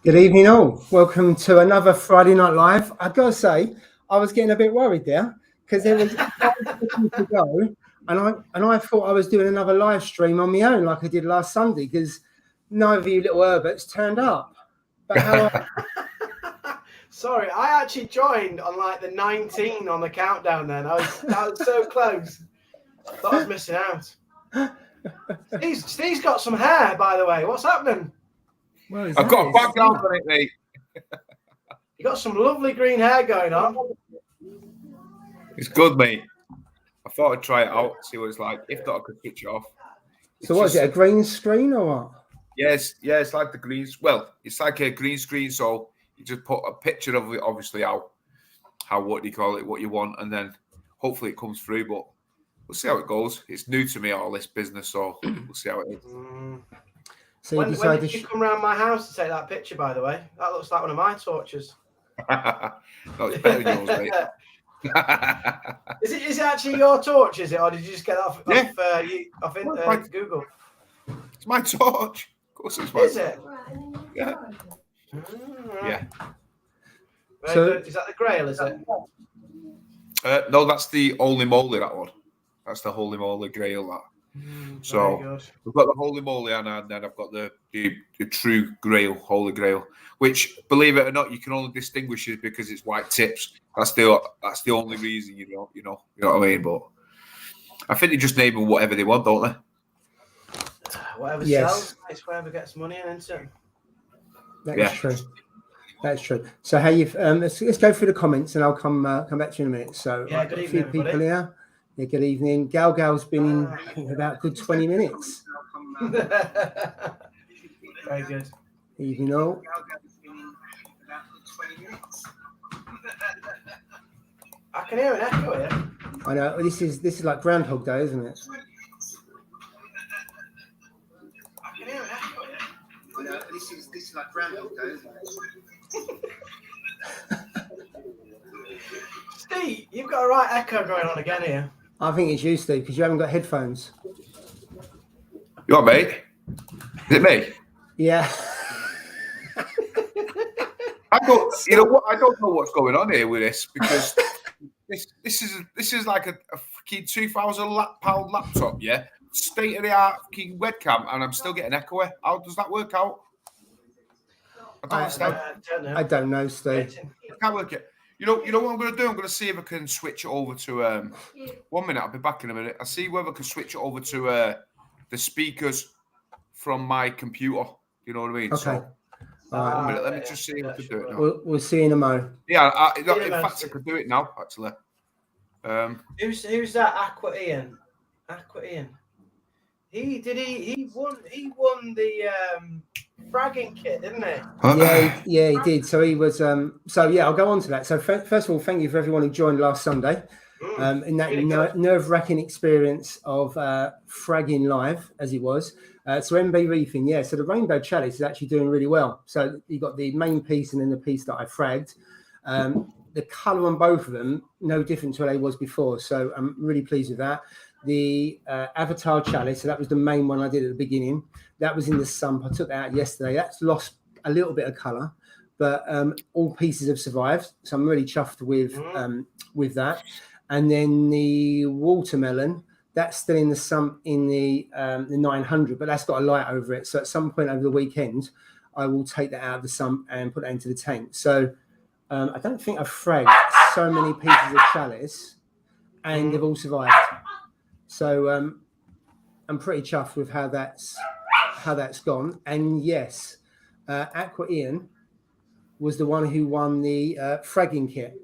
Good evening, all. Welcome to another Friday Night Live. I've got to say, I was getting a bit worried there because there was 5 seconds to go, and I thought I was doing another live stream on my own like I did last Sunday because none of you little Herberts turned up. But how? Sorry, I actually joined on like the 19 on the countdown. Then I was so close. Thought I was missing out. Steve's got some hair, by the way. What's happening? Well, I've got a background on it, mate. You got some lovely green hair going on. It's good, mate. I thought I'd try it out, see what it's like. If not, I could switch it off. So what is it, a green screen or what? Yes, it's like the green. Well, it's like a green screen, so you just put a picture of it, obviously, how what do you call it, what you want, and then hopefully it comes through. But we'll see how it goes. It's new to me, all this business, so we'll see how it is. So when did you come around my house to take that picture, by the way? That looks like one of my torches. No, it's better than yours, mate. Is it actually your torch, is it? Or did you just get that off Google? It's my torch. Of course it's mine. Is it? Yeah. Yeah. So, is that the Grail, is it? No, that's the Holy Moly, that one. That's the Holy Moly Grail, that. So we've got the Holy Moly and then I've got the true Grail, Holy Grail, which, believe it or not, you can only distinguish it because it's white tips. That's the only reason, you know what I mean. But I think they just name them whatever they want, don't they? Whatever sells, it's whatever gets money in, isn't it? That's true. That's true. So how you? Let's go through the comments and I'll come back to you in a minute. So yeah, good evening, a few people here. Yeah, good evening. Gal's been in, I think, about a good 20 minutes. Very good. Evening all. I can hear an echo here. I know. This is like Groundhog Day, isn't it? I can hear an echo here. I know. This is like Groundhog Day, isn't it? Steve, you've got a right echo going on again here. I think it's you, Steve, because you haven't got headphones. You are, mate? Is it me? Yeah. I don't know what's going on here with this because this is like a freaking £2,000 laptop, yeah, state of the art fucking webcam, and I'm still getting echo. How does that work out? I don't understand. I don't know, Steve. I can't work it. You know what I'm going to do? I'm going to see if I can switch it over to 1 minute. I'll be back in a minute. I'll see whether I can switch it over to the speakers from my computer. You know what I mean? Okay. So, 1 minute. Let me just see if I can do it now. We'll see in a mo. Yeah, in fact, I could do it now. Actually. Who's that? Aqua Ian. He won the Fragging kit, didn't he? Yeah, he did. So he was. I'll go on to that. So first of all, thank you for everyone who joined last Sunday. In that really nerve-wracking experience of fragging live, as it was. So MB reefing, yeah. So the Rainbow Chalice is actually doing really well. So you got the main piece and then the piece that I fragged. The colour on both of them, no different to what it was before. So I'm really pleased with that. The Avatar Chalice, so that was the main one I did at the beginning. That was in the sump. I took that out yesterday. That's lost a little bit of colour, but all pieces have survived. So I'm really chuffed with that. And then the watermelon, that's still in the sump in the 900, but that's got a light over it. So at some point over the weekend, I will take that out of the sump and put that into the tank. So I don't think I've fragged so many pieces of chalice, and they've all survived. So I'm pretty chuffed with how that's gone. And yes, Aqua Ian was the one who won the fragging kit.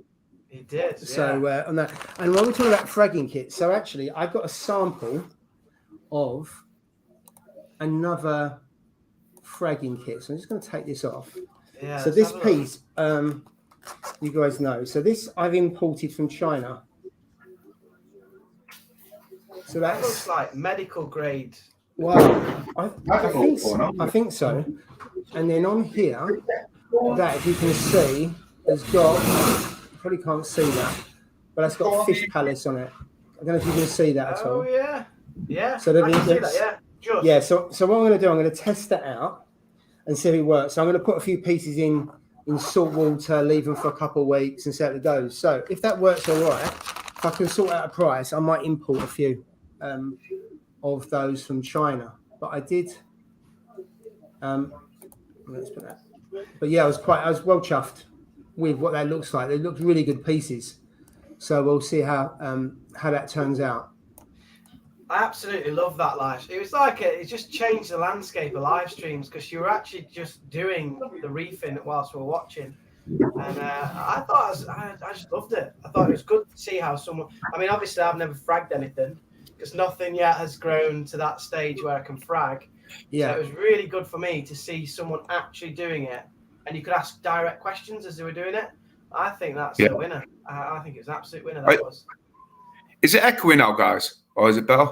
He did. So on that, and when we're talking about fragging kits, so actually I've got a sample of another fragging kit. So I'm just going to take this off. Yeah. So this piece, you guys know. So this I've imported from China. So that looks like medical grade. Well, I think so. And then on here, that if you can see, has got. Probably can't see that, but that's got fish palace on it. I don't know if you can see that at all. Oh yeah. So I can see that. Yeah. Yeah. So what I'm going to do, I'm going to test that out, and see if it works. So I'm going to put a few pieces in salt water, leave them for a couple of weeks and see how it goes. So if that works all right, if I can sort out a price, I might import a few of those from China. But I did. Let's put that. But yeah, I was well chuffed with what that looks like. They look really good pieces. So we'll see how that turns out. I absolutely love that live. It was like it just changed the landscape of live streams because you were actually just doing the reefing whilst we were watching, and I thought I just loved it. I thought it was good to see how someone. I mean, obviously I've never fragged anything because nothing yet has grown to that stage where I can frag. Yeah, so it was really good for me to see someone actually doing it, and you could ask direct questions as they were doing it. I think that's a winner. I think it's an absolute winner. That was. Is it echoing now, guys? Or is it better?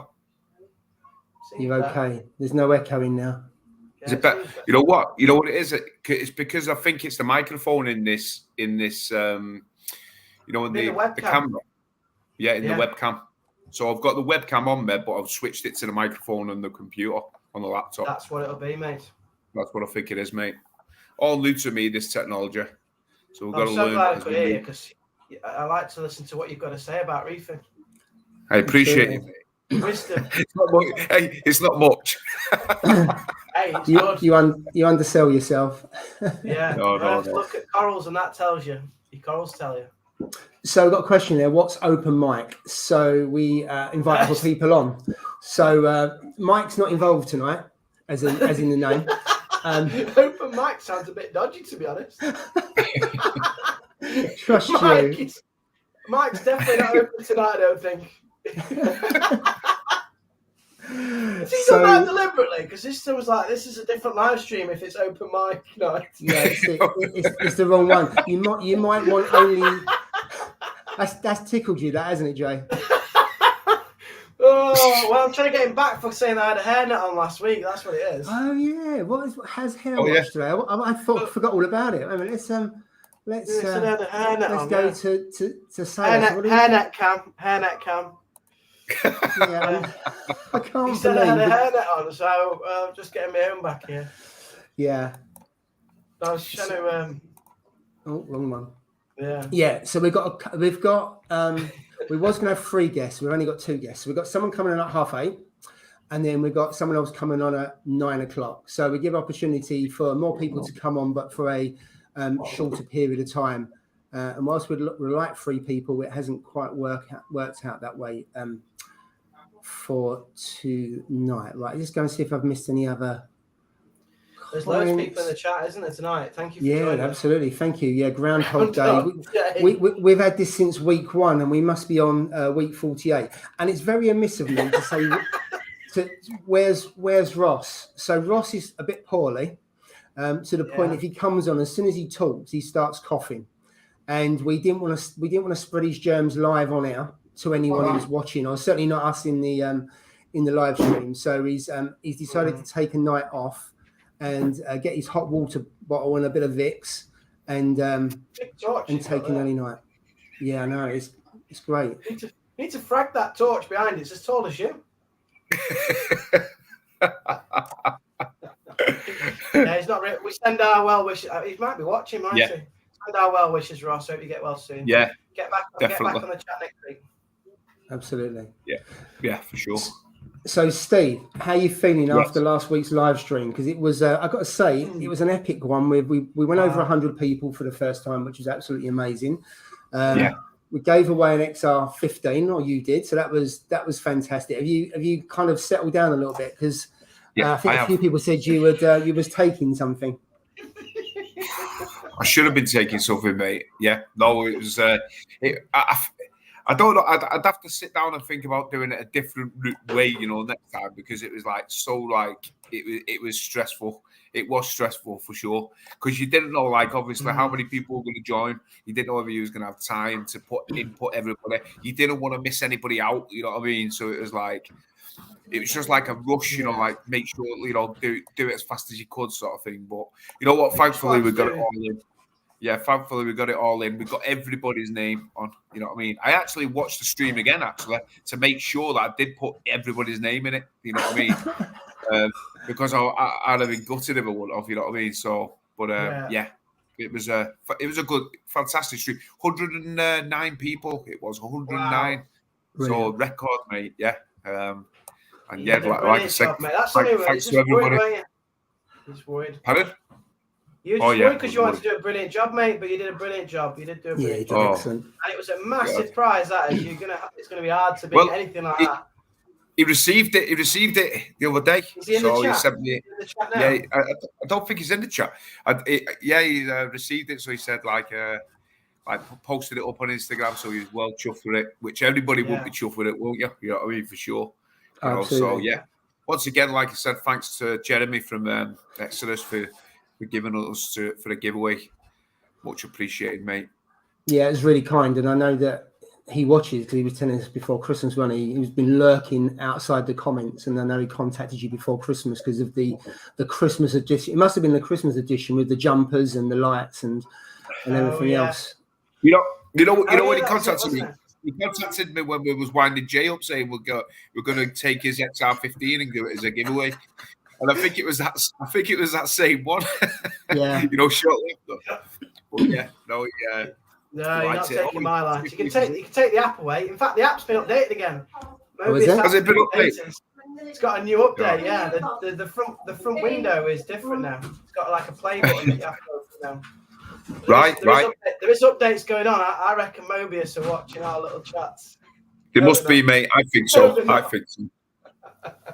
You're okay. There's no echoing now. Yeah, is it better? You know what? You know what it is? It's because I think it's the microphone in this. You know, in the camera. Yeah, in the webcam. So I've got the webcam on there, but I've switched it to the microphone on the computer on the laptop. That's what it'll be, mate. That's what I think it is, mate. All new to me, this technology. So we've got to learn. I'm so glad to hear you because I like to listen to what you've got to say about reefing. I appreciate it. Wisdom. It's not much. Hey, it's good. You undersell yourself. Yeah. No. Look at corals, and that tells you. Your corals tell you. So I've got a question there. What's open mic? So we invite other people on. So Mike's not involved tonight, as in the name. Open mic sounds a bit dodgy, to be honest. Trust you. Mike's definitely not open tonight, I don't think. Has he done that deliberately? Because this was like, this is a different live stream if it's open mic night. Yeah, it's the wrong one. You might want only. That's tickled you, that hasn't it, Jay? Oh well, I'm trying to get him back for saying I had a hairnet on last week. That's what it is. Oh yeah, has hair watch today? I forgot all about it. I mean, let's go to Sarah. Hairnet cam. Yeah, I can't you said I had a hairnet on, so just getting my own back here. Yeah. I was trying to. Oh, wrong one. Yeah. Yeah. So we've got. We was going to have 3 guests. We've only got 2 guests. So we've got someone coming in at 8:30, and then we've got someone else coming on at 9 o'clock. So we give opportunity for more people to come on, but for a shorter period of time. And whilst we'd like 3 people, it hasn't quite worked out that way for tonight. Right, just go and see if I've missed any other. There's loads of people in the chat, isn't there, tonight? Thank you for joining. Yeah, absolutely. Thank you. Yeah, Groundhog Day. We've had this since week 1, and we must be on week 48. And it's very amiss of me to say, where's Ross? So Ross is a bit poorly, to the point if he comes on, as soon as he talks, he starts coughing. And we didn't want to spread his germs live on air to anyone who's watching, or certainly not us in the live stream. So he's decided to take a night off and get his hot water bottle and a bit of Vicks and take an early night. Yeah, I know, it's great. You need to frag that torch behind it. It's as tall as you. Yeah, he's not. We send our well wishes. He might be watching, might he? Send our well wishes, Ross. Hope you get well soon. Yeah, get back on the chat next week. Absolutely. Yeah, for sure. So, Steve, how are you feeling after last week's live stream? Because it was, I got to say, it was an epic one. We went over 100 people for the first time, which was absolutely amazing. We gave away an XR15, or you did, so that was fantastic. Have you kind of settled down a little bit? Because I think a few people said you was taking something. I should have been taking something, mate. Yeah, no, it was. I don't know. I'd have to sit down and think about doing it a different way, next time, because it was it was stressful. It was stressful for sure, because you didn't know, obviously how many people were going to join. You didn't know if you was going to have time to input everybody. You didn't want to miss anybody out. You know what I mean? So it was just like a rush, make sure, do it as fast as you could, sort of thing. But you know what? Thankfully, we got it all in. yeah, thankfully we got it all in. We got everybody's name on. You know what I mean? I actually watched the stream again to make sure that I did put everybody's name in it. You know what I mean? Because I'd have been gutted if I wouldn't have. You know what I mean? So, but yeah. It was a good, fantastic stream. 109 people. It was 109. Wow. So record, mate. Yeah. And yeah, like I said, job, mate. That's thanks to everybody. Just worried. Pardon? You were just worried because you wanted to do a brilliant job, mate. But you did a brilliant job. You did do a brilliant job. Excellent. And it was a massive prize. That is, it's gonna be hard to beat anything like that. He received it. He received it the other day. Is he in the chat? He sent me, in the chat now? Yeah, I don't think he's in the chat. He received it. So he said like posted it up on Instagram. So he was well chuffed with it. Which everybody would be chuffed with it, won't you? You know what I mean, for sure. You know, so yeah. Once again, like I said, thanks to Jeremy from Exodus for giving us for the giveaway. Much appreciated, mate. Yeah, it's really kind, and I know that he watches because he was telling us before Christmas when he's been lurking outside the comments, and I know he contacted you before Christmas because of the Christmas edition. It must have been the Christmas edition with the jumpers and the lights and everything else. You know when he contacted me. He contacted me when we was winding Jay up, saying we're going to take his XR15 and give it as a giveaway. And I think it was that same one. Yeah. You know, shortly after. But yeah, no, yeah. No, you're not taking my life. You can take the app away. In fact, the app's been updated again. Has it been updated? It's got a new update. Yeah, the front window is different now. It's got like a play button that you have to go through now. There is updates going on. I reckon Mobius are watching our little chats. It must be, mate. I think so.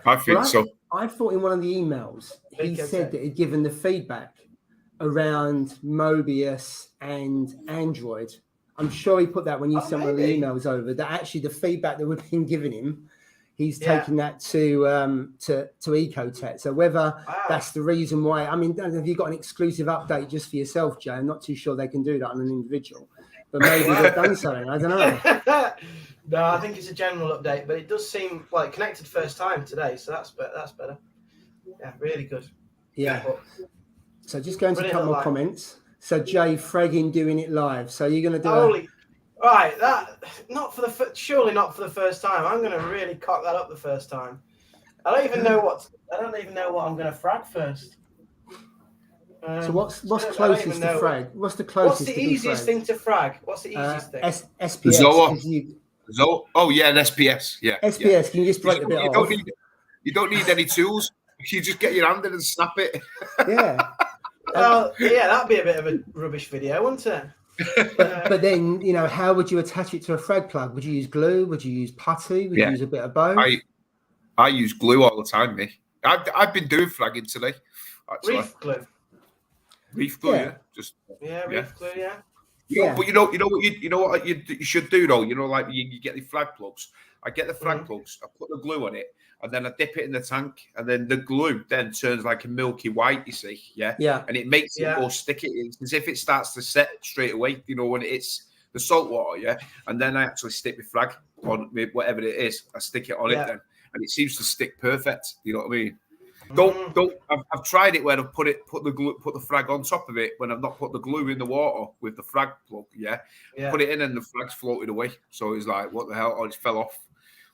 I think so. I thought in one of the emails he said that he'd given the feedback around Mobius and Android. I'm sure he put that when you sent one of the emails over. That actually the feedback that we've been giving him, he's taken that to Ecotech. So whether that's the reason why, I mean, have you got an exclusive update just for yourself, Joe? I'm not too sure they can do that on an individual, but maybe they've done something. I don't know. No, I think it's a general update, but it does seem like connected first time today, so that's better. Yeah, really good. Yeah. So just going to a couple more comments. So Jay Fragging doing it live. So you're going to do Right, that surely not for the first time. I'm going to really cock that up the first time. I don't even know what I'm going to frag first. So what's closest to frag? What's the closest? What's the easiest thing to frag? What's the easiest thing? SPS. Oh yeah, an SPS. Yeah. SPS. Yeah. Can you just break a bit off? You don't need any tools. You just get your hand in and snap it. Yeah. Well, yeah, that'd be a bit of a rubbish video, wouldn't it? But then, you know, how would you attach it to a frag plug? Would you use glue? Would you use putty? Would you use a bit of both? I use glue all the time, me. I've been doing fragging today. Actually. Reef glue, yeah. Reef glue, yeah. Yeah. But you know what you should do though. You know, like you get the frag plugs. I get the frag plugs. I put the glue on it, and then I dip it in the tank, and then the glue then turns like a milky white. You see, yeah. And it makes it more sticky. It's as if it starts to set straight away. You know, when it's the salt water, yeah. And then I actually stick the frag on whatever it is. I stick it on it then, and it seems to stick perfect. You know what I mean? Don't. I've tried it where I've put the frag on top of it when I've not put the glue in the water with the frag plug. Yeah. Put it in and the frag's floated away. So it's like, what the hell? Oh, it fell off.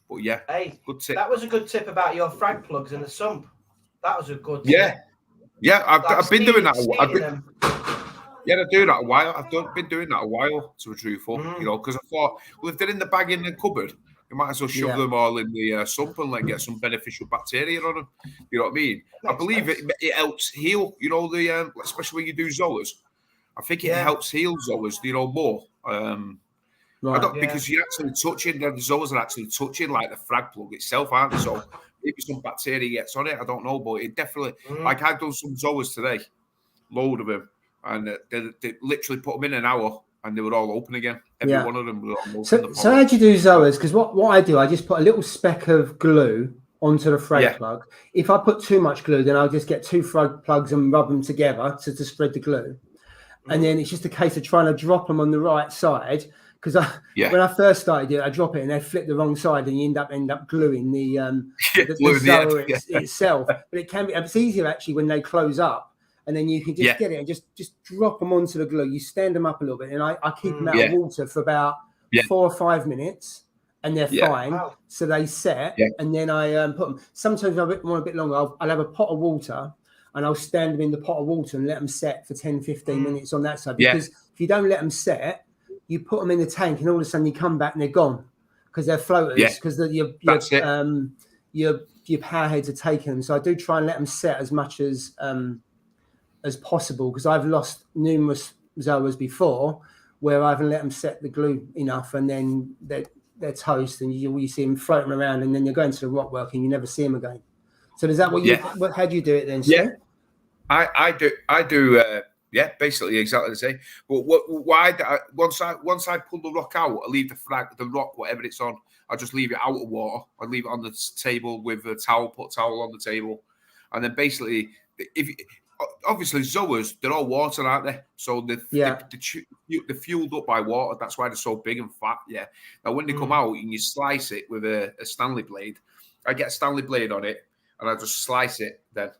But yeah, good tip. That was a good tip about your frag plugs in the sump. That was a good tip. Yeah. I've been doing that. I do that a while. Been doing that a while, to be truthful. You know, because I thought, well, if they're in the bag in the cupboard, you might as well shove them all in the sump and like get some beneficial bacteria on them. You know what I mean? I believe it helps heal. You know, the especially when you do zoas. I think it helps heal zoas. You know, more. Because you're actually touching, the zoas are actually touching like the frag plug itself, aren't they? So maybe some bacteria gets on it. I don't know, but it definitely. Like I've done some zoas today, load of them, and they literally put them in an hour. And they were all open again. Every one of them were all open. So how do you do zoas? Because what I do, I just put a little speck of glue onto the frag plug. If I put too much glue, then I'll just get two frag plugs and rub them together to spread the glue. And then it's just a case of trying to drop them on the right side. Because when I first started it, I drop it and they flip the wrong side, and you end up gluing the zoa itself. But it can be. It's easier actually when they close up. and then you can just get it and just drop them onto the glue. You stand them up a little bit, and I keep them out of water for about 4 or 5 minutes, and they're fine. Wow. So they set, and then I put them. Sometimes I want a bit longer. I'll have a pot of water, and I'll stand them in the pot of water and let them set for 10, 15 minutes on that side. Because if you don't let them set, you put them in the tank, and all of a sudden you come back and they're gone because they're floaters. Because your power heads are taking them. So I do try and let them set as much as possible, because I've lost numerous zoas before where I haven't let them set the glue enough, and then they're toast, and you see them floating around, and then you're going to the rock work and you never see them again. So is that how do you do it then, Steve? I do basically exactly the same. But once I pull the rock out, I leave the rock, whatever it's on, I just leave it out of water. I leave it on the table with a towel, put a towel on the table, and then basically, obviously zoas, they're all water, aren't they? So they're fueled up by water. That's why they're so big and fat. Yeah. Now when they come out and you slice it with a Stanley blade, I get a Stanley blade on it and I just slice it. Then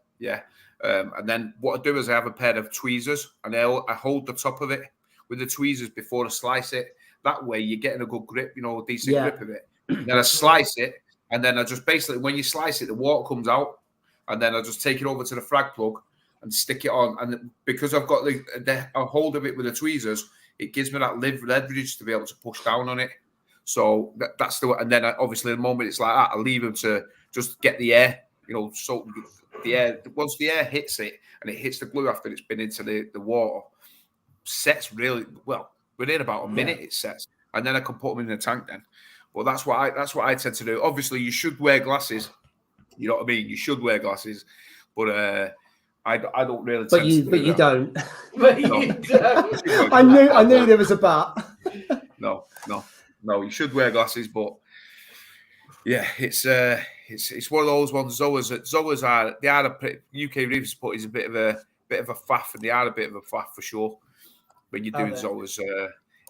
and then what I do is I have a pair of tweezers and I hold the top of it with the tweezers before I slice it. That way you're getting a good grip, a decent grip of it. Then I slice it, and then I just basically, when you slice it, the water comes out, and then I just take it over to the frag plug and stick it on. And because I've got a hold of it with the tweezers, it gives me that leverage to be able to push down on it. So that's the way. And then obviously the moment it's like that, I leave them to just get the air, so the air, once the air hits it and it hits the glue after it's been into the water, sets really well. Within about a minute it sets, and then I can put them in the tank then. Well, that's what I tend to do. Obviously, you should wear glasses. You know what I mean? You should wear glasses, but I don't really. But you don't. But you don't. I knew there was a but. No. You should wear glasses, but yeah, it's one of those ones. Zoas are UK reefers put is a bit of a faff, and they are a bit of a faff for sure. When you're doing zoas,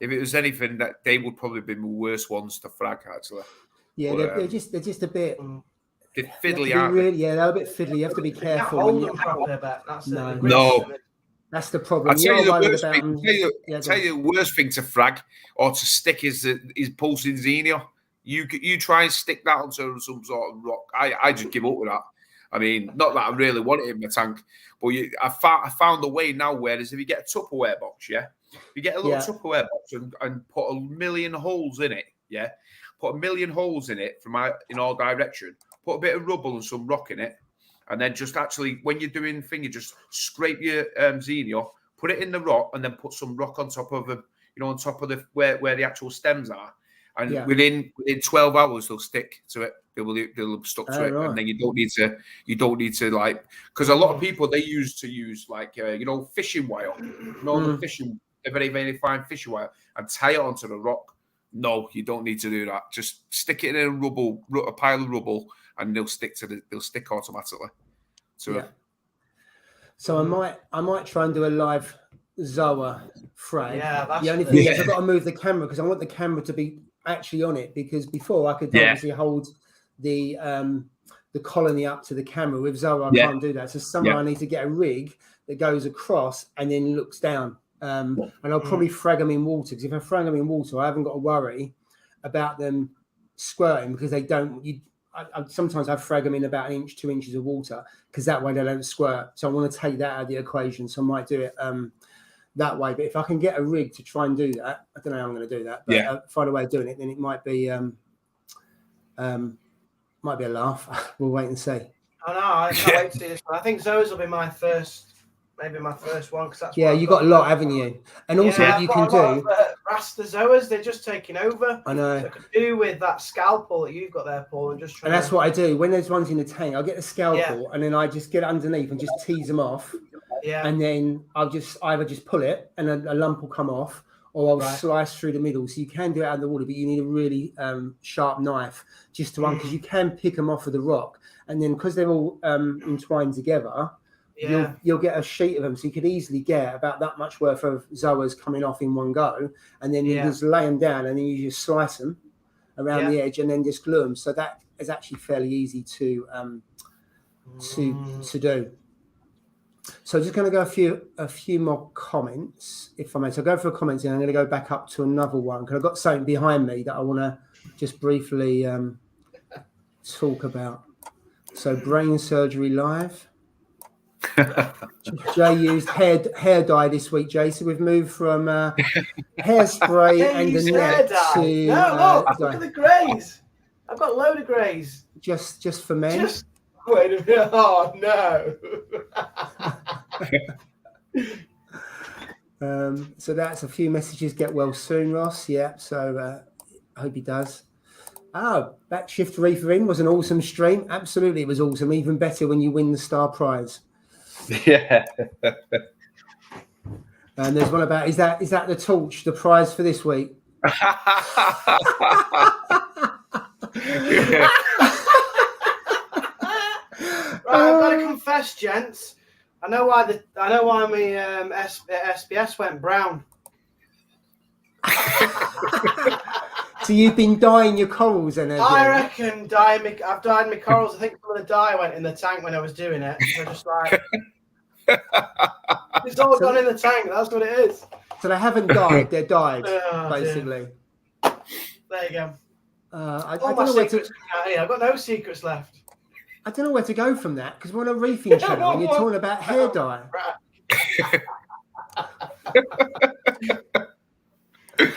if it was anything, that they would probably be the worst ones to frag, actually. Yeah, but, they're just a bit. They're fiddly, aren't they? Yeah, they're a bit fiddly. You have to be careful. Hold them properly, that's that's the problem. I'll tell you the worst thing to frag or to stick is pulsing xenia. You try and stick that onto some sort of rock. I just give up with that. I mean, not that I really want it in my tank, but I found a way now. Whereas if you get a Tupperware box, you get a little Tupperware box and put a million holes in it, put a million holes in it in all direction. Put a bit of rubble and some rock in it, and then just actually, when you're doing thing, you just scrape your xenia, put it in the rock, and then put some rock on top of on top of the where the actual stems are, and within 12 hours they'll stick to it. They'll stuck to it, right. And then you don't need to like, because a lot of people they use like fishing wire, the fishing, very very fine fishing wire, and tie it onto the rock. No, you don't need to do that. Just stick it in a pile of rubble, and they'll stick automatically. So I might try and do a live Zoa frag. Yeah, the only thing is I've got to move the camera because I want the camera to be actually on it, because before I could obviously hold the colony up to the camera. With Zoa I can't do that. So somewhere I need to get a rig that goes across and then looks down. And I'll probably frag them in water, because if I frag them in water, I haven't got to worry about them squirting, because they don't. Sometimes I frag them in about 1 inch, 2 inches of water, because that way they don't squirt. So I want to take that out of the equation. So I might do it that way. But if I can get a rig to try and do that, I don't know how I'm going to do that. But find a way of doing it, then it might be a laugh. We'll wait and see. I know. I can't wait to see this one. I think Zoas will be my first one, because that's you got a lot, haven't you? And also what you can do. Rasta Zoas, they're just taking over. I know. So I could do with that scalpel that you've got there, Paul, and just try. And that's what I do when there's ones in the tank. I'll get the scalpel and then I just get it underneath and just tease them off. Yeah. And then I'll just either just pull it and a lump will come off, or I'll slice through the middle. So you can do it out of the water, but you need a really sharp knife just to run, because you can pick them off of the rock, and then because they're all entwined together. You'll get a sheet of them, so you could easily get about that much worth of Zoas coming off in one go, and then you just lay them down, and then you just slice them around the edge, and then just glue them. So that is actually fairly easy to do. So just going to go a few more comments, if I may. So I'll go for comments, and I'm going to go back up to another one because I've got something behind me that I want to just briefly talk about. So brain surgery live. Jay used hair dye this week, Jay. So we've moved from hairspray and the net to look at the greys. I've got a load of greys. Just for men. Wait a minute. Oh no. So that's a few messages. Get well soon, Ross. Yeah. So I hope he does. Backshift reefing was an awesome stream. Absolutely, it was awesome. Even better when you win the star prize. Yeah. And there's one about is that the torch, the prize for this week? Right, I've got to confess, gents. I know why my SBS went brown. So you've been dyeing your corals, then? I reckon I've dyed my corals. I think some of the dye went in the tank when I was doing it. So just like it's all gone in the tank. That's what it is. So they haven't died; they're dyed, basically. Dear. There you go. I all don't my know where secrets coming out here. I've got no secrets left. I don't know where to go from that because we're on a reefing channel and you're talking about hair dye.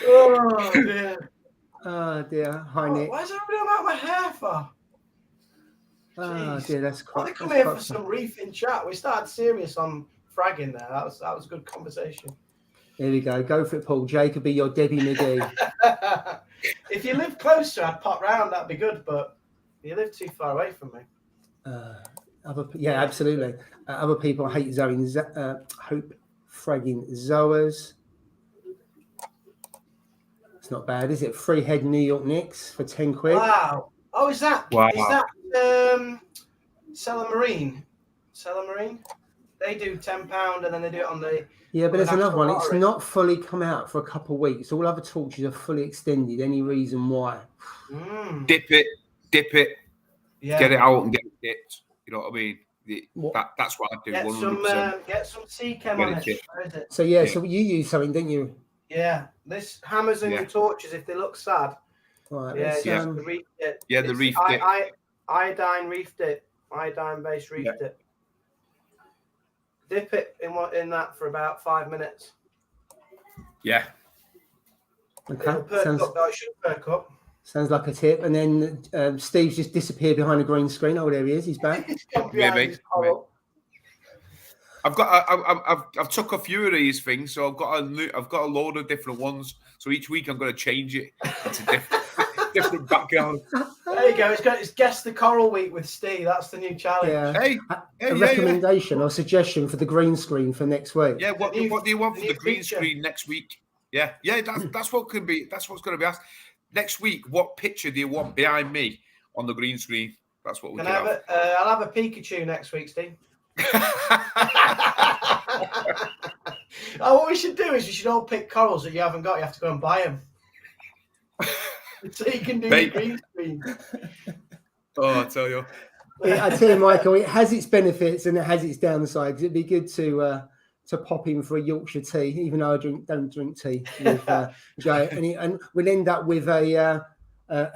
Oh dear. Oh dear. Hi Nick. Why is everybody about my hair for? Oh dear, that's quite. They come here for some reefing chat. We started serious on fragging there. That was a good conversation. There we go. Go for it, Paul. Jay could be your Debbie McGee. If you live closer, I'd pop round. That'd be good. But you live too far away from me. Absolutely. Other people hate hope fragging Zoas. It's not bad, is it? Free head New York Knicks for 10 quid. Wow. Oh, is that Seller Marine? They do £10 and then they do it on the. Yeah, but there's another one. It's not fully come out for a couple of weeks. All other torches are fully extended. Any reason why? Dip it. Yeah. Get it out and get it dipped. You know what I mean? That's what I do. Get some sea chem on it. So so you use something, didn't you? Yeah, this hammers and your torches, if they look sad. Right, the reef it. Yeah, the reef dip. Iodine reefed it. Iodine based reefed it. Dip it in that for about 5 minutes. Yeah. Okay. It'll perk up. It should perk up. Sounds like a tip. And then Steve's just disappeared behind a green screen. Oh, there he is. He's back. I've took a few of these things, so I've got a load of different ones. So each week I'm going to change it. It's a different background. There you go. It's guess the coral week with Steve. That's the new challenge. Yeah. A recommendation or suggestion for the green screen for next week. Yeah. What do you want for the green screen next week? Yeah. That's what can be. That's what's going to be asked next week. What picture do you want behind me on the green screen? That's what we can have. I'll have a Pikachu next week, Steve. What we should do is you should all pick corals that you haven't got. You have to go and buy them. So you can do the green screen. Oh, I tell you. I tell you, Michael, it has its benefits and it has its downsides. It'd be good to pop in for a Yorkshire tea, even though I don't drink tea with Jay. And we'll end up with a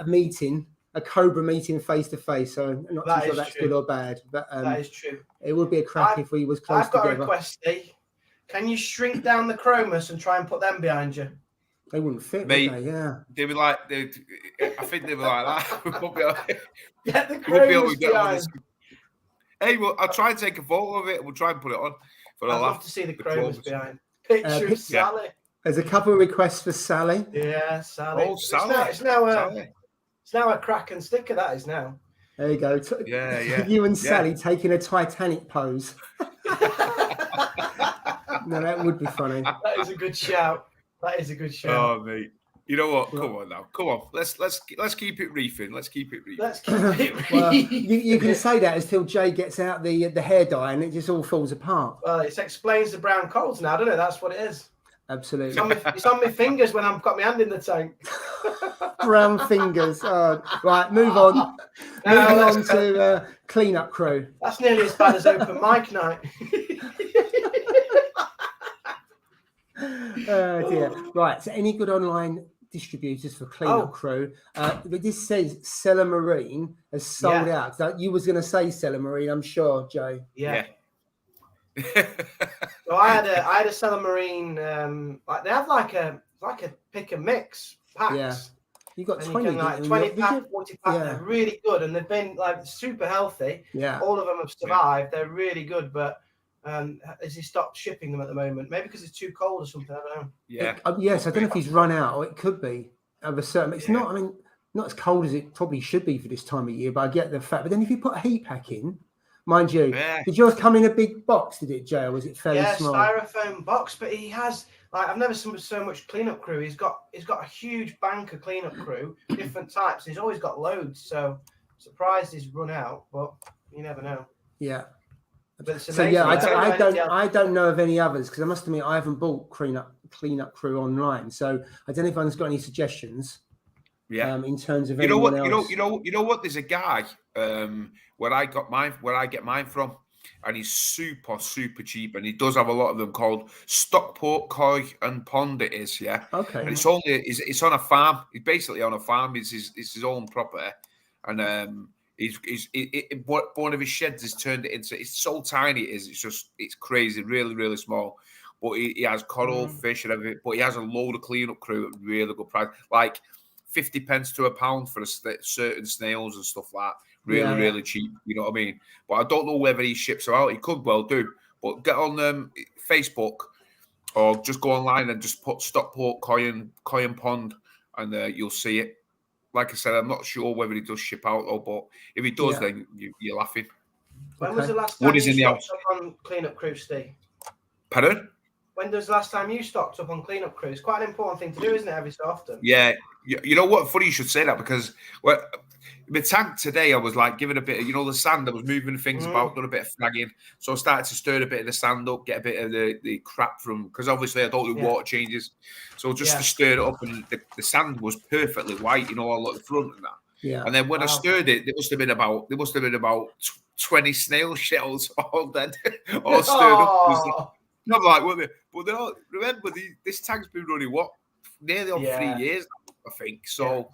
meeting, a Cobra meeting face to face. So I'm not too sure that's good or bad, but that is true. It would be a crack if we was close together. I've got a request, Steve. Can you shrink down the chromus and try and put them behind you? They wouldn't fit, would they? Yeah. They'd be like, I think they'd be like that. Get the chromus behind. Hey, well, I'll try and take a photo of it and we'll try and put it on. I'd love to see the chromus behind. Picture of Sally. There's a couple of requests for Sally. Yeah, Sally. Oh, Sally. It's now a crack and sticker, that is now. There you go. You and Sally taking a Titanic pose. No, that would be funny. That is a good shout. Oh, mate. You know what? Come on now. Come on. Let's keep it reefing. Well, you can say that until Jay gets out the hair dye and it just all falls apart. Well, it explains the brown corals now, doesn't it? That's what it is. Absolutely. It's on my fingers when I've got my hand in the tank. Brown fingers. Right, move on. Moving on to cleanup crew. That's nearly as bad as open mic night. Oh dear. Right. So, any good online distributors for cleanup crew? But this says Seller Marine has sold out. So you was going to say Seller Marine, I'm sure, Joe. Yeah. So I had a Seller Marine. Like they have like a pick and mix packs. Yeah. You got and 20, you can, like 20 pack, 40 pack. Yeah. They're really good, and they've been like super healthy. Yeah. All of them have survived. They're really good, but has he stopped shipping them at the moment? Maybe because it's too cold or something. I don't know. Yeah. Yes, I don't know if he's run out, or it could be of a certain. It's not. I mean, not as cold as it probably should be for this time of year. But I get the fact. But then if you put a heat pack in, mind you, did yours come in a big box? Did it, Jay? Or was it fairly small? Styrofoam box. But he has. Like I've never seen so much cleanup crew. He's got a huge bank of cleanup crew, different types. He's always got loads. So surprised he's run out, but you never know. Yeah. But so yeah, I don't know of any others because I must admit I haven't bought cleanup crew online. So I don't know if anyone's got any suggestions. Yeah. In terms of else. You know what? There's a guy where I get mine from. And he's super cheap, and he does have a lot of them called Stockport, Koi, and Pond. It is, yeah. Okay. And it's on a farm. He's basically on a farm. It's his own property, and one of his sheds has turned it into. It's so tiny. It is. It's crazy, really small. But he has coral, fish, and everything. But he has a load of cleanup crew at really good price, like 50 pence to £1 for certain snails and stuff like that. Really cheap, you know what I mean? But I don't know whether he ships them out. He could well do. But get on Facebook or just go online and just put Stockport, Koi and Pond, and you'll see it. Like I said, I'm not sure whether he does ship out though, but if he does, then you're laughing. When was the last time you stocked up on cleanup crew, Steve? Pardon? When was the last time you stocked up on cleanup crew? It's quite an important thing to do, isn't it, every so often? Yeah. You know what? Funny you should say that because my tank today, I was like giving a bit of, the sand. I was moving things about, done a bit of fragging. So I started to stir a bit of the sand up, get a bit of the crap from, because obviously I don't do water changes. So just to stir it up, and the sand was perfectly white, all at the front and that. Yeah. And then when I stirred it, there must have been about 20 snail shells all dead, all stirred up. I'm like, but they all, remember, this tank's been running nearly on 3 years, I think. So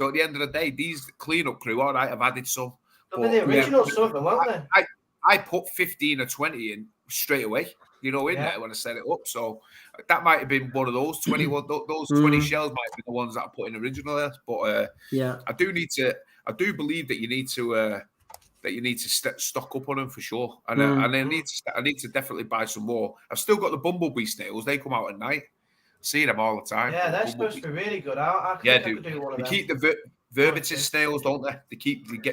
at the end of the day, these cleanup crew, all right, I've added some. But the original Southern, weren't they? I put 15 or 20 in straight away, there when I set it up. So that might have been one of those 20. Those 20 shells might have been the ones that I put in originally. But I do believe that you need to stock up on them for sure. And I need to definitely buy some more. I've still got the bumblebee snails. They come out at night. See them all the time. Yeah, they're supposed to be really good. I could do one of them. They keep the verbitis snails, don't they?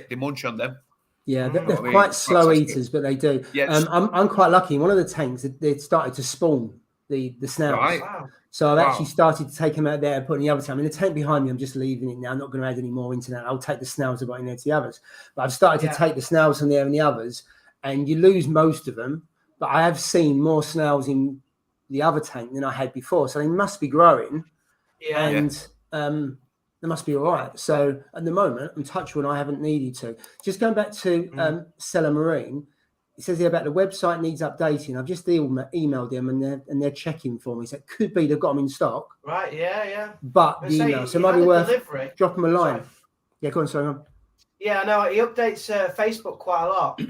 They munch on them. Yeah, they're quite slow eaters, but they do. Yes. I'm quite lucky. In one of the tanks, they started to spawn the snails. Right. Wow. So I've actually started to take them out there and put in the other tank. In the tank behind me, I'm just leaving it now. I'm not going to add any more into that. I'll take the snails I've got in there to the others. But I've started to take the snails from there and the others, and you lose most of them. But I have seen more snails in the other tank than I had before, so they must be growing, and they must be all right. So at the moment, I'm touched when I haven't needed to. Just going back to Seller Marine, it says here about the website needs updating. I've just emailed them and they're checking for me. So it could be they've got them in stock. Right, yeah. But the email, so it might be worth dropping them a line. Sorry. Yeah, go on, sorry. Yeah, no, he updates Facebook quite a lot.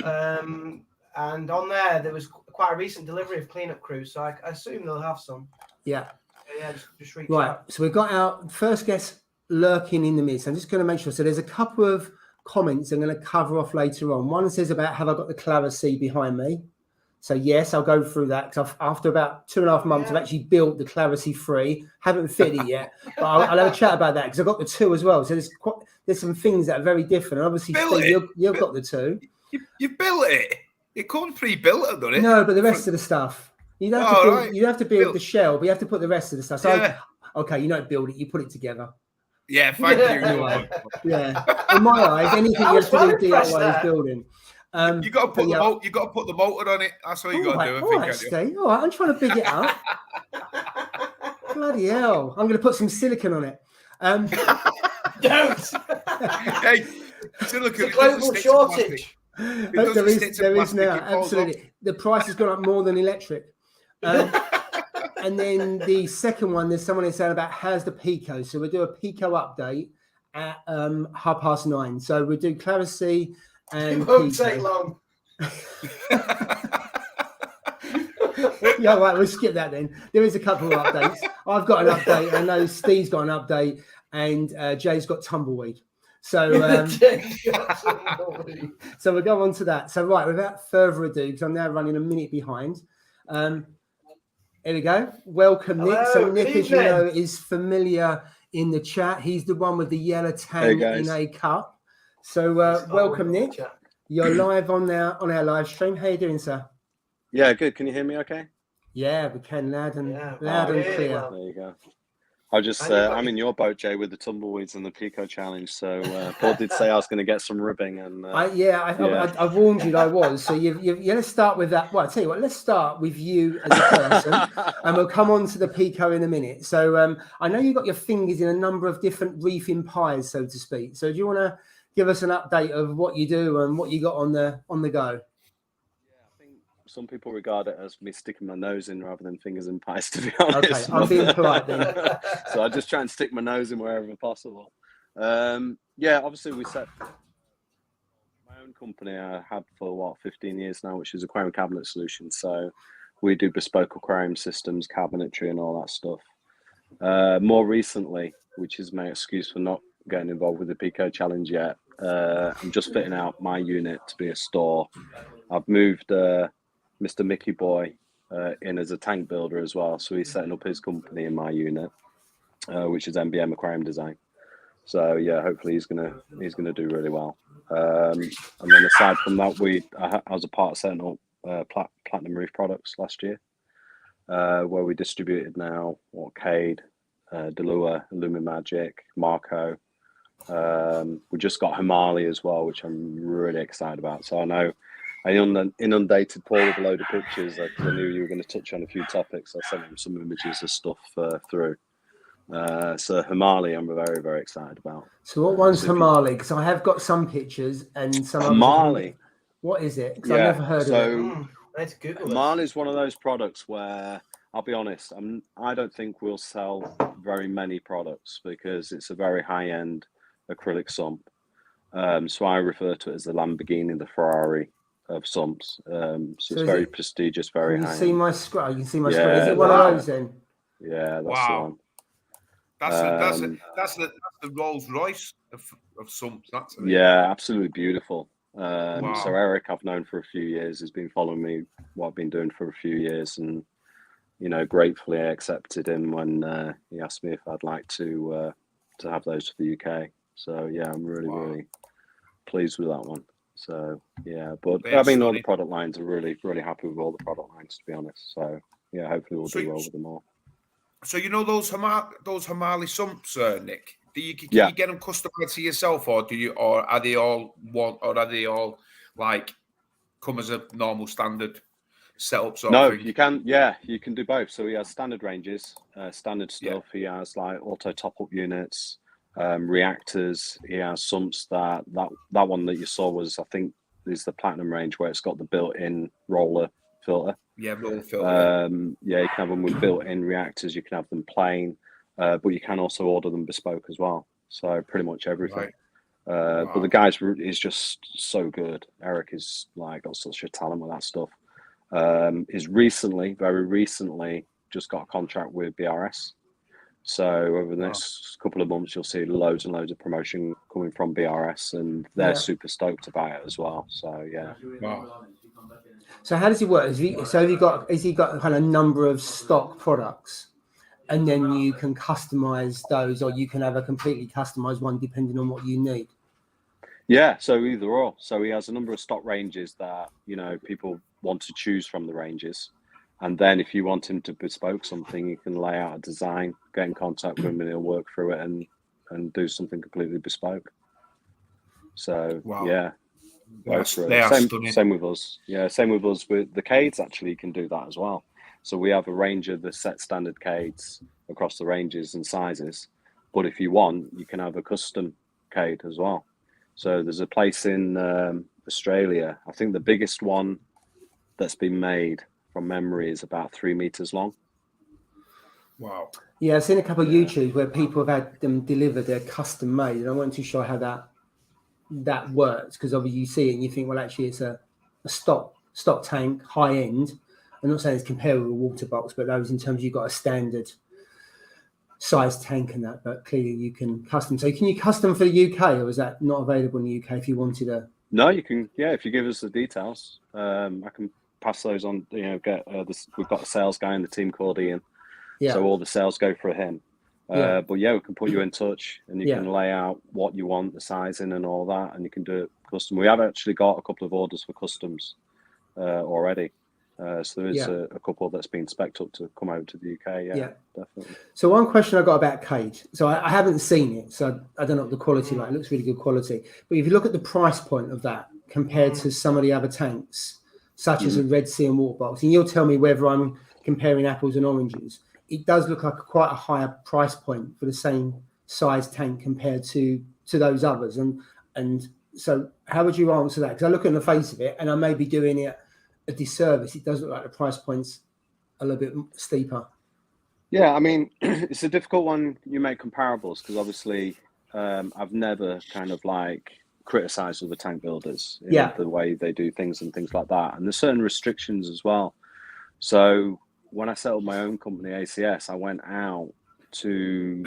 And on there was quite a recent delivery of cleanup crew, so I assume they'll have some. Yeah. Just reach right. out. So we've got our first guest lurking in the midst. I'm just going to make sure. So there's a couple of comments I'm going to cover off later on. One says about have I got the Clarisea behind me? So yes, I'll go through that because after about 2.5 months, I've actually built the Clarisea 3. Haven't fitted it yet, but I'll have a chat about that because I've got the 2 as well. So there's some things that are very different. And obviously, Steve, you've got the 2. You built it. It comes pre-built, doesn't it? No, but the rest of the stuff. You don't have to build the shell, but you have to put the rest of the stuff. So, okay, you don't build it, you put it together. Yeah, thank you. Anyway, in my eyes, anything you have to do DIY is building. You got to put the you got to put the motor on it. That's all you got to do. All right, Steve. All right, I'm trying to big it up. Bloody hell! I'm going to put some silicone on it. Don't. Hey, silicone. It's a global shortage. There is now, absolutely. The price has gone up more than electric. And then the second one, there's someone saying about how's the Pico. So we'll do a Pico update at 9:30. So we'll do Clarity and It won't Pico. take long. Yeah, right, we'll skip that then. There is a couple of updates. I've got an update. I know Steve's got an update, and Jay's got tumbleweed. So, so we'll go on to that. So, right, without further ado, because I'm now running a minute behind. Here we go. Welcome, Nick. Hello, So Nick, as you evening. know, is familiar in the chat. He's the one with the yellow tang in a cup. So welcome, Nick. You're live on our live stream. How you doing, sir? Yeah, good. Can you hear me okay? Yeah, we can, loud and clear. Well. There you go. I just, I'm in your boat, Jay, with the tumbleweeds and the Pico challenge. So Paul did say I was going to get some ribbing, and I warned you that I was. So you're going to start with that. Well, I'll tell you what. Let's start with you as a person, and we'll come on to the Pico in a minute. So I know you've got your fingers in a number of different reefing pies, so to speak. So do you want to give us an update of what you do and what you got on the go? some people regard it as me sticking my nose in rather than fingers in pies, to be honest. Okay, I'm being polite then. So I just try and stick my nose in wherever possible. Yeah, obviously we set my own company. I had for 15 years now, which is Aquarium Cabinet Solutions. So we do bespoke aquarium systems, cabinetry, and all that stuff. More recently, which is my excuse for not getting involved with the Pico challenge yet, I'm just fitting out my unit to be a store. I've moved Mr. Mickey Boy in as a tank builder as well, so he's setting up his company in my unit, which is MBM Aquarium Design. So yeah, hopefully he's gonna do really well. And then aside from that, I was a part of setting up Platinum Reef Products last year, where we distributed now Cade, Delua, Illumimagic, Marco. We just got Himali as well, which I'm really excited about. So I know I inundated Paul with a load of pictures because I knew you were going to touch on a few topics. I sent him some images of stuff through. So Himali, I'm very, very excited about. So what one's Himali? Because I have got some pictures and some. Himali. What is it? Because I've never heard of it. Let's Google Himali is one of those products where I'll be honest, I don't think we'll sell very many products because it's a very high-end acrylic sump. So I refer to it as the Lamborghini, the Ferrari of sumps. So it's very prestigious, very high. You can see my screen. Is it one of those then? Yeah, that's the one. That's the Rolls Royce of sumps. That's it. Yeah, absolutely beautiful. So Eric, I've known for a few years. He's been following me, what I've been doing for a few years, and gratefully I accepted him when he asked me if I'd like to have those for the UK. So yeah, I'm really pleased with that one. So yeah, but I mean, all the product lines are really happy with all the product lines, to be honest. So yeah, hopefully we'll do well with them all. So those Himali sumps, Nick. Can you get them customized to yourself, or are they all like come as a normal standard setup? No, you can. Yeah, you can do both. So he has standard ranges, standard stuff. Yeah. He has like auto top-up units, reactors. He has sumps that one that you saw was, I think, is the Platinum range where it's got the built-in roller filter. Yeah, roller filter. Yeah, you can have them with built-in reactors. You can have them plain, but you can also order them bespoke as well. So pretty much everything. Right. But the guy is just so good. Eric is like got such a talent with that stuff. Is very recently just got a contract with BRS. So over the next couple of months, you'll see loads and loads of promotion coming from BRS, and they're super stoked about it as well. So yeah. Wow. So how does it work? Has he got kind of number of stock products, and then you can customize those, or you can have a completely customized one depending on what you need? Yeah, so either or. So he has a number of stock ranges that people want to choose from the ranges. And then if you want him to bespoke something, you can lay out a design, get in contact with him, and he'll work through it and do something completely bespoke. So yeah, same with us. Yeah, same with us with the Cades. Actually, you can do that as well. So we have a range of the set standard Cades, across the ranges and sizes. But if you want, you can have a custom cade as well. So there's a place in Australia. I think the biggest one that's been made from memory is about 3 meters long. Wow. Yeah, I've seen a couple of YouTube where people have had them delivered. They're custom made, and I wasn't too sure how that works, because obviously you see it and you think, well, actually it's a stock tank, high end. I'm not saying it's comparable with a water box, but those in terms of you've got a standard size tank and that, but clearly you can custom. So can you custom for the UK, or is that not available in the UK if you wanted a? No, you can. Yeah, if you give us the details, I can pass those on. You know, we've got a sales guy in the team called Ian. Yeah. So all the sales go for him. But yeah, we can put you in touch, and you can lay out what you want, the sizing and all that, and you can do it custom. We have actually got a couple of orders for customs already. So there is a couple that's been spec'd up to come over to the UK. Yeah, definitely. So one question I got about cage. So I haven't seen it, so I don't know what the quality like. It looks really good quality. But if you look at the price point of that compared to some of the other tanks, such as a Red Sea and water box, and you'll tell me whether I'm comparing apples and oranges, it does look like quite a higher price point for the same size tank compared to those others. And so how would you answer that? Because I look at the face of it, and I may be doing it a disservice. It does look like the price point's a little bit steeper. Yeah, I mean, it's a difficult one. You make comparables because obviously I've never kind of like criticized other tank builders in the way they do things and things like that. And there's certain restrictions as well. So when I set up my own company, ACS, I went out to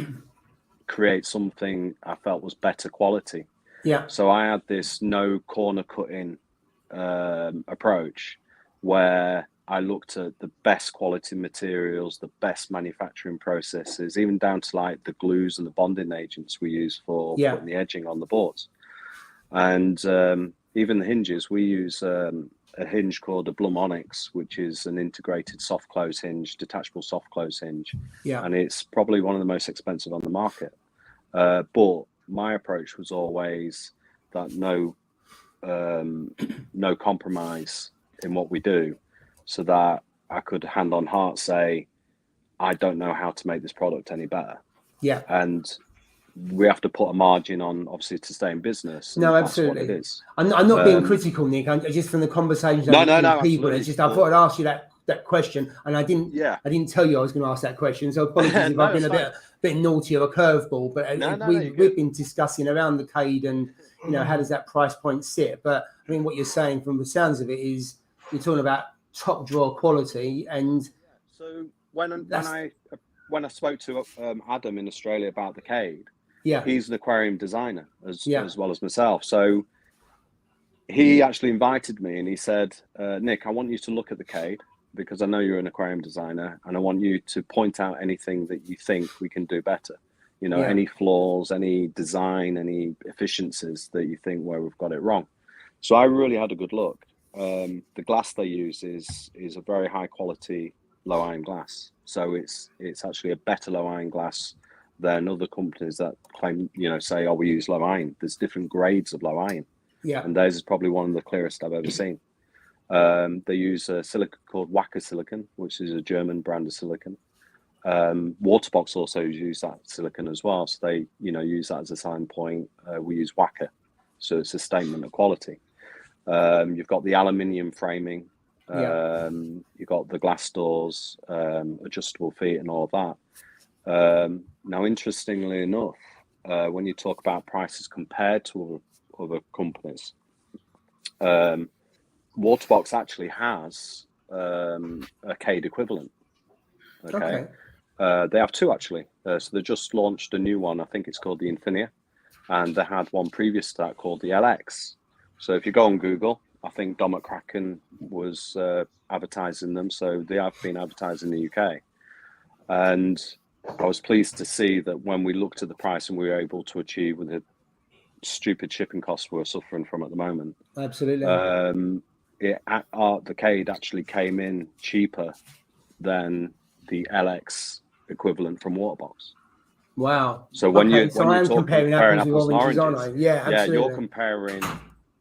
create something I felt was better quality. Yeah. So I had this no corner cutting approach where I looked at the best quality materials, the best manufacturing processes, even down to like the glues and the bonding agents we use for putting the edging on the boards. And even the hinges, we use a hinge called a Blum Onyx, which is an integrated soft close hinge, detachable soft close hinge. Yeah. And it's probably one of the most expensive on the market. But my approach was always that no compromise in what we do, so that I could hand on heart say, I don't know how to make this product any better. Yeah. And we have to put a margin on, obviously, to stay in business. No, absolutely. It is. I'm not being critical, Nick. Just from the conversation with people. It's just I thought I'd ask you that question, and I didn't tell you I was going to ask that question. So apologies if I've been a bit naughty of a curveball. But we've been discussing around the cade and how does that price point sit. But I mean, what you're saying from the sounds of it is you're talking about top drawer quality. And so when I spoke to Adam in Australia about the cade. Yeah, he's an aquarium designer as well as myself. So he actually invited me and he said, Nick, I want you to look at the cade because I know you're an aquarium designer and I want you to point out anything that you think we can do better. Any flaws, any design, any efficiencies that you think where we've got it wrong. So I really had a good look. The glass they use is a very high quality low iron glass. So it's actually a better low iron glass than other companies that claim, say, we use low iron. There's different grades of low iron. Yeah. And theirs is probably one of the clearest I've ever seen. They use a silicon called Wacker silicon, which is a German brand of silicon. Waterbox also use that silicon as well. So they, use that as a selling point. We use Wacker. So it's a statement of quality. You've got the aluminium framing. You've got the glass doors, adjustable feet and all of that. Now, interestingly enough, when you talk about prices compared to other companies, Waterbox actually has a cade equivalent. Okay. They have two actually. So they just launched a new one. I think it's called the Infinia, and they had one previous to that called the LX. So if you go on Google, I think Dom at Kraken was advertising them. So they have been advertised in the UK, and I was pleased to see that when we looked at the price and we were able to achieve with the stupid shipping costs we're suffering from at the moment. Absolutely. The cade actually came in cheaper than the LX equivalent from Waterbox. Wow. So when you're comparing apples and oranges, absolutely. You're comparing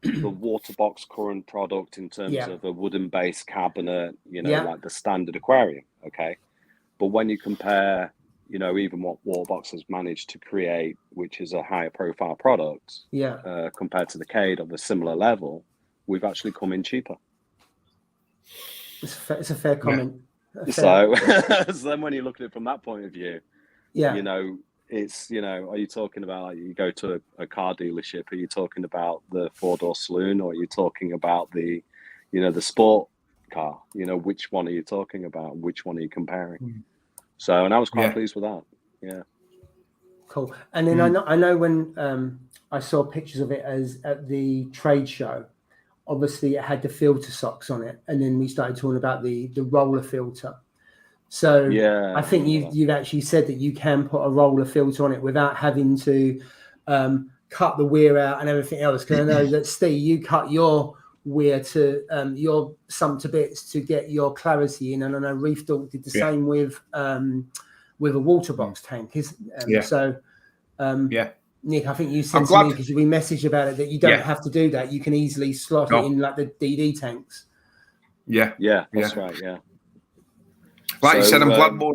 the Waterbox current product in terms of a wooden base cabinet, like the standard aquarium. Okay. But when you compare, even what Waterbox has managed to create, which is a higher profile product, compared to the Cade of a similar level, we've actually come in cheaper. It's a fair comment. So then when you look at it from that point of view, it's, are you talking about, like, you go to a car dealership, are you talking about the 4-door saloon, or are you talking about the, the sport car? Which one are you talking about? Which one are you comparing? So, and I was quite pleased with that. Yeah. Cool. And then I know when I saw pictures of it as at the trade show, obviously it had the filter socks on it, and then we started talking about the roller filter. So I think you've actually said that you can put a roller filter on it without having to cut the weir out and everything else. Because I know that, Steve, you cut your weir to your sump to bits to get your clarity in, and I know Reef Dork did the same with a water box tank. Nick, I think you said to me, because we messaged about it, that you don't have to do that. You can easily slot it in like the DD tanks. Yeah, that's right. Yeah. Like you said, I'm glad more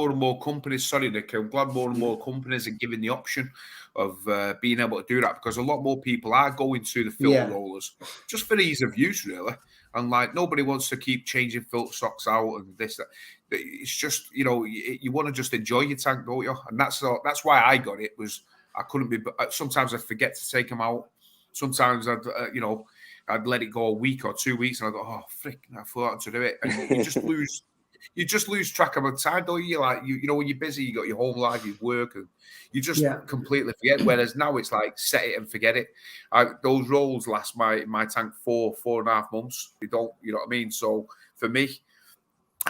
and more companies. Sorry, Nick. I'm glad more and more companies are giving the option of being able to do that, because a lot more people are going to the filter rollers just for ease of use, really. And like, nobody wants to keep changing filter socks out and this. That. It's just, you want to just enjoy your tank, don't you? And that's why I got it. Was I couldn't be. Sometimes I'd forget to take them out. Sometimes I'd let it go a week or 2 weeks, and I go, oh frick, I forgot to do it, and you just lose. You just lose track of the time, don't you? Like, when you're busy, you got your home life, you work, and you just completely forget. Whereas now it's like, set it and forget it. Those rolls last my tank 4.5 months. They don't, you know what I mean? So for me,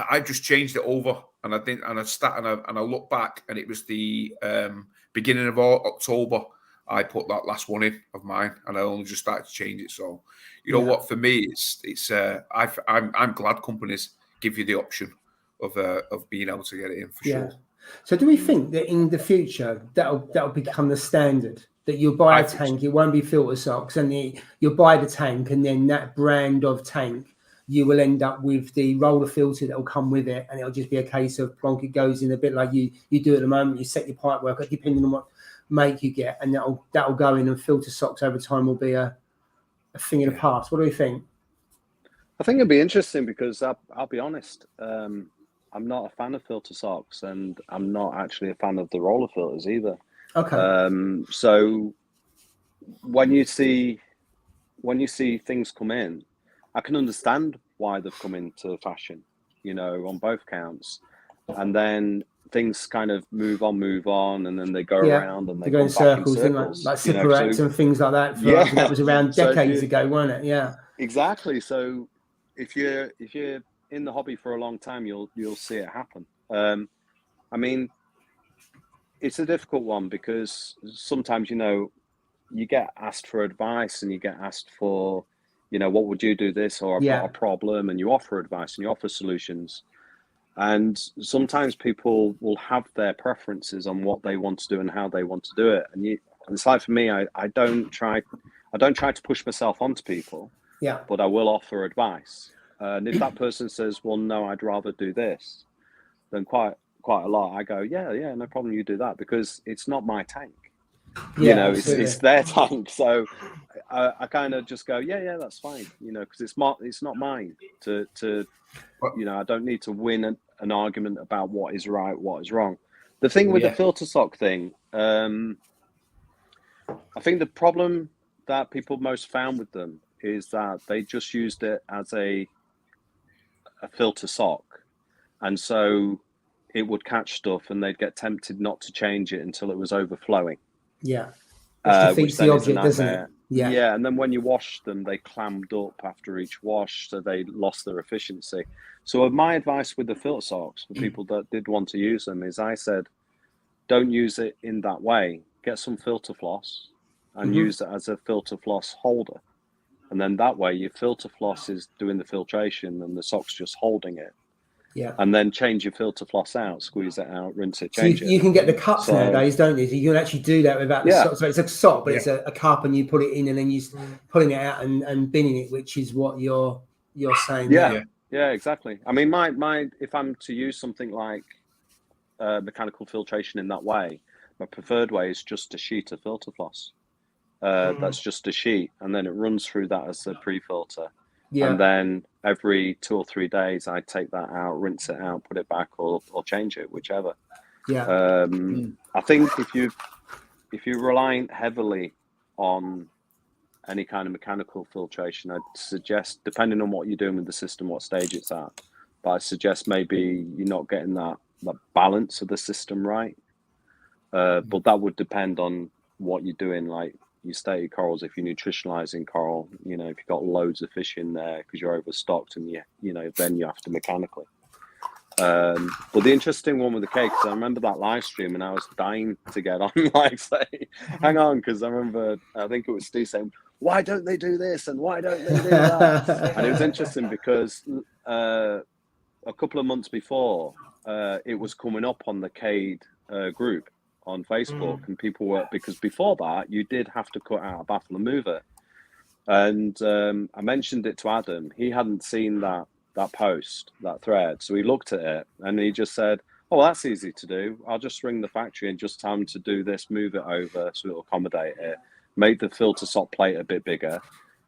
I just changed it over, and I look back, and it was the beginning of October. I put that last one in of mine, and I only just started to change it. So, you know what? For me, I'm glad companies give you the option of being able to get it in for sure. So do we think that in the future that'll become the standard, that you'll buy a tank, it won't be filter socks, and you'll buy the tank, and then that brand of tank, you will end up with the roller filter that will come with it, and it'll just be a case of plonk, it goes in a bit like you do at the moment. You set your pipe work depending on what make you get, and that'll go in, and filter socks over time will be a thing of the past. What do you think? I think it'd be interesting, because I'll be honest, I'm not a fan of filter socks, and I'm not actually a fan of the roller filters either. Okay. So when you see things come in, I can understand why they've come into fashion, on both counts, and then things kind of move on, and then they go around, and they go in circles, like Cigarettes and things like that. That was around decades ago, wasn't it? Yeah, exactly. So if you're in the hobby for a long time, you'll see it happen. I mean, it's a difficult one, because sometimes you get asked for advice, and you get asked for, what would you do this, or I've got a problem, and you offer advice and you offer solutions. And sometimes people will have their preferences on what they want to do and how they want to do it. And it's like, for me, I don't try to push myself onto people. Yeah. But I will offer advice. And if that person says, well, no, I'd rather do this, then quite a lot, I go, yeah, no problem, you do that, because it's not my tank. It's their tank. So I kind of just go, yeah, that's fine, because it's not mine to I don't need to win an argument about what is right, what is wrong. The thing with the filter sock thing, I think the problem that people most found with them is that they just used it as a filter sock, and so it would catch stuff, and they'd get tempted not to change it until it was overflowing. Yeah, which defeats the object, doesn't it? Yeah, and then when you wash them, they clammed up after each wash, so they lost their efficiency. So my advice with the filter socks for people that did want to use them is, I said, don't use it in that way. Get some filter floss and use it as a filter floss holder. And then that way your filter floss is doing the filtration and the sock's just holding it. Yeah. And then change your filter floss out, squeeze it out, rinse it, change it. You can get the cups nowadays, don't you? You can actually do that without the sock. So it's a sock, but it's a cup, and you put it in, and then you're pulling it out and binning it, which is what you're saying. Yeah, exactly. I mean, my if I'm to use something like mechanical filtration in that way. My preferred way is just a sheet of filter floss. That's just a sheet, and then it runs through that as a pre-filter. Yeah. And then every 2 or 3 days, I take that out, rinse it out, put it back, or change it, whichever. Yeah. I think if you're relying heavily on any kind of mechanical filtration, I'd suggest, depending on what you're doing with the system, what stage it's at, but I suggest maybe you're not getting that balance of the system right. But that would depend on what you're doing, like you stated corals. If you're nutritionalizing coral, you know, if you've got loads of fish in there because you're overstocked, and you know, then you have to mechanically. But the interesting one with the cake, because I remember that live stream and I was dying to get on, like, say, hang on, because I remember, I think it was Steve saying, why don't they do this and why don't they do that? And it was interesting because a couple of months before, it was coming up on the Cade group on Facebook, and people were, because before that you did have to cut out a baffle and mover, and I mentioned it to Adam. He hadn't seen that post, that thread, so he looked at it and he just said, oh, that's easy to do, I'll just ring the factory and just tell them to do this, move it over so it'll accommodate it, make the filter sock plate a bit bigger.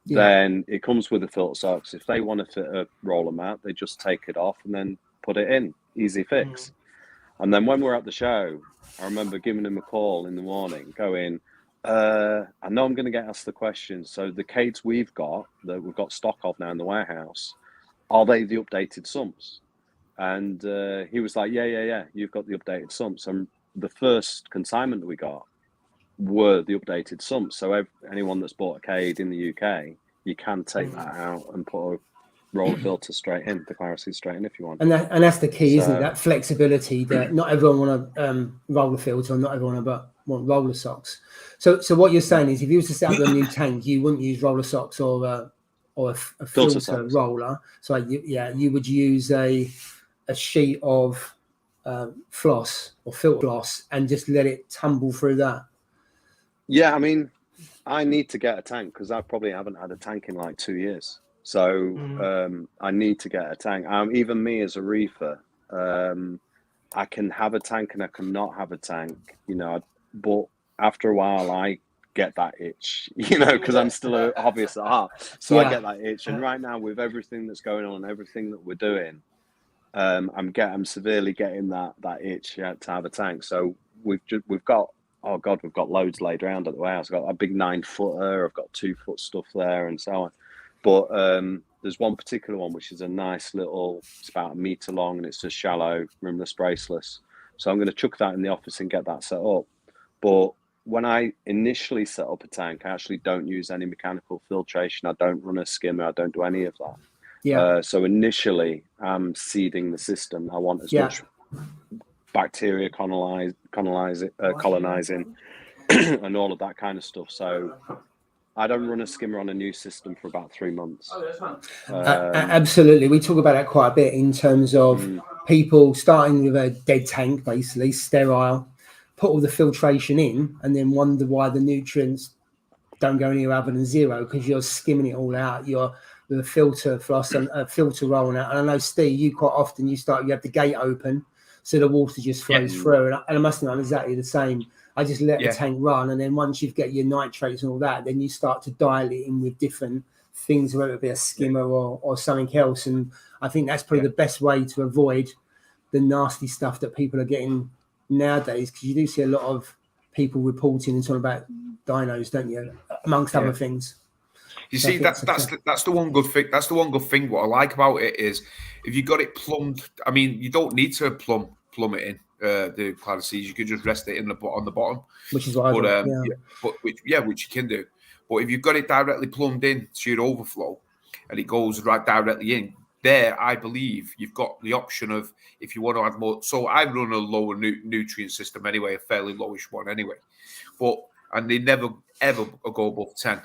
Then it comes with the filter socks. If they want to fit a roller mat, they just take it off and then put it in, easy fix. And then when we're at the show, I remember giving him a call in the morning, going, I know I'm going to get asked the question. So the Cades we've got stock of now in the warehouse, are they the updated sumps? And he was like, yeah, you've got the updated sumps. And the first consignment that we got were the updated sumps. So anyone that's bought a Cade in the UK, you can take that out and put a roller filter straight in, the clarity straight in if you want. And that's the key, isn't it? That flexibility, that not everyone want a roller filter, or not everyone want roller socks. So what you're saying is, if you was to set up a new tank, you wouldn't use roller socks or a filter roller. So you would use a sheet of floss or filter floss and just let it tumble through that. Yeah, I mean, I need to get a tank because I probably haven't had a tank in like 2 years. So I need to get a tank. Even me as a reefer, I can have a tank and I can not have a tank, you know, but after a while I get that itch, you know, because I'm still a hobbyist at heart. So I get that itch. And right now, with everything that's going on, everything that we're doing, I'm severely getting that itch to have a tank. So we've got, oh God, we've got loads laid around at the warehouse. I've got a big 9-footer, I've got 2-foot stuff there and so on. But there's one particular one which is a nice little, it's about 1 meter long and it's a shallow, rimless, braceless. So I'm going to chuck that in the office and get that set up. But when I initially set up a tank, I actually don't use any mechanical filtration. I don't run a skimmer. I don't do any of that. Yeah. So initially, I'm seeding the system. I want as much bacteria colonizing and all of that kind of stuff. So I don't run a skimmer on a new system for about 3 months. Absolutely. We talk about that quite a bit in terms of people starting with a dead tank, basically sterile, put all the filtration in and then wonder why the nutrients don't go anywhere other than zero, because you're skimming it all out. You're with a filter floss and a filter rolling out. And I know, Steve, you quite often you have the gate open so the water just flows through. And I must know I'm exactly the same. I just let the tank run, and then once you've got your nitrates and all that, then you start to dial it in with different things, whether it be a skimmer or something else. And I think that's probably the best way to avoid the nasty stuff that people are getting nowadays, because you do see a lot of people reporting and talking about dinos, don't you? Amongst other things. You see, that's the one good thing. That's the one good thing. What I like about it is, if you got it plumbed, I mean, you don't need to plumb it in. The clarities, you could just rest it on the bottom, which is what I do. Which you can do. But if you've got it directly plumbed in to your overflow, and it goes right directly in there, I believe you've got the option of, if you want to add more. So I run a lower nutrient system anyway, a fairly lowish one anyway, and they never ever go above 10.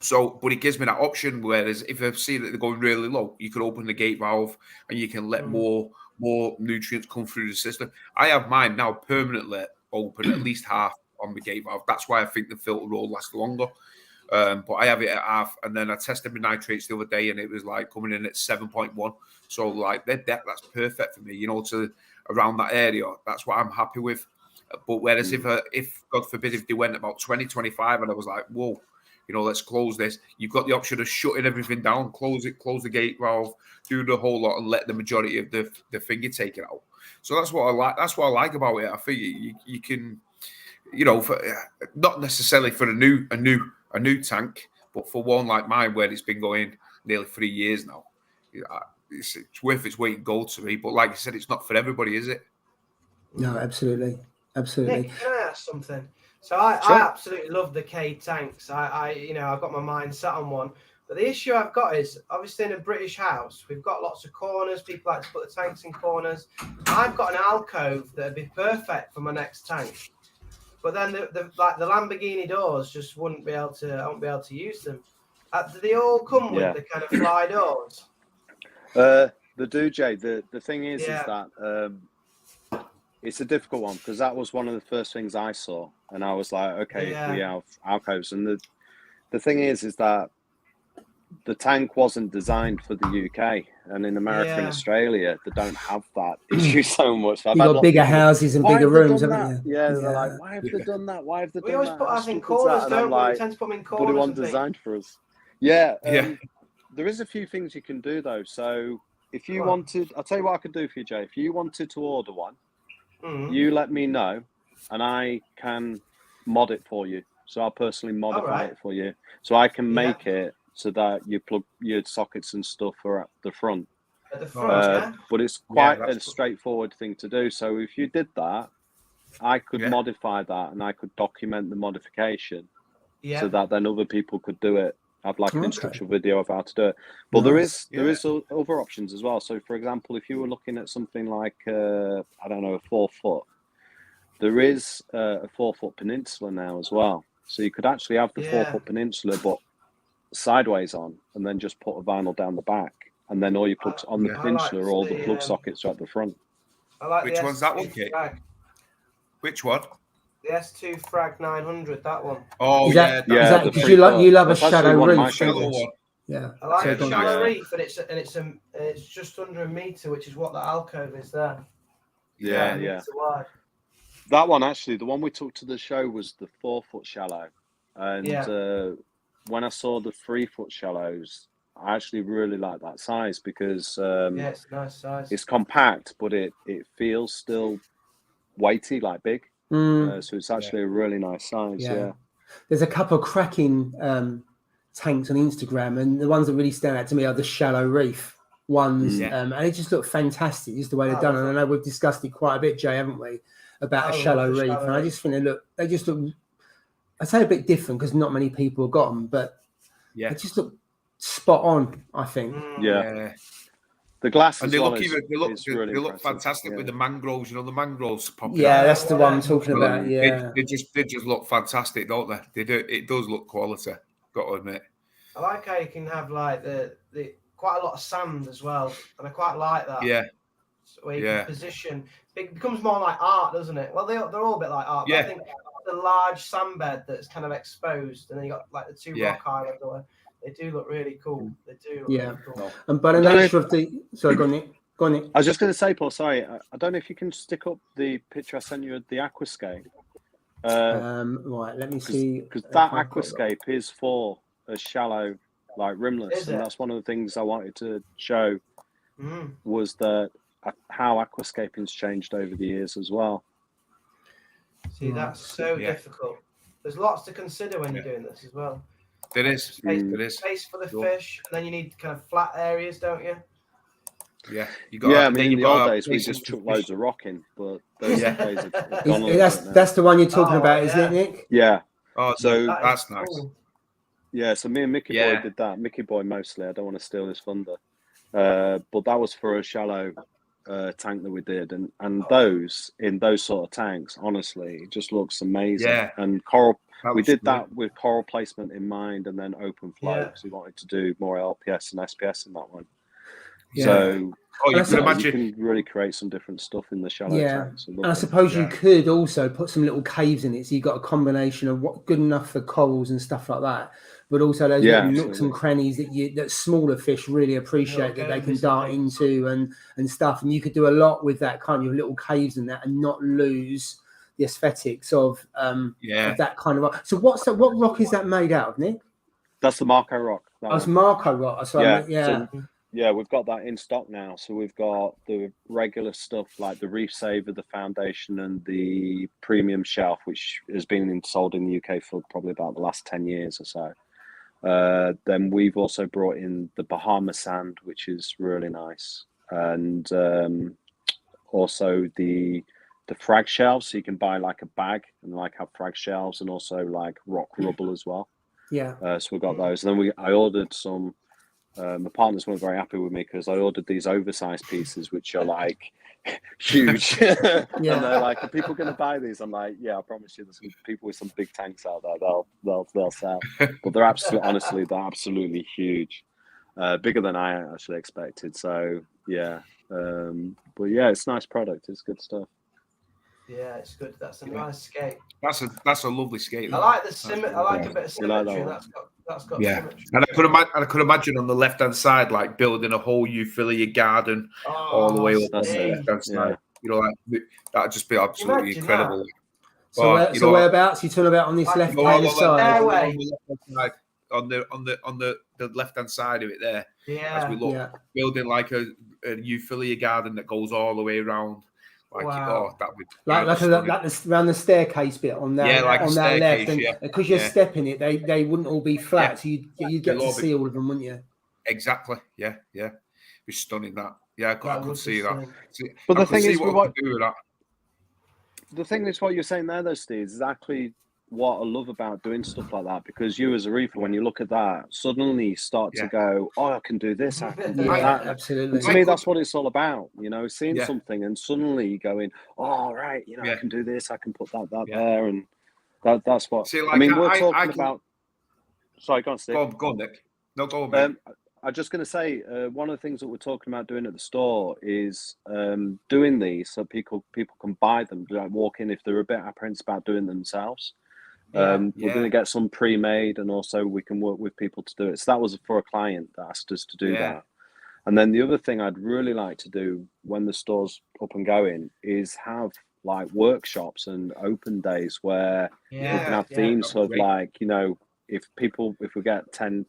So, but it gives me that option. Whereas if I see that they're going really low, you can open the gate valve and you can let more nutrients come through the system. I have mine now permanently open, at least half on the gate valve. That's why I think the filter will last longer. But I have it at half, and then I tested my nitrates the other day, and it was like coming in at 7.1. So like that's perfect for me, you know. around that area, that's what I'm happy with. But whereas if God forbid, if they went about 20, 25, and I was like, whoa, let's close this. You've got the option of shutting everything down, close the gate valve, do the whole lot, and let the majority of the finger take it out. So that's what I like. That's what I like about it. I think you can, for, not necessarily for a new tank, but for one like mine where it's been going nearly 3 years now, it's worth its weight in gold to me. But like I said, it's not for everybody, is it? No, absolutely. Nick, can I ask something? So I absolutely love the K tanks. I've got my mind set on one. But the issue I've got is, obviously in a British house, we've got lots of corners. People like to put the tanks in corners. I've got an alcove that would be perfect for my next tank. But then the Lamborghini doors just I won't be able to use them. Do they all come with the kind of fly doors? They do, Jay. The thing is that it's a difficult one, because that was one of the first things I saw, and I was like, okay, we have alcoves, and the thing is that the tank wasn't designed for the UK, and in America and Australia they don't have that issue so much. You've got bigger houses and bigger rooms, haven't you? Yeah, they're like, why have they done that? Why have they done that? We always put ours in corners, don't we? We tend to put them in corners. But it wasn't designed for us. Yeah. There is a few things you can do though. So if you wanted, I'll tell you what I could do for you, Jay. If you wanted to order one, you let me know, and I can mod it for you. So I'll personally modify it for you, so I can make it so that you plug your sockets and stuff are at the front. At the front, but it's quite a straightforward thing to do. So if you did that, I could modify that, and I could document the modification, so that then other people could do it. I'd like an instructional video of how to do it. But there is other options as well. So for example, if you were looking at something like a 4 foot, there is a 4 foot peninsula now as well. So you could actually have the 4 foot peninsula, but sideways on, and then just put a vinyl down the back, and then all your plugs on the peninsula, all the plug sockets are at the front. I like Which one's that one, Kate? Which one? The S2 Frag 900, that one. Oh, because you love a shallow reef. Yeah, I like a shallow reef, and it's just under 1 meter, which is what the alcove is there. Yeah. That one actually, the one we took to the show was the 4 foot shallow, and when I saw the 3 foot shallows, I actually really like that size, because it's a nice size. It's compact, but it feels still weighty, like big. So it's actually a really nice size. Yeah. There's a couple of cracking tanks on Instagram, and the ones that really stand out to me are the shallow reef ones, and they just look fantastic, just the way they're done. And I know we've discussed it quite a bit, Jay, haven't we, about a shallow reef? And I just think they just look. I say a bit different because not many people have got them, but they just look spot on, I think. The glass, and they look fantastic with the mangroves. The mangroves pop. Yeah, that's the one I'm talking about. Yeah, they just look fantastic, don't they? They do. It does look quality. Got to admit. I like how you can have like the quite a lot of sand as well, and I quite like that. Yeah. So where you can position, it becomes more like art, doesn't it? Well, they're all a bit like art. But I think the large sand bed that's kind of exposed, and then you got like the two rock islands. They do look really cool. They do. Really cool. And by the nature of the, sorry, go on, Nick. I was just going to say, Paul. Sorry, I don't know if you can stick up the picture I sent you of the aquascape. Right, let me see. Because that aquascape is for a shallow, like rimless, and that's one of the things I wanted to show was that how aquascaping's changed over the years as well. See, that's so difficult. There's lots to consider when you're doing this as well. There is. Space for the fish, and then you need kind of flat areas, don't you? Yeah, I mean, in the old days we just took loads of rock in, but those days have gone. That's the one you're talking about, isn't it, Nick? Yeah. Oh, so that's nice. Cool. Yeah, so me and Mickey Boy did that. Mickey Boy mostly. I don't want to steal his thunder, but that was for a shallow tank that we did, and those in those sort of tanks, honestly, it just looks amazing. Yeah. And coral. We did that with coral placement in mind, and then open flow because we wanted to do more LPS and SPS in that one. Yeah. So Oh, you can You imagine. can really create some different stuff in the shallow tanks. And I suppose you could also put some little caves in it, so you've got a combination of what good enough for corals and stuff like that, but also those little nooks and crannies that smaller fish really appreciate that they can dart into and stuff. And you could do a lot with that kind of little caves and that, and not lose the aesthetics of that kind of rock. So what rock is that made out of, Nick? That's the Marco rock. It's Marco rock. So we've got that in stock now. So we've got the regular stuff like the Reef Saver, the Foundation, and the Premium Shelf, which has been sold in the UK for probably about the last 10 years or so. Then we've also brought in the Bahama Sand, which is really nice, and also the frag shelves. So you can buy like a bag and like have frag shelves, and also like rock rubble as well. So we got those. And then I ordered some. My partners weren't very happy with me because I ordered these oversized pieces, which are like huge. And they're like, "Are people going to buy these?" I'm like, "Yeah, I promise you, there's some people with some big tanks out there. They'll sell." But they're absolutely huge, bigger than I actually expected. So but yeah, it's a nice product. It's good stuff. Yeah, it's good. That's a nice skate. That's a lovely skate. I like the symmetry. I like a bit of symmetry. That's got symmetry. And I could imagine on the left hand side, like building a whole euphyllia garden all the way up on the left hand side. You know, like that'd just be absolutely incredible. So whereabouts? You talking about on this left hand side? On the left hand side of it there. Yeah. As we look, building like a euphyllia garden that goes all the way around. Like, that would like around the staircase bit on that on that left, and because you're stepping it, they wouldn't all be flat, so you'd get to see all of them, wouldn't you? Exactly. Yeah. Be stunning that. Yeah, I could see that. But the thing is, what you're saying there, though, Steve, is exactly what I love about doing stuff like that, because you as a reefer, when you look at that, suddenly you start to go, "Oh, I can do this, I can do that." Absolutely. And to me, that's what it's all about, seeing something and suddenly going, "Oh, right, I can do this, I can put that there," and that's what. See, like, we're talking about. Sorry, go on, Steve. Go on, Nick. No, go on, mate. I'm just going to say, one of the things that we're talking about doing at the store is doing these so people can buy them, like walk in if they're a bit apprehensive about doing them themselves. We're going to get some pre-made, and also we can work with people to do it. So that was for a client that asked us to do that. And then the other thing I'd really like to do when the store's up and going is have like workshops and open days where we can have themes of like, if we get 10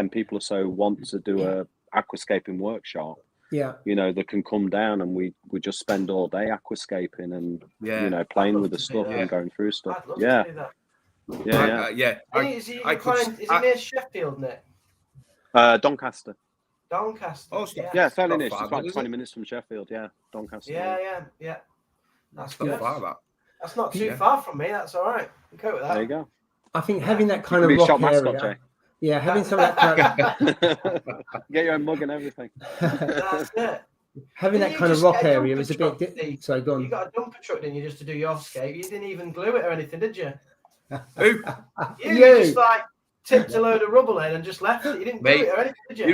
people or so want to do a aquascaping workshop, they can come down and we just spend all day aquascaping and playing with the stuff and going through stuff. Is it near Sheffield, Nick? Doncaster. Doncaster. Oh, fairly near. It's about 20 minutes from Sheffield. Yeah, Doncaster. Yeah. That's good. That's not too Yeah. far from me. That's all right. You go with that. There you go. I think having that kind of rock area. Yeah, having some of that kind of... Get your own mug and everything. That's it. Having that kind of rock area is a bit... Sorry, go on. You got a dumper truck, didn't you, just to do your skate? You didn't even glue it or anything, did you? Who? You just like tipped a load of rubble in and just left it. You didn't glue it or anything, did you?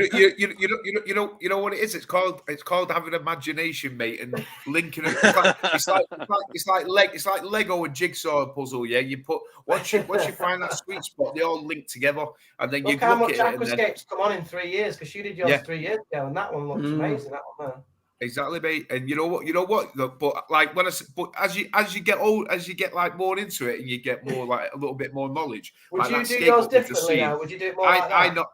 You know what it is? It's called having imagination, mate, and linking it. It's like Lego and jigsaw puzzle. Yeah, you put once you find that sweet spot, they all link together, and then look how much aquascapes come on in 3 years, because you did yours 3 years ago, and that one looks amazing. That one there. Exactly, mate. And you know what? But like as you get old, as you get like more into it, and you get more like a little bit more knowledge. Would like you do yours differently now? Would you do it more like that?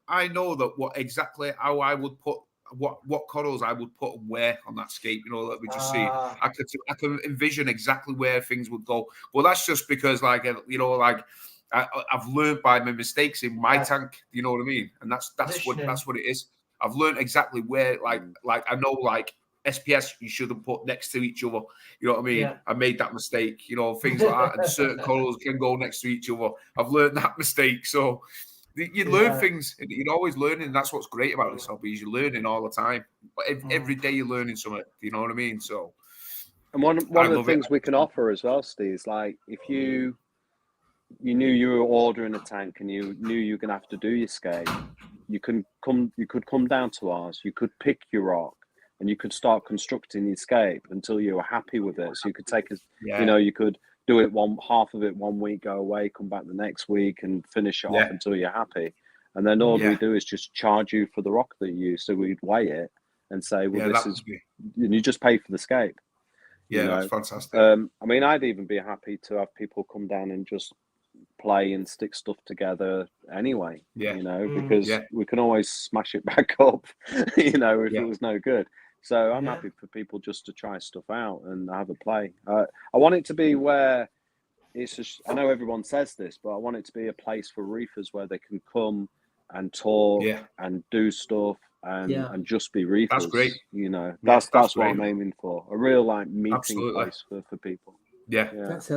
I know that exactly how I would put what corals I would put and where on that skate. That we just see. I can envision exactly where things would go. Well, that's just because I've learned by my mistakes in my tank. You know what I mean? And that's what it is. I've learned exactly where, like I know, like SPS you shouldn't put next to each other. You know what I mean? I made that mistake. Things like that, and certain corals can go next to each other. I've learned that mistake. So you learn things. You're always learning. And that's what's great about this hobby. Is you're learning all the time. But every day you're learning something. You know what I mean? So, and one of the things we can offer as well, Steve, is like if you knew you were ordering a tank and you knew you were going to have to do your skate, you could come down to ours. You could pick your rock, and you could start constructing the escape until you were happy with it. So you could take Yeah. you know, you could do it half of it 1 week, go away, come back the next week, and finish it off until you're happy. And then all we do is just charge you for the rock that you use. So we'd weigh it and say, well, this is, and you just pay for the scape. Yeah, you know? that's fantastic. I mean, I'd even be happy to have people come down and just play and stick stuff together anyway, you know, because we can always smash it back up, you know, if it was no good. So I'm happy for people just to try stuff out and have a play. I want it to be where it's just, I know everyone says this, but I want it to be a place for reefers where they can come and talk and do stuff and just be reefers. That's great. You know, that's what I'm aiming for. A real like meeting place for people. Yeah. That's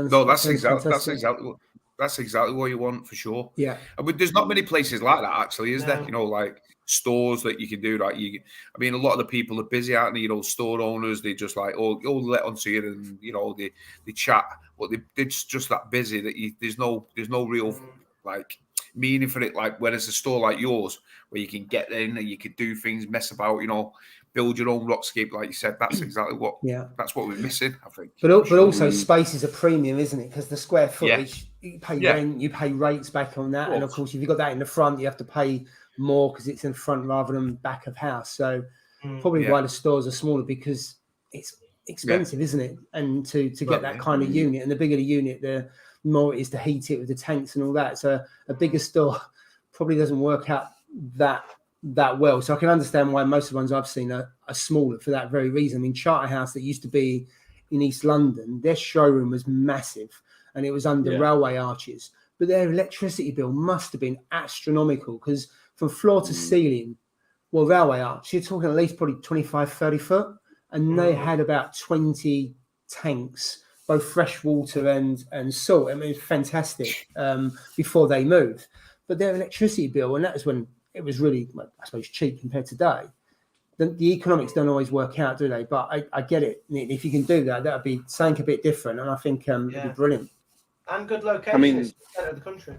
exactly what you want for sure. Yeah. I mean, there's not many places like that actually, is there? You know, like stores that you can do that. I mean, a lot of the people are busy out there, you know, store owners, they just like, oh, let onto you and, you know, they chat, but they're just that busy that there's no real like meaning for it. Like when it's a store like yours where you can get in and you can do things, mess about, you know, build your own rockscape, like you said. That's exactly what we're missing, I think. But also space is a premium, isn't it? Because the square footage, you pay rent, you pay rates back on that, and of course, if you've got that in the front, you have to pay more because it's in front rather than back of house. So probably why the stores are smaller, because it's expensive, isn't it? And to get that kind of unit, and the bigger the unit, the more it is to heat it with the tanks and all that. So a bigger store probably doesn't work out that well. So I can understand why most of the ones I've seen are smaller for that very reason. I mean, Charterhouse, that used to be in East London, their showroom was massive and it was under railway arches, but their electricity bill must have been astronomical, because from floor to ceiling, well, railway arch, you're talking at least probably 25, 30 foot, and they had about 20 tanks, both fresh water and salt. I mean, it's fantastic before they moved. But their electricity bill, and that was when it was really, I suppose, cheap compared to today. The economics don't always work out, do they? But I get it. If you can do that, that would be something a bit different, and I think it'd be brilliant. And good location. I mean, center of the country.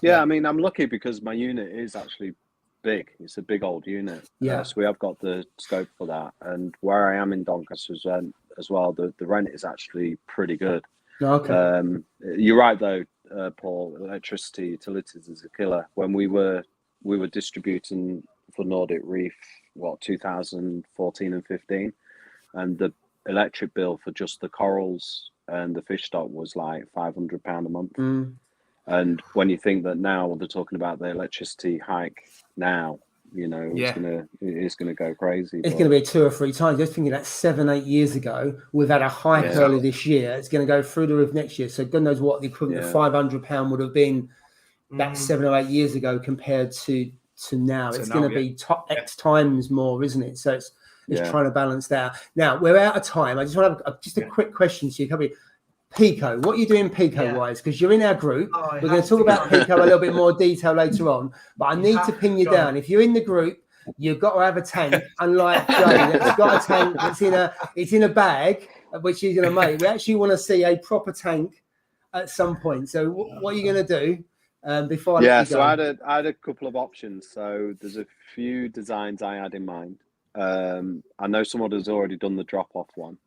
Yeah, I mean, I'm lucky because my unit is actually big. It's a big old unit. Yeah. So we have got the scope for that. And where I am in Doncaster as well, the rent is actually pretty good. Okay. You're right though, Paul. Electricity utilities is a killer. When we were distributing for Nordic Reef, 2014 and 15, and the electric bill for just the corals and the fish stock was like £500 a month. And when you think that now they're talking about the electricity hike now, you know, it's gonna go crazy. It's going to be 2 or 3 times. Just thinking that 7-8 years ago, we've had a hike early this year. It's going to go through the roof next year. So God knows what the equivalent of £500 would have been that 7 or 8 years ago compared to now. It's going to be X times more, isn't it? So it's trying to balance that. Now we're out of time. I just want to have just a quick question to you. Pico, what are you doing Pico wise? Because you're in our group. We're going to talk about Pico a little bit more detail later on. But I need to pin you down. If you're in the group, you've got to have a tank. Unlike Joe, that's got a tank it's in a bag, which he's going to make. We actually want to see a proper tank at some point. So what are you going to do before? I let you go? So I had a couple of options. So there's a few designs I had in mind. I know someone has already done the drop off one.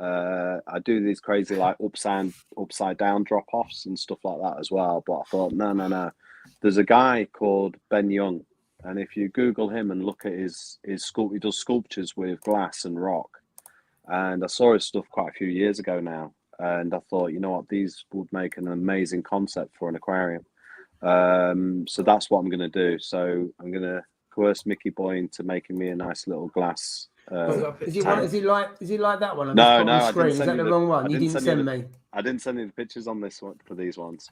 I do these crazy like upside down drop offs and stuff like that as well. But I thought, no. There's a guy called Ben Young, and if you Google him and look at his he does sculptures with glass and rock. And I saw his stuff quite a few years ago now, and I thought, you know what, these would make an amazing concept for an aquarium. So that's what I'm going to do. So I'm going to coerce Mickey Boy into making me a nice little glass. Is he like that one? No, I didn't. Is that the wrong one? You didn't send me. I didn't send you the pictures on this one for these ones.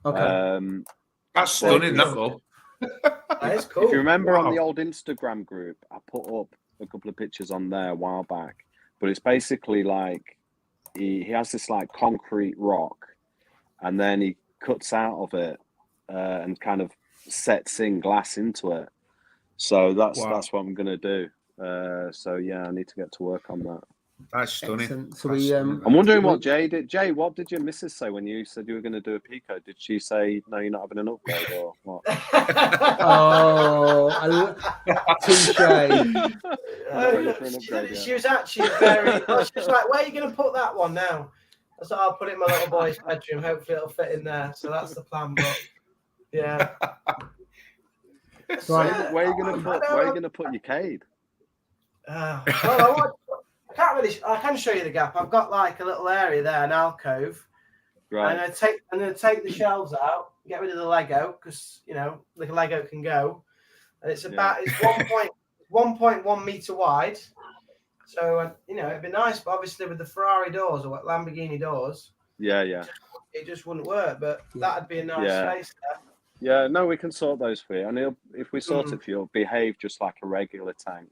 Okay. That's stunning, that though. That is cool. If you remember on the old Instagram group, I put up a couple of pictures on there a while back. But it's basically like he has this like concrete rock, and then he cuts out of it and kind of sets in glass into it. So that's what I'm gonna do. So yeah, I need to get to work on that. That's stunning. Excellent. So That's we, stunning. I'm wondering what Jay did. Jay, what did your missus say when you said you were going to do a Pico? Did she say, no, you're not having an upgrade or what? touche. She was actually very. She was like, "Where are you going to put that one now?" I said, "I'll put it in my little boy's bedroom. Hopefully, it'll fit in there." So that's the plan. But yeah. Right. Where are you going to put your Cade? Well, I can't really. I can show you the gap. I've got like a little area there, an alcove. Right. I'm gonna take the shelves out, get rid of the Lego because the Lego can go, and it's about it's 1.1 meter wide. So it'd be nice, but obviously with the Ferrari doors or what Lamborghini doors, it just wouldn't work. But that'd be a nice space there. Yeah, no, we can sort those for you, and if we sort it for you, it'll behave just like a regular tank.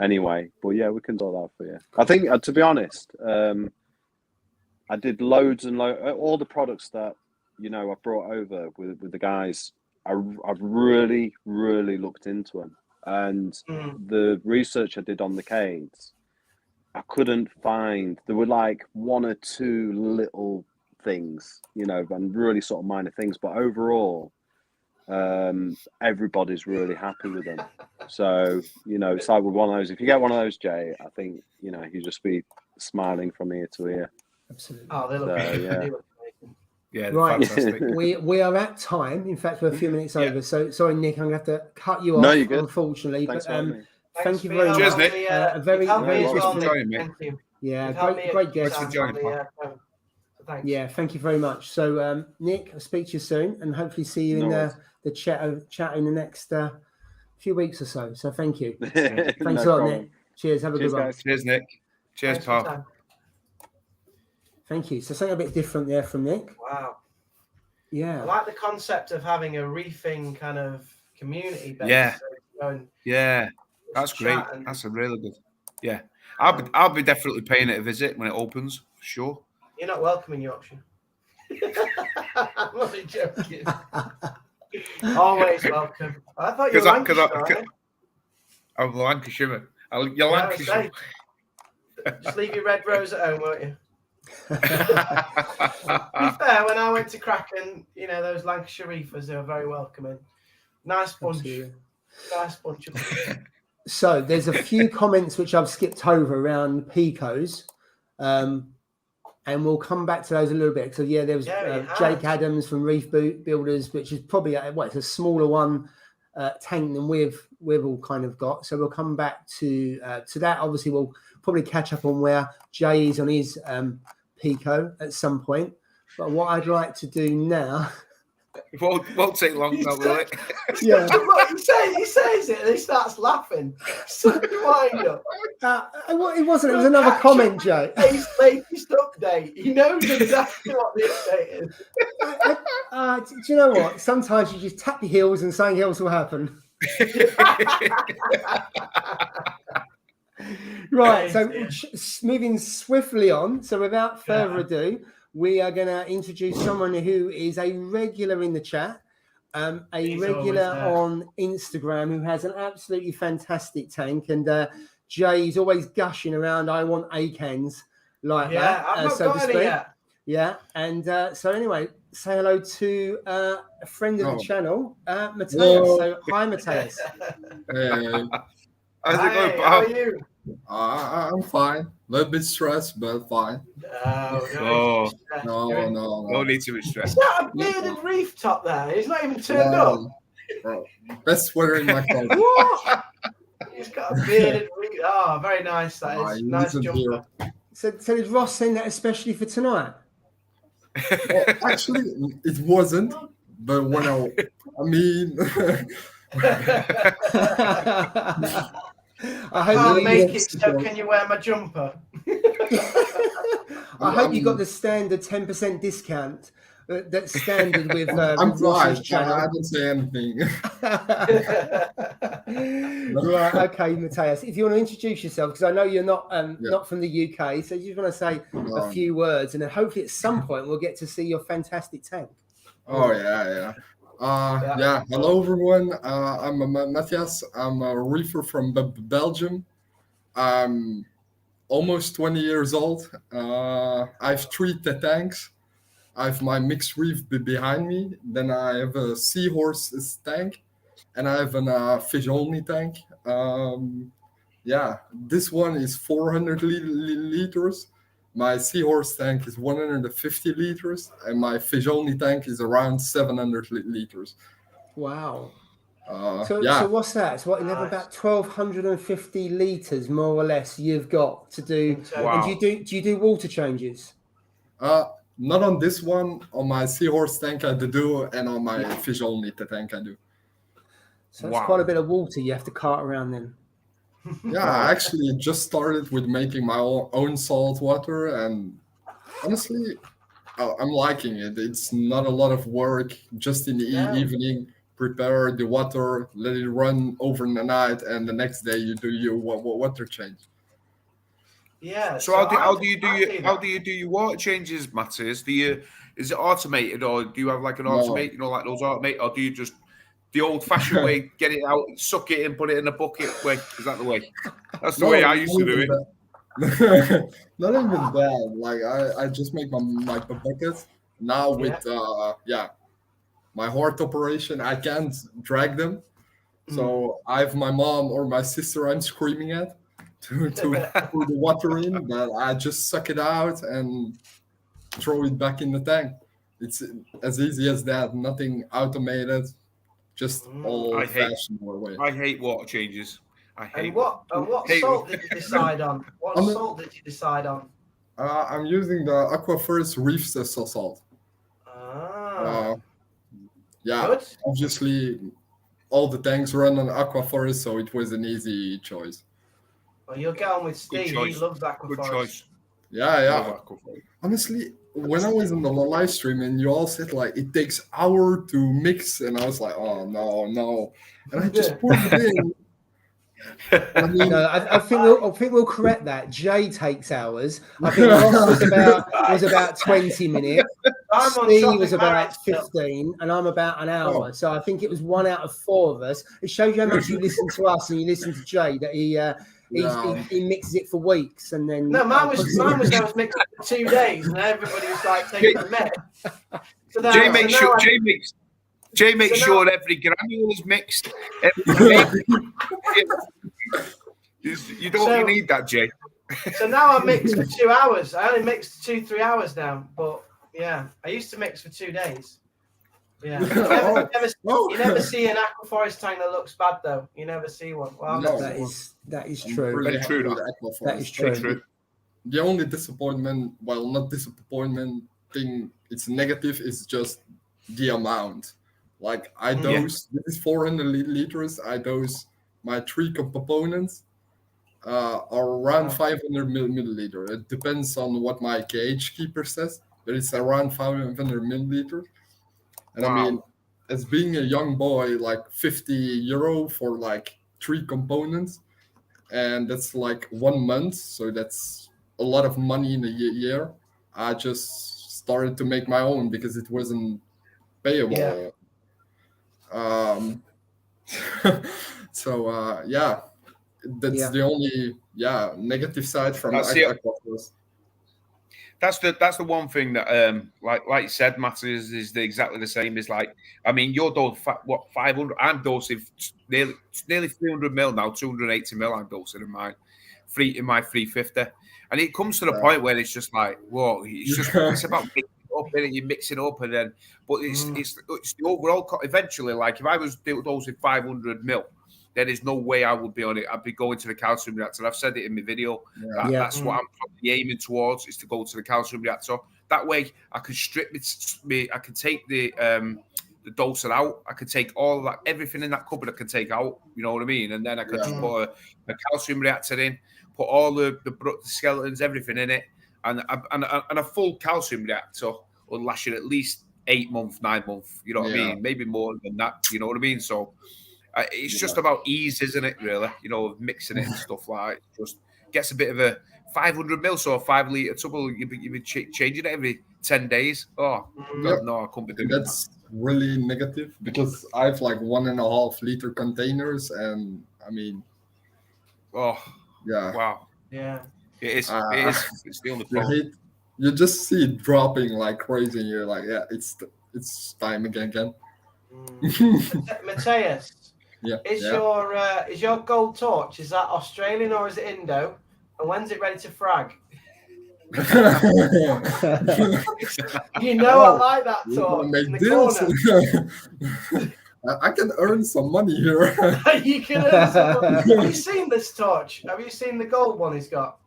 Anyway, but yeah, we can do that for you. I think, to be honest, I did loads and all the products that I brought over with the guys. I've really, really looked into them, and the research I did on the Cades, I couldn't find. There were like one or two little things, and really sort of minor things, but overall, everybody's really happy with them. So it's like with one of those. If you get one of those, Jay, I think you just be smiling from ear to ear. Absolutely. Oh, they look amazing. Yeah, right. Fantastic. we are at time. In fact, we're a few minutes over. So sorry, Nick, I'm going to have to cut you off. No, you're good. Unfortunately, Thanks but thank you very much. Cheers, Nick. Very Thank you. Great guest. Thanks. Yeah, thank you very much. So, Nick, I'll speak to you soon, and hopefully see you in the chat in the next few weeks or so. So, thank you. Thanks a lot, problem. Nick. Cheers. Have a good one. Guys. Cheers, Nick. Cheers, pal. Thank you. So, something a bit different there from Nick. Wow. Yeah. I like the concept of having a reefing kind of community base. Yeah. That's great. That's a really good. Yeah. I'll be definitely paying it a visit when it opens, for sure. You're not welcome in Yorkshire. I'm only joking. Always welcome. I thought you were Lancashire. I'm Lancashire. You're Lancashire. Just leave your red rose at home, won't you? To be fair, when I went to Kraken, those Lancashire reefers, they were very welcoming. Nice bunch. Absolutely. Nice bunch of people. So there's a few comments which I've skipped over around Picos. And we'll come back to those a little bit. So yeah, there was Jake Adams from Reef Builders, which is probably it's a smaller one tank than we've all kind of got. So we'll come back to that. Obviously, we'll probably catch up on where Jay is on his Pico at some point. But what I'd like to do now. It won't take long, though, will it? Yeah. Look, he says it and he starts laughing. So wind up. It wasn't. It was another comment, Joe. His latest update. He knows exactly what the update is. Do you know what? Sometimes you just tap your heels and something else will happen. Right. So moving swiftly on. So without further ado, we are going to introduce someone who is a regular in the chat, He's regular on Instagram who has an absolutely fantastic tank. And Jay's always gushing around, I want ACANs like that. I've not so got to any speak. yet. Yeah. And so anyway, say hello to a friend of the channel, Matthias. Hello. So hi, Matthias. Hey, How's it going, How are you? I'm fine. A little bit stressed, but fine. No need to be stressed. It's not a bearded reef top there. He's not even turned up. Bro, best sweater in my car. What? He's got a bearded reef. Oh, very nice. That is nice jumper. So did Ross send that especially for tonight? Well, actually, it wasn't. But when I mean. I can't make it, so can you wear my jumper? I hope you got the standard 10% discount. That's standard with I'm Ross's quiet. channel. I didn't say anything. Right, okay, Matthias. If you want to introduce yourself, because I know you're not not from the UK, so you just want to say a few words, and then hopefully at some point we'll get to see your fantastic tank. Oh yeah. Hello everyone. I'm Matthias. I'm a reefer from Belgium. almost 20 years old. I have 3 tanks. I have my mixed reef behind me. Then I have a seahorse tank, and I have a fish only tank. Yeah, this one is 400 liters. My seahorse tank is 150 liters, and my fish only tank is around 700 liters. Wow. So Yeah. what's that? So what? You have about 1,250 liters, more or less. You've got to do. Wow. And do you do water changes? Not on this one. On my seahorse tank I do, and on my fish only tank I do. So that's quite a bit of water you have to cart around then. Yeah, I actually just started with making my own salt water, and honestly, I'm liking it. It's not a lot of work. Just in the evening, prepare the water, let it run overnight, and the next day you do your water change. Yeah. So how do you do your water changes, Matthias? Is it automated, or do you have like an automated, you know, like those automated, or do you just the old-fashioned way, get it out, suck it in, put it in a bucket way? Is that the way? That's the way I used to do it. Not even that. Like I just make my buckets now with my heart operation. I can't drag them, so I have my mom or my sister I'm screaming at to put the water in, but I just suck it out and throw it back in the tank. It's as easy as that. Nothing automated. Just old-fashioned way. I hate water changes. I hate. And what salt did you decide on? What salt did you decide on? I'm using the Aquaforest Reef salt. Yeah, good. Obviously, all the tanks run on Aquaforest, so it was an easy choice. Well, you'll get on with Steve. He loves Aquaforest. Good choice. Yeah. Honestly, when I was in the live stream and you all said like it takes hour to mix, and I was like, oh no, and I just put it in. I mean, I think we'll correct that. Jay takes hours. I think Ross was about 20 minutes. Steve was about 15, and I'm about an hour. So I think it was 1 out of 4 of us. It shows you how much you listen to us and you listen to Jay. That he mixes it for weeks, and then mine was mixed for 2 days, and everybody was like taking a minute. So Jay makes sure every granule is mixed. You need that, Jay. So now I mix for 2 hours. I only mix 2-3 hours now, but yeah, I used to mix for 2 days. Yeah, you never see an Aquaforest tank that looks bad though. You never see one. Well, that is true. Very true. That is true. The only disappointment, well, not disappointment thing, it's negative, is just the amount. Like I dose, this is 400 liters. I dose my 3 components are around 500 milliliter. It depends on what my cage keeper says, but it's around 500 milliliters. And I mean, as being a young boy, like €50 for like 3 components, and that's like 1 month, so that's a lot of money in a year. I just started to make my own because it wasn't payable. Yeah. That's the only negative side from Aquaforest. That's the one thing that like you said, Matt, is exactly the same. Is like, I mean, you're dosing 500. I'm dosing nearly 300 mil now, 280 mil. I'm dosing in my 350, and it comes to the point where it's just like, whoa, it's about mixing up, and you're mixing up, and then, but it's the overall. Eventually, like if I was dosing 500 mil. There is no way I would be on it. I'd be going to the calcium reactor. I've said it in my video. That's what I'm probably aiming towards, is to go to the calcium reactor. That way, I could strip me. I could take the doser out. I could take all of that, everything in that cupboard. I could take out. You know what I mean? And then I could just put a calcium reactor in, put all the skeletons, everything in it, and a full calcium reactor will last you at least 8 months, 9 months. You know what I mean? Maybe more than that. You know what I mean? So. It's just about ease, isn't it, really? You know, mixing it and stuff like that. Just gets a bit of a 500 mil, so a 5 litre tubble, you'd be changing it every 10 days. Oh, God, no, I couldn't be doing That's really negative because I have like 1.5 liter containers, and I mean, wow. Yeah. It is. It is. It's the only problem. You just see it dropping like crazy, and you're like, yeah, it's time again. Matthias, Yeah. is your gold torch, is that Australian or is it Indo? And when's it ready to frag? You know I like that torch. Make In the deals. corner. I can earn some money here. You can earn some money. Have you seen this torch? Have you seen the gold one he's got?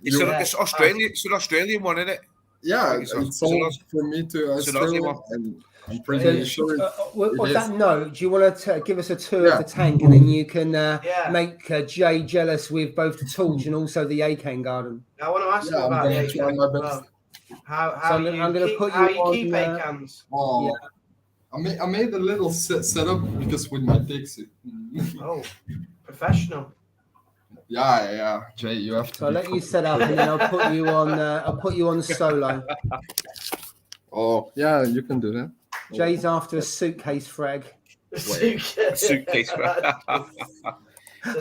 It's Australian. It's an Australian one, isn't it? Yeah, it's sold for me to Australia, and I'm pretty sure. On that note, do you want to give us a tour of the tank, and then you can make Jay jealous with both the torch and also the Acan garden? I want to ask you about the Acan. Well. How you keep Acans? Oh, yeah. I made a little setup because with my Dixie. Oh, professional. Yeah, Jay, you have to. So I'll let you set up, and then I'll put you on. I'll put you on solo. Oh, yeah, you can do that. Jay's after a suitcase frag. Suitcase frag.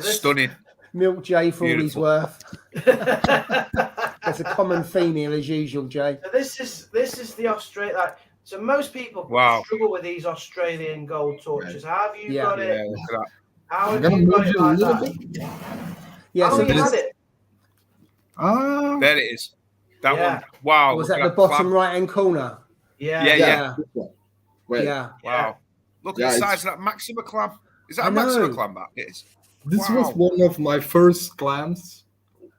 Stunning. Milk Jay for all he's worth. There's a common theme here as usual, Jay. So this is the Australian. So most people struggle with these Australian gold torches. How have you got it? How have you got it like that? Yeah, so you had it. There it is. That one. Wow. Was that the bottom right-hand corner? Yeah. Wait. Yeah. Wow. Look at the size of that Maxima clam. Is that a Maxima clam, that is? This was one of my first clams.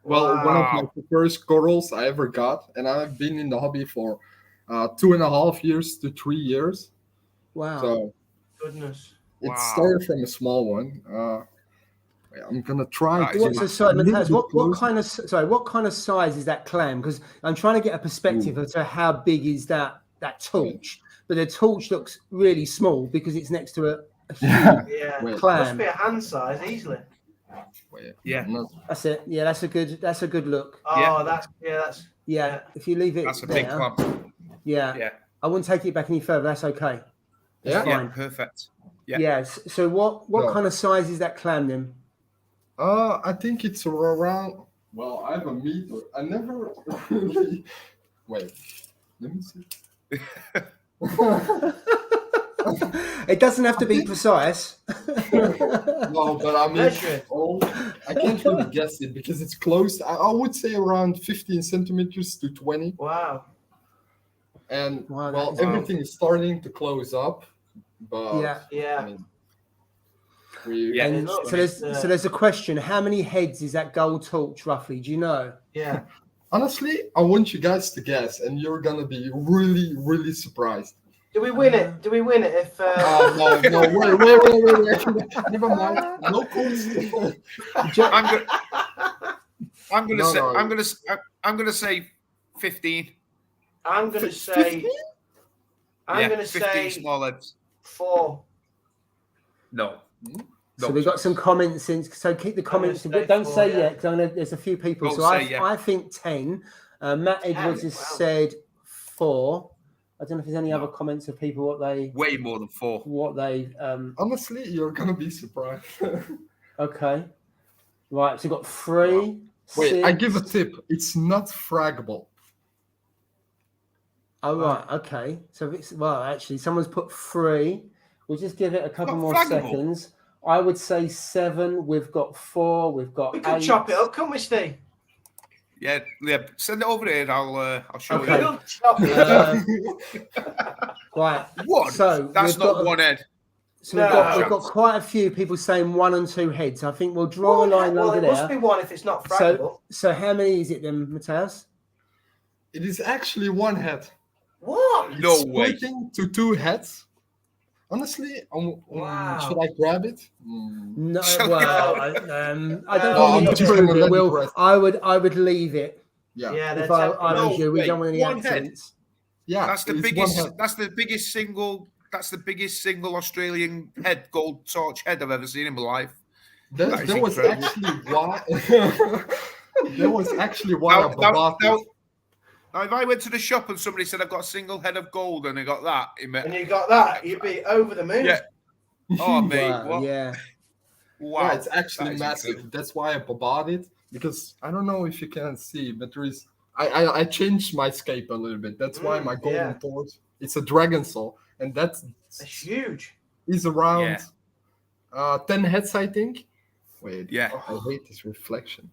Well, one of my first corals I ever got. And I've been in the hobby for 2.5 years to 3 years. Wow. So goodness. It started from a small one. I'm gonna try. What kind of size is that clam? Because I'm trying to get a perspective as to how big is that torch. But the torch looks really small because it's next to a huge clam. Must be a hand size easily. Yeah, that's it. Yeah, that's a good look. Oh, that's If you leave it, that's a big clam. Yeah. I wouldn't take it back any further. That's okay. That's fine. Perfect. Yeah. Yes. So what kind of size is that clam then? I think it's around. Well, I have a meter. I never really. Wait, let me see. It doesn't have to be precise. No, but I mean, I can't really guess it because it's close. I would say around 15 centimeters to 20. Wow. And everything is starting to close up. But yeah. I mean, so there's a question. How many heads is that gold torch roughly? Do you know? Yeah. Honestly, I want you guys to guess, and you're gonna be really, really surprised. Do we win it? Do we win it if? No, wait. Never mind. No calls. I'm gonna say 15. I'm gonna say. 15? I'm gonna 15 say small heads. 4. No. So we've got some comments in. So keep the comments. Don't say yet, because there's a few people. I think 10. Matt Edwards has said 4. I don't know if there's any other comments of people what they. Way more than 4. What they. Honestly, you're gonna be surprised. Okay. Right. So we've got 3. Wow. Wait, 6. I give a tip. It's not fraggable. Oh right. Okay. So it's actually, someone's put 3. We'll just give it a couple more seconds. I would say 7. We've got 4. We've got 8. We can chop it up, can't we, Steve? Yeah. Send it over here. I'll show Okay. you. Chop it. Right. One. So that's not one head. So we've got quite a few people saying 1 and 2 heads. I think we'll draw a line under there. It must be 1 if it's not fraggable. So how many is it then, Matthias? It is actually 1 head. What? No way. Splitting to 2 heads. Honestly, should I grab it? No, I don't think you need to prove it. Will, I would leave it. Yeah. If I was you, we don't want any accidents. Yeah, that's the biggest. That's the biggest single. That's the biggest single Australian head gold torch head I've ever seen in my life. There was actually why I bought it. Now, if I went to the shop and somebody said I've got a single head of gold and I got that, and you got that, you'd be over the moon. Yeah. Oh, mate. Wow, yeah. Wow. Yeah, it's actually massive. That's why I bought it. because I don't know if you can see, but there is. I changed my scape a little bit. That's why my golden torch. It's a dragon soul, and that's huge. Is around 10 heads, I think. Wait, Yeah. I hate this reflection.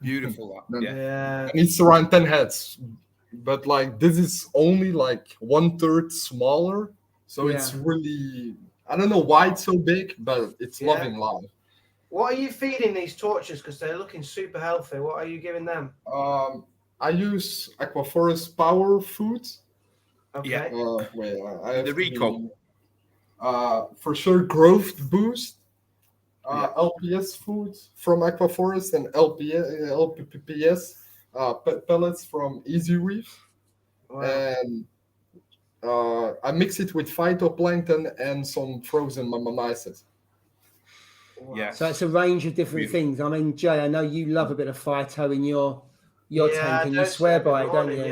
Beautiful. Yeah. And it's around 10 heads, but like this is only like 1/3 smaller, so it's really, I don't know why it's so big, but it's loving life. What are you feeding these torches? Because they're looking super healthy. What are you giving them? I use Aquaforest Power Food. Okay. I have the Rico. For sure, growth boost. LPS food from Aquaforest and LPPS pellets from Easy Reef. Wow. And I mix it with phytoplankton and some frozen mysis. Yeah. So it's a range of different things. I mean, Jay, I know you love a bit of phyto in your tank, and you swear by it, don't you?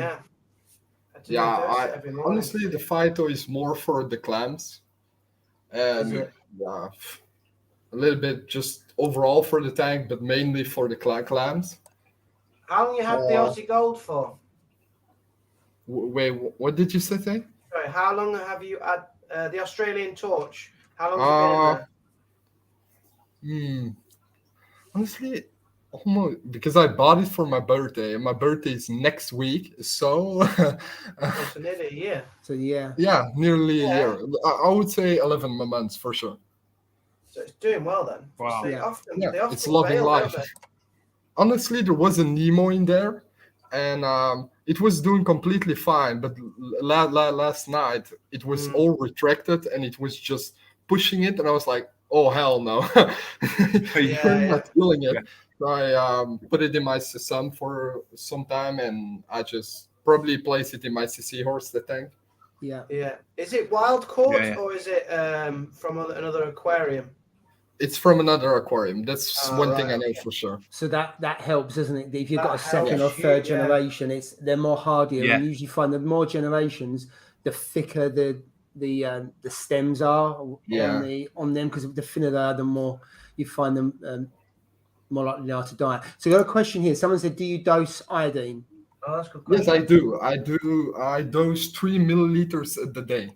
Yeah. Honestly, the phyto is more for the clams, and a little bit just overall for the tank, but mainly for the clams. How long you had the Aussie Gold for? Wait, what did you say? Sorry, how long have you had the Australian torch? How long have you been in there? Honestly, almost, because I bought it for my birthday, and my birthday is next week, so So nearly a year. So yeah, nearly a year. I would say 11 months for sure. So it's doing well then. Wow. They often it's loving fail, life. don't they? Honestly, there was a Nemo in there, and it was doing completely fine. But last night, it was all retracted, and it was just pushing it, and I was like, "Oh hell no!" You're not killing it. So I put it in my sun for some time, and I just probably place it in my CC horse, the tank. Yeah. Is it wild caught or is it from another aquarium? It's from another aquarium. That's one thing I know for sure. So that helps, doesn't it? If you've got a second or third generation, they're more hardier, and you usually find the more generations, the thicker the stems are on them, because the thinner they are, the more you find them more likely they are to die. So I got a question here. Someone said, "Do you dose iodine?" Oh, that's a good question. Yes, I do. I dose 3 milliliters a day.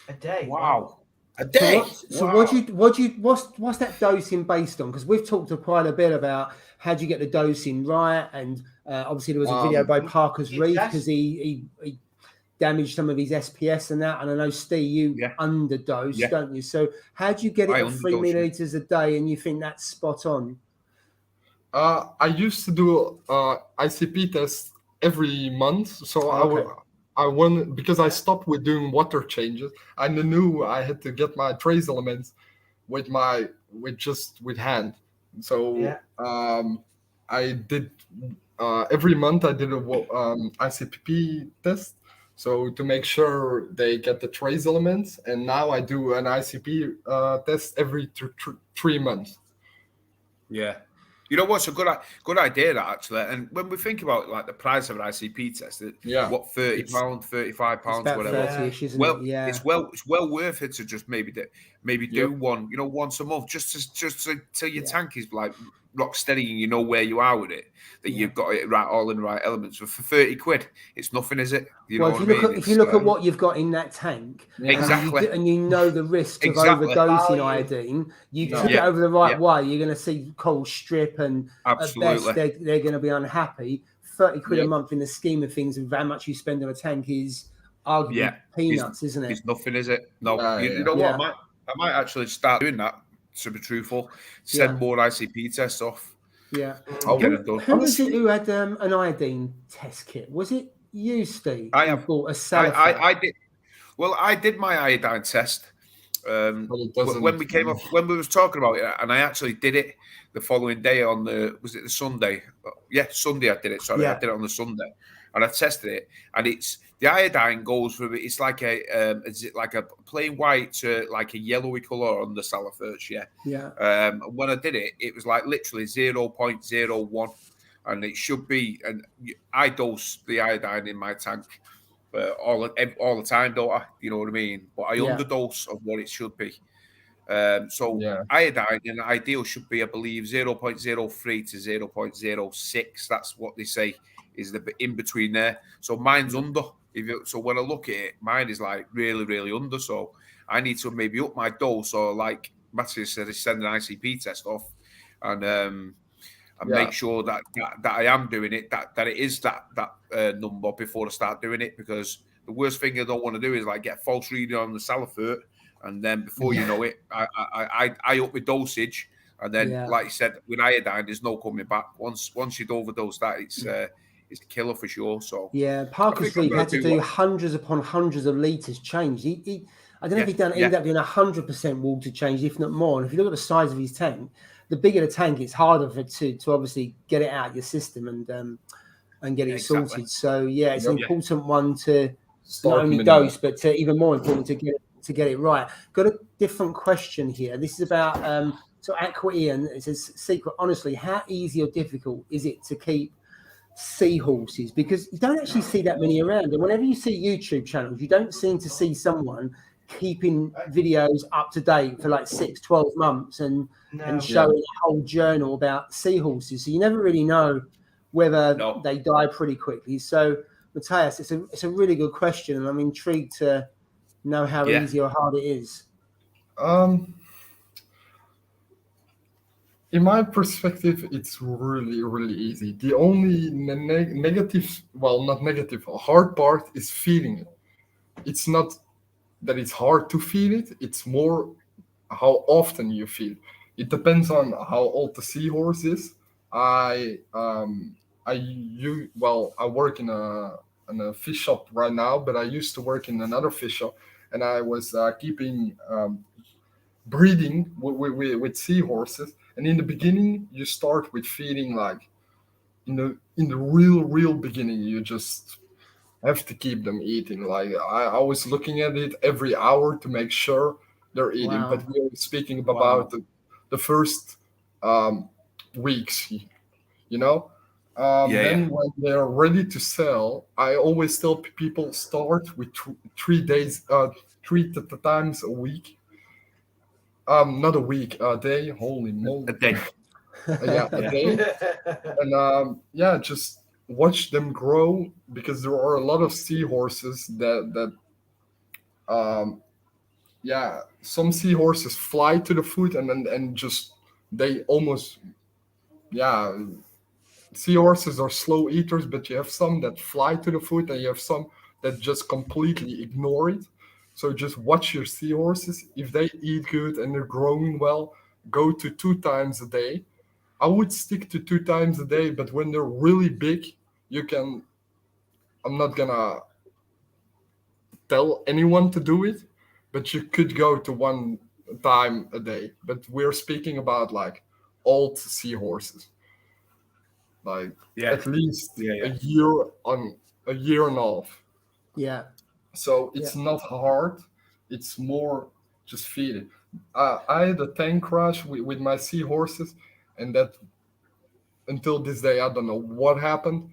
A day. Wow. A day. So what's that dosing based on? Because we've talked quite a bit about how do you get the dosing right, and obviously there was a video by Parker's Reef because he damaged some of his SPS and that. And I know Steve, you underdose, don't you? So how do you get it at 3 milliliters a day, and you think that's spot on? I used to do ICP tests every month, so I won because I stopped with doing water changes. I knew I had to get my trace elements with hand. So I did every month. I did a ICP test, so to make sure they get the trace elements. And now I do an ICP test every 3 months. Yeah. You know what's a good idea, that actually. And when we think about like the price of an ICP test, what, £30, £35, whatever. It's well worth it to just maybe do one, once a month, just till your tank is like rock steady and you know where you are with it, that you've got it right, all in the right elements. But for £30, it's nothing, is it? If you look at what you've got in that tank, exactly, and you know the risk of overdosing iodine, you took it over the right way, you're going to see coral strip, and at best they're going to be unhappy. £30 a month in the scheme of things, and how much you spend on a tank is arguably peanuts, isn't it? It's nothing, is it? No. You know what? I might actually start doing that. To be truthful, send more ICP tests off. Yeah. Get it done. Who was it who had an iodine test kit? Was it you, Steve? I have bought a Salafat? I did. Well, I did my iodine test when we was talking about it, and I actually did it the following day on the Sunday? Yeah, Sunday I did it. Sorry, I did it on the Sunday, and I tested it, and the iodine goes from it's like is it like a plain white to like a yellowy color on the Salafat? When I did it, it was like literally 0.01, and it should be. And I dose the iodine in my tank all the time, don't I? You know what I mean? But I underdose of what it should be. So Yeah. iodine in the ideal should be, I believe, 0.03 to 0.06. That's what they say is the in between there. So mine's under. So when I look at it, mine is like really, really under. So I need to maybe up my dose, or like Matthias said, send an ICP test off, and make sure that I am doing it, that it is that number before I start doing it, because the worst thing I don't want to do is like get false reading on the salifert, and then before you know it, I up my dosage, and then like you said with iodine, there's no coming back. Once you'd overdose that, it's a killer for sure. So Parker's Reef had to do hundreds upon hundreds of litres change. I don't know if he ended up doing 100% water change, if not more. And if you look at the size of his tank, the bigger the tank, it's harder for to obviously get it out of your system and get it sorted. So it's an important one to not only dose, but to even more important to get it right. Got a different question here. This is about so Aqua Ian. It says, secret. Honestly, how easy or difficult is it to keep seahorses? Because you don't actually see that many around, and whenever you see YouTube channels, you don't seem to see someone keeping videos up to date for like 6-12 months and showing a whole journal about seahorses. So you never really know whether they die pretty quickly. So Matthias, it's a really good question, and I'm intrigued to know how easy or hard it is. In my perspective, it's really, really easy. The only negative, well, not negative, hard part is feeding it. It's not that it's hard to feed it, it's more how often you feed. It depends on how old the seahorse is. I work in a fish shop right now, but I used to work in another fish shop, and I was keeping breeding with seahorses. And in the beginning, you start with feeding like in the real beginning, you just have to keep them eating. Like I was looking at it every hour to make sure they're eating. Wow. But we were speaking about the first weeks, you know. Then when they're ready to sell, I always tell people start with 3 days, 3 times a week. Not a week, a day. Holy moly, a day. A day. And just watch them grow, because there are a lot of seahorses that some seahorses fly to the food and just they almost seahorses are slow eaters, but you have some that fly to the food and you have some that just completely ignore it. So just watch your seahorses. If they eat good and they're growing well, go to 2 times a day. I would stick to 2 times a day, but when they're really big, I'm not gonna tell anyone to do it, but you could go to 1 time a day. But we're speaking about like old seahorses, like at least a year and a half. Yeah. So it's not hard. It's more just feed it. I had a tank crash with my seahorses, and that until this day I don't know what happened.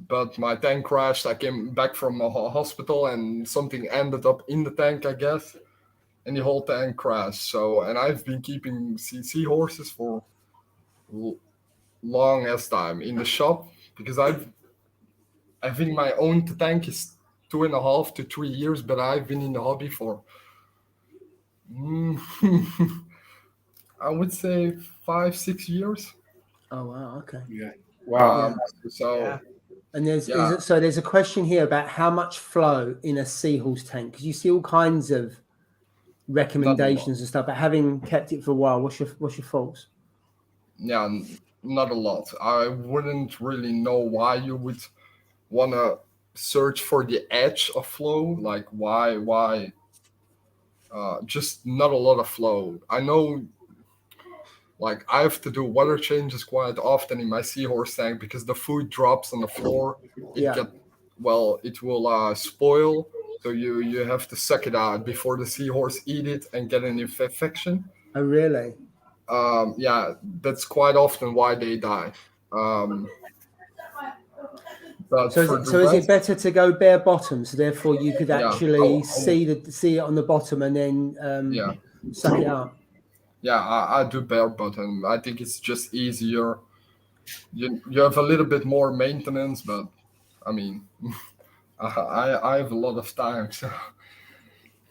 But my tank crashed. I came back from a hospital, and something ended up in the tank, I guess, and the whole tank crashed. So, and I've been keeping seahorses for long as time in the shop, because I think my own tank is 2.5 to 3 years, but I've been in the hobby for I would say 5-6 years. Oh wow, okay. Yeah. Wow. And there's a question here about how much flow in a seahorse tank, because you see all kinds of recommendations and stuff, but having kept it for a while, what's your thoughts? Yeah, not a lot. I wouldn't really know why you would want to search for the edge of flow. Like why just not a lot of flow. I know, like, I have to do water changes quite often in my seahorse tank, because the food drops on the floor. It will spoil. So you have to suck it out before the seahorse eat it and get an infection. Oh, really? That's quite often why they die. But So, for the is it rest, better to go bare bottom, so therefore you could Yeah. actually Oh. see it on the bottom and then Yeah. suck it up? Yeah, I do bare bottom. I think it's just easier. You have a little bit more maintenance, but I mean, I have a lot of time. So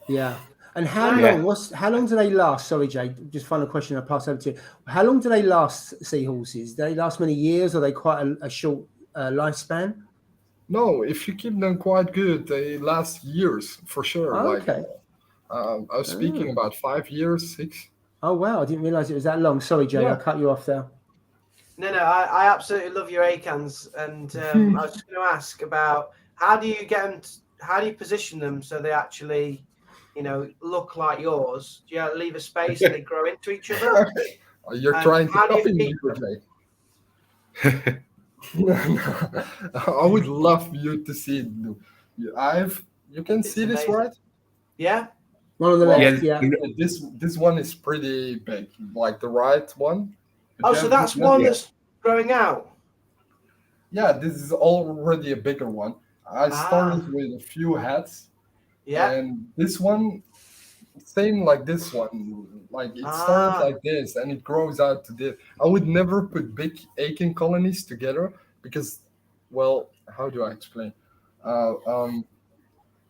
Yeah. And how Yeah. long? How long do they last? Sorry, Jay. Just final question. I'll pass over to you. How long do they last? Seahorses? Do they last many years? Or are they quite a short lifespan? no, if you keep them quite good, they last years for sure. Oh, okay. I was speaking about 5 years, 6. Oh wow! I didn't realize it was that long. Sorry, Jay. Yeah. I cut you off there. No, I absolutely love your acans, and I was just going to ask about how do you get them? How do you position them so they actually, look like yours? Do you leave a space and they grow into each other? You're And trying to how do you copy me, feed them? Jay. I would love you to see it. You can see this, amazing. right? Yeah. One on the left. Yeah. This one is pretty big, like the right one. Oh, so that's one that's growing out. Yeah, this is already a bigger one. I started with a few heads. Yeah. And this one, same like this one. Like it starts like this and it grows out to this. I would never put big akin colonies together because, well, how do I explain?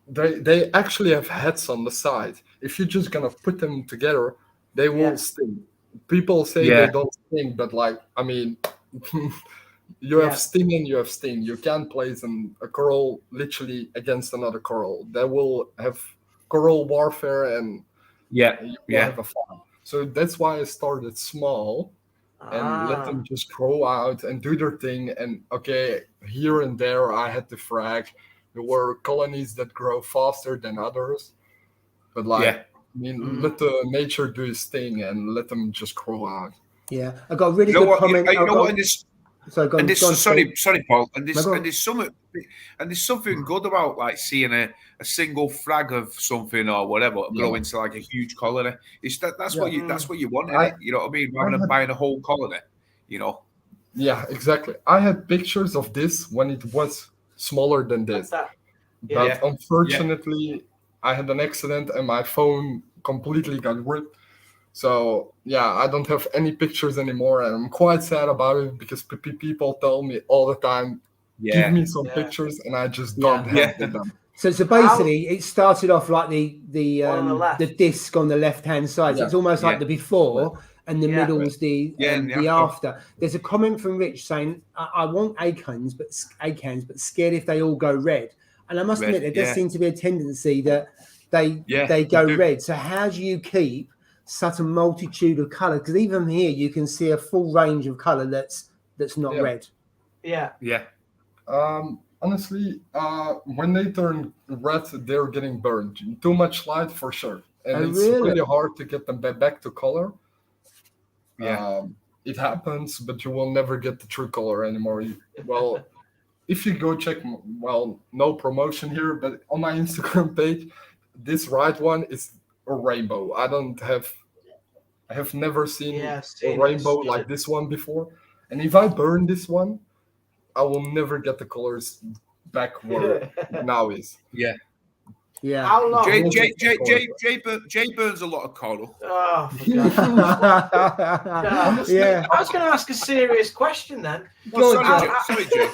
They actually have heads on the side. If you're just gonna put them together, they will sting. People say they don't sting, but I mean, you have sting and you have sting. You can't place a coral literally against another coral. They will have coral warfare and you will have a fight. So that's why I started small and let them just grow out and do their thing. And okay, here and there I had to frag. There were colonies that grow faster than others, but let the nature do its thing and let them just grow out. Yeah, I got a really good comment. Sorry, Paul. And there's something good about seeing a single frag of something or whatever grow into a huge colony. That's what you want, innit? You know what I mean? Rather than buying a whole colony, Yeah, exactly. I had pictures of this when it was smaller than this, but unfortunately, I had an accident and my phone completely got ripped. So I don't have any pictures anymore, and I'm quite sad about it because people tell me all the time, "Give me some pictures," and I just don't have them. So basically, it started off like the disc on the left hand side. So it's almost like the before, and the middle was the after. There's a comment from Rich saying, "I want acans, but scared if they all go red." And I must admit, there does seem to be a tendency that they go red. So how do you keep such a multitude of colours? Because even here you can see a full range of colour that's not red. Honestly, when they turn red, they're getting burned. Too much light for sure, and really hard to get them back to color. It happens, but you will never get the true color anymore. If you go check, no promotion here, but on my Instagram page, this right one is a rainbow. I have never seen a rainbow like this one before. And if I burn this one, I will never get the colors back where it now is. Yeah. How long? Jay burns a lot of coral. Oh, I was going to ask a serious question then. Sorry, Jay.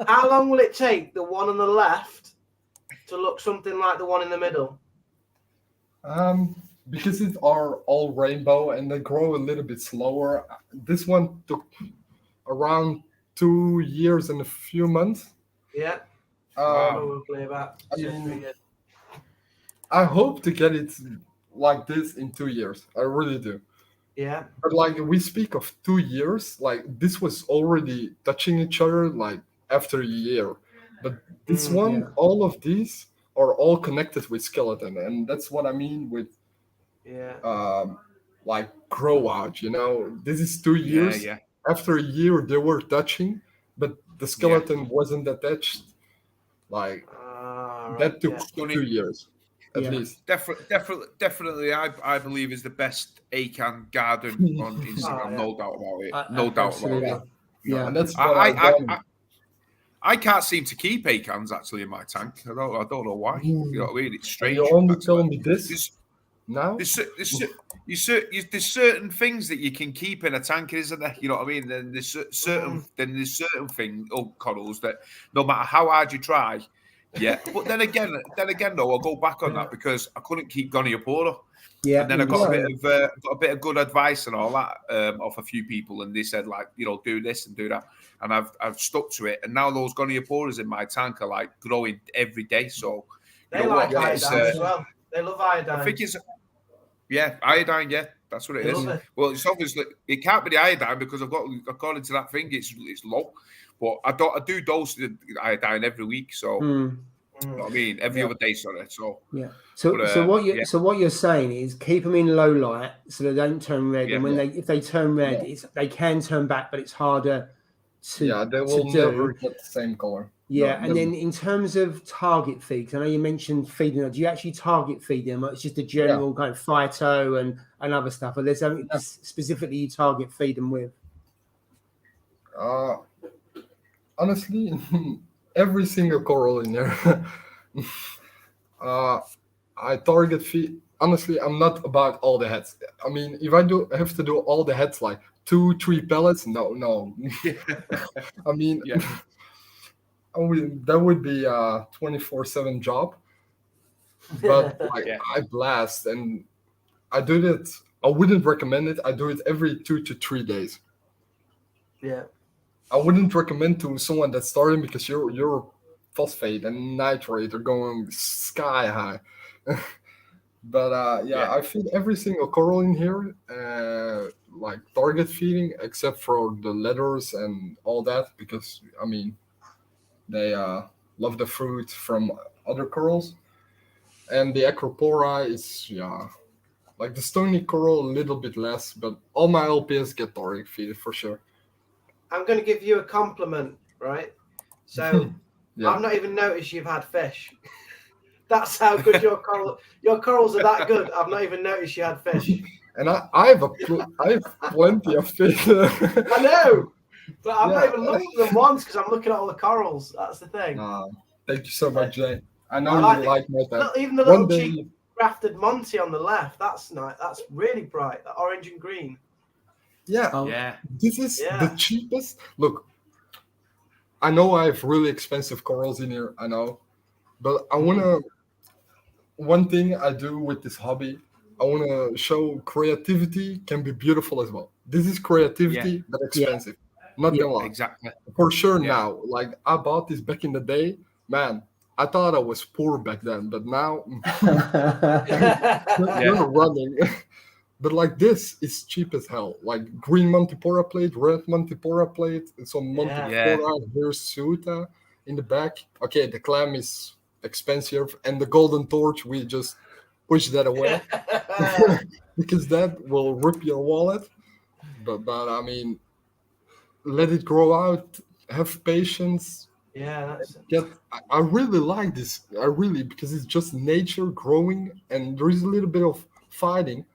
How long will it take the one on the left to look something like the one in the middle? Because it's all rainbow and they grow a little bit slower. This one took around 2 years and a few months. Yeah. Probably about. I hope to get it like this in 2 years. I really do. Yeah. But we speak of 2 years, this was already touching each other after a year. But this one, all of these are all connected with skeleton, and that's what I mean with grow out. This is 2 years. After a year, they were touching, but the skeleton wasn't attached. That took 2 years at least. Definitely, I believe is the best acan garden on Instagram. No doubt about it. No doubt about it. Yeah, and that's what I've done. I can't seem to keep 8 cans actually in my tank. I don't know why. You know what I mean? It's strange. And you only actually. tell me this now? There's certain things that you can keep in a tank, isn't there? You know what I mean? Then there's certain things, corals that no matter how hard you try, yeah. But then again, though, I'll go back on that because I couldn't keep Goniopora. Yeah, And then I got a bit of good advice and all that off a few people, and they said like, you know, do this and do that, and I've stuck to it. And now those Gonioporas in my tank are like growing every day. So they like iodine as well. They love iodine. I think it's iodine. Yeah, that's what it is. Well, it's obviously it can't be the iodine because I've got, according to that thing, it's low. But I do dose the iodine every week. So. You know what I mean, every other day, sorry. So So what you're saying is keep them in low light so they don't turn red, and if they turn red, they can turn back, but it's harder to they will never get the same color. Yeah, and then in terms of target feeds, I know you mentioned feeding them. Do you actually target feed them, or it's just a general kind of phyto and other stuff? Or there's something specifically you target feed them with? Honestly. Every single coral in there, I target feed. Honestly, I'm not about all the heads. I mean, if I have to do all the heads, like 2-3 pellets, no. I mean, that would be a 24/7 job. But I blast, and I do that. I wouldn't recommend it. I do it every 2 to 3 days. Yeah. I wouldn't recommend to someone that's starting because your phosphate and nitrate are going sky high. But I feed every single coral in here, like target feeding, except for the leathers and all that, because I mean they love the fruit from other corals. And the Acropora is like the stony coral a little bit less, but all my LPS get target feeded for sure. I'm going to give you a compliment, right? So I've not even noticed you've had fish. That's how good your corals are. That good. I've not even noticed you had fish. And I have plenty of fish. I know, but I've not even looked at them once because I'm looking at all the corals. That's the thing. Thank you so much, Jay. I know you like my time. Even the little cheap grafted Monty on the left. That's nice. That's really bright. That orange and green. This is the cheapest. Look, I know I have really expensive corals in here. I know, but I wanna. One thing I do with this hobby, I wanna show creativity can be beautiful as well. This is creativity, but expensive. Not gonna lie. Exactly. For sure now. Like I bought this back in the day, man. I thought I was poor back then, but now you're running. But like this is cheap as hell. Like green Montipora plate, red Montipora plate, and some Montipora hirsuta in the back. Okay, the clam is expensive, and the golden torch, we just push that away because that will rip your wallet. But I mean, let it grow out. Have patience. Yeah, I really like this. I really, because it's just nature growing, and there is a little bit of fighting.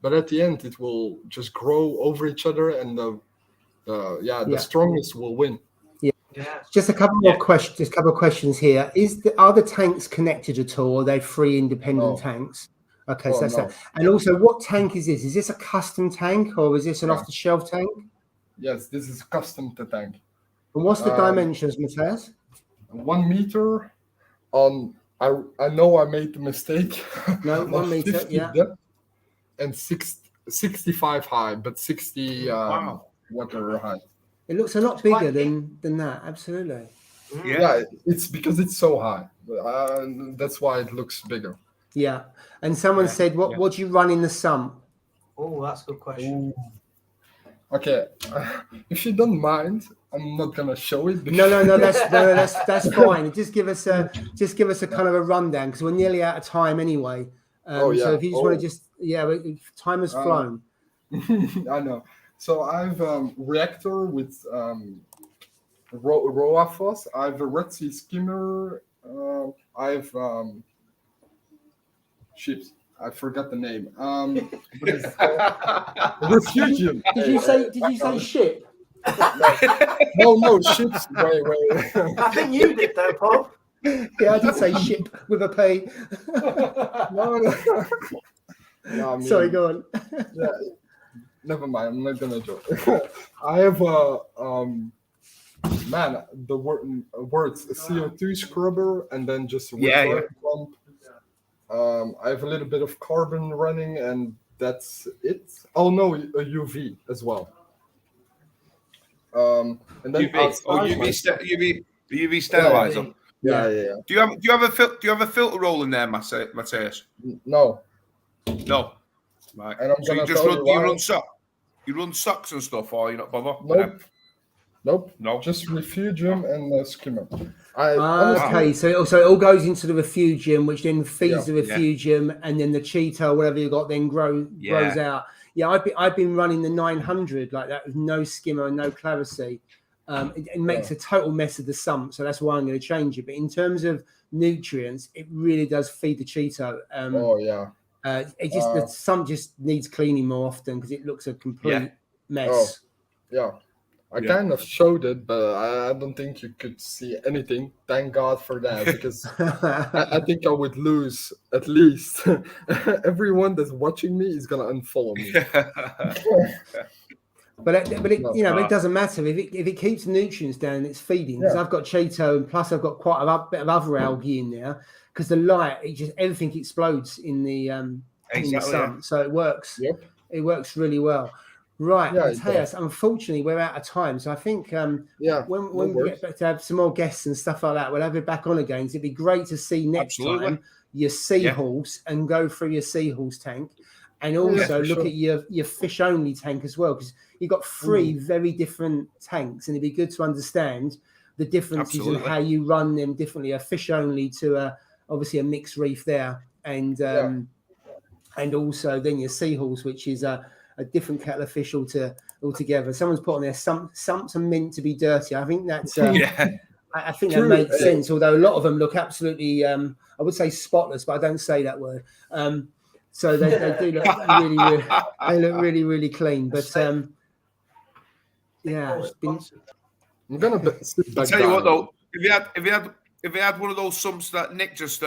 But at the end, it will just grow over each other, and the strongest will win. Just a couple more questions. Just a couple of questions here. Are the tanks connected at all? Or are they 3 independent tanks? Okay, so that's that. And also, what tank is this? Is this a custom tank or is this an off-the-shelf tank? Yes, this is custom to tank. And what's the dimensions, Matthias? 1 meter on. I know I made the mistake. No, 1 meter. Depth. And 65 high, but 60 water high. It looks a lot bigger than that. Absolutely. Yeah, it's because it's so high. That's why it looks bigger. Yeah. And someone said, what do you run in the sump? Oh, that's a good question. Okay, if you don't mind, I'm not gonna show it. No, that's fine. Just give us a kind of a rundown because we're nearly out of time anyway. So if you just want to time has flown. I know. So I have reactor with Roafos. I have a Red Sea skimmer. I have ships. I forgot the name. Refugium. Did you say ship? No, ships. Wait. I think you did though, Paul. Yeah, I did say ship with a P. No. Yeah, I mean, Sorry, go on. Yeah, never mind. I'm not gonna joke. I have the words CO2 scrubber and then just a pump. I have a little bit of carbon running, and that's it. Oh no, a UV as well. And then UV sterilizer. Yeah. Do you have a filter roll in there, Matthias? No. Right. And I'm so gonna you run socks and stuff, or you not bother? Nope. No. Just refugium and skimmer. Okay, so it all goes into the refugium, which then feeds the refugium, and then the Cheeto, whatever you got, then grows out. Yeah, I've been running the 900 like that with no skimmer and no Clarice. It makes a total mess of the sump, so that's why I'm going to change it. But in terms of nutrients, it really does feed the Cheeto. The sump just needs cleaning more often because it looks a complete mess. I kind of showed it, but I don't think you could see anything. Thank God for that, because I think I would lose at least. Everyone that's watching me is gonna unfollow me. But it doesn't matter if it keeps the nutrients down and it's feeding. Because I've got Cheeto, and plus I've got quite a bit of other algae in there. Because the light, everything explodes in the in the sun, so it works. Yep. It works really well. Right, Matthias, unfortunately, we're out of time. So I think when we get back to have some more guests and stuff like that, we'll have it back on again. So it'd be great to see next time your seahorse and go through your seahorse tank, and also look at your fish-only tank as well, because you've got three very different tanks, and it'd be good to understand the differences in how you run them differently. A fish-only to obviously a mixed reef there, and also then your seahorse, which is a different kettle of fish altogether. Someone's put on there, sumps are meant to be dirty. I think that's I think that makes sense, although a lot of them look absolutely I would say spotless, but I don't say that word. So they do look really, really clean. But I'm gonna sit back. I'll tell you what though, if you had one of those sumps that Nick just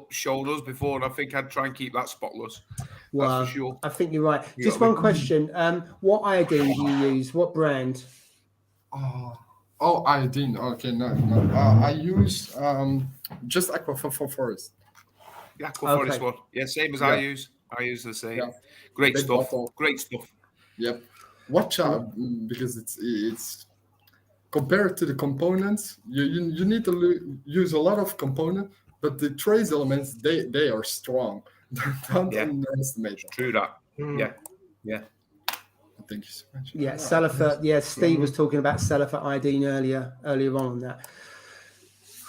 showed us before, I think I'd try and keep that spotless. Well, that's for sure. I think you're right. Just one question. What iodine do you use? What brand? Iodine. Okay, no. I use just Aquaforest. The Aquaforest one. Yeah, same as I use. I use the same. Yeah. Great stuff. Great stuff. Yep. Watch out, because it's compared to the components, you need to use a lot of components, but the trace elements they are strong. Don't underestimate them. True that. Yeah. Thank you so much. Yeah, Salifert. Yeah, Steve was talking about Salifert iodine earlier on that.